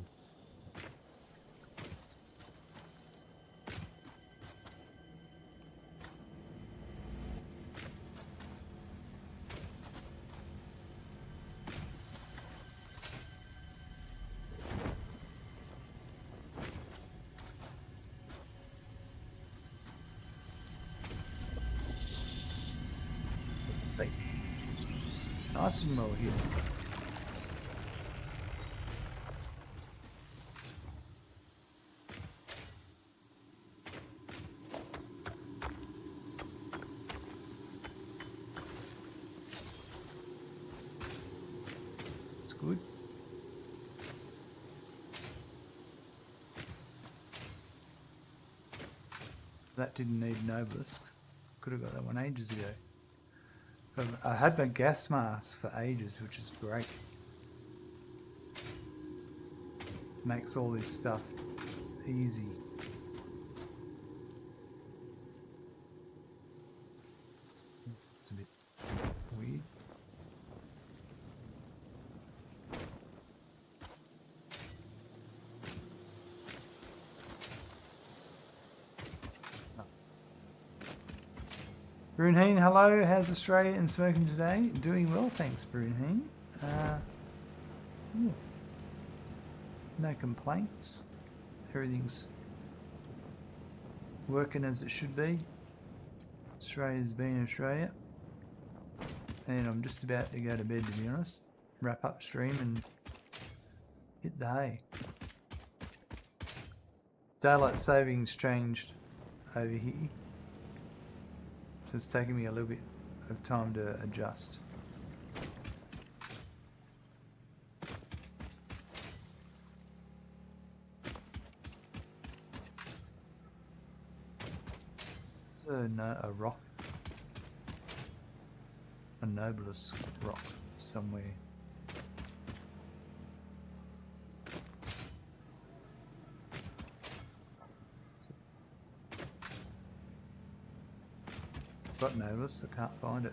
S1: Nice and well here. It's good. That didn't need an obelisk. Could have got that one ages ago. I had my gas mask for ages, which is great. Makes all this stuff easy. you. Brunheen, hello. How's Australia and smoking today? Doing well, thanks, Brunheen. Yeah. No complaints. Everything's working as it should be. Australia's been Australia. And I'm just about to go to bed, to be honest. Wrap up stream and hit the hay. Daylight savings changed over here. So it's taking me a little bit of time to adjust. There's a rock. A Nobelisks rock somewhere. Got Nobelisks, I can't find it.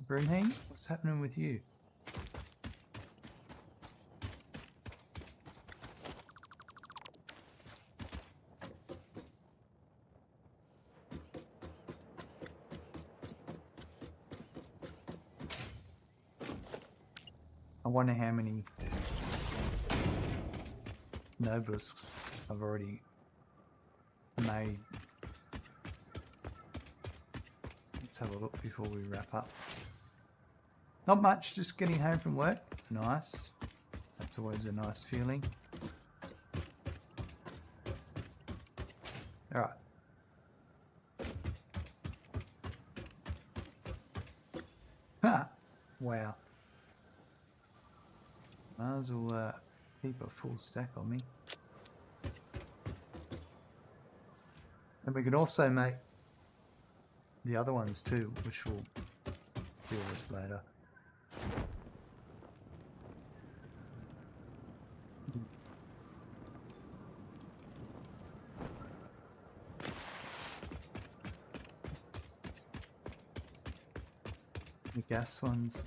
S1: Brunheen, what's happening with you? I wonder how many Nobelisks I've already made. Let's have a look before we wrap up. Not much, just getting home from work. Nice. That's always a nice feeling. Alright. Wow. Might as well keep a full stack on me. And we can also make the other ones too, which we'll deal with later. The gas ones.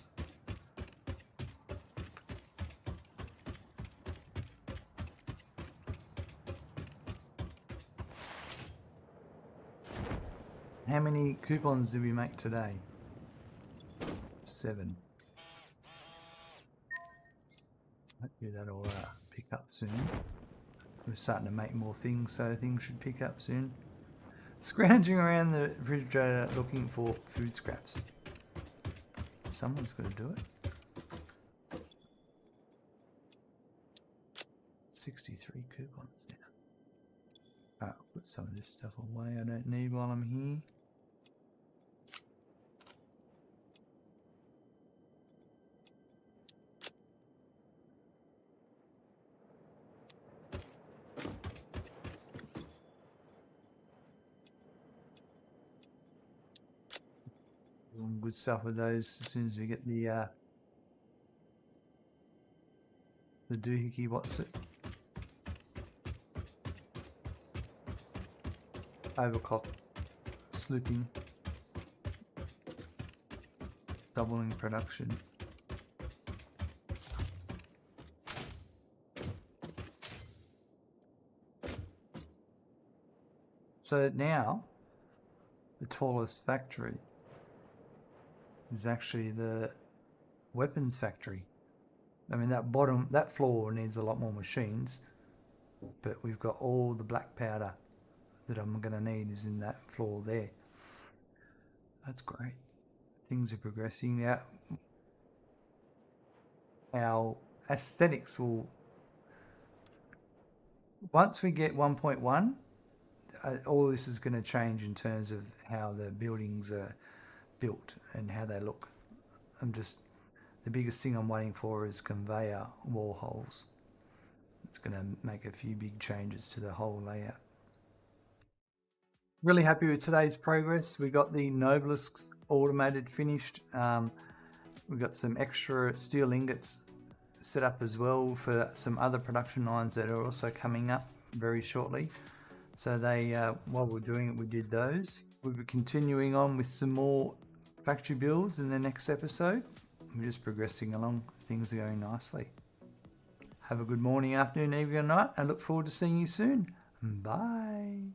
S1: How many coupons did we make today? 7. Hopefully that'll pick up soon. We're starting to make more things, so things should pick up soon. Scrounging around the refrigerator looking for food scraps. Someone's got to do it. 63 coupons now. Alright, I'll put some of this stuff away I don't need while I'm here. Doing good stuff with those as soon as we get the doohickey, what's it? Overclock slooping, doubling production. So now the tallest factory is actually the weapons factory. I mean, that floor needs a lot more machines, but we've got all the black powder that I'm going to need is in that floor there. That's great. Things are progressing. Our aesthetics will, once we get 1.1, all this is going to change in terms of how the buildings are built and how they look. The biggest thing I'm waiting for is conveyor wall holes. It's going to make a few big changes to the whole layout. Really happy with today's progress. We got the Nobelisks automated finished. We've got some extra steel ingots set up as well for some other production lines that are also coming up very shortly. So they, while we're doing it, we did those. We'll be continuing on with some more factory builds in the next episode. We're just progressing along. Things are going nicely. Have a good morning, afternoon, evening, or night. I look forward to seeing you soon. Bye.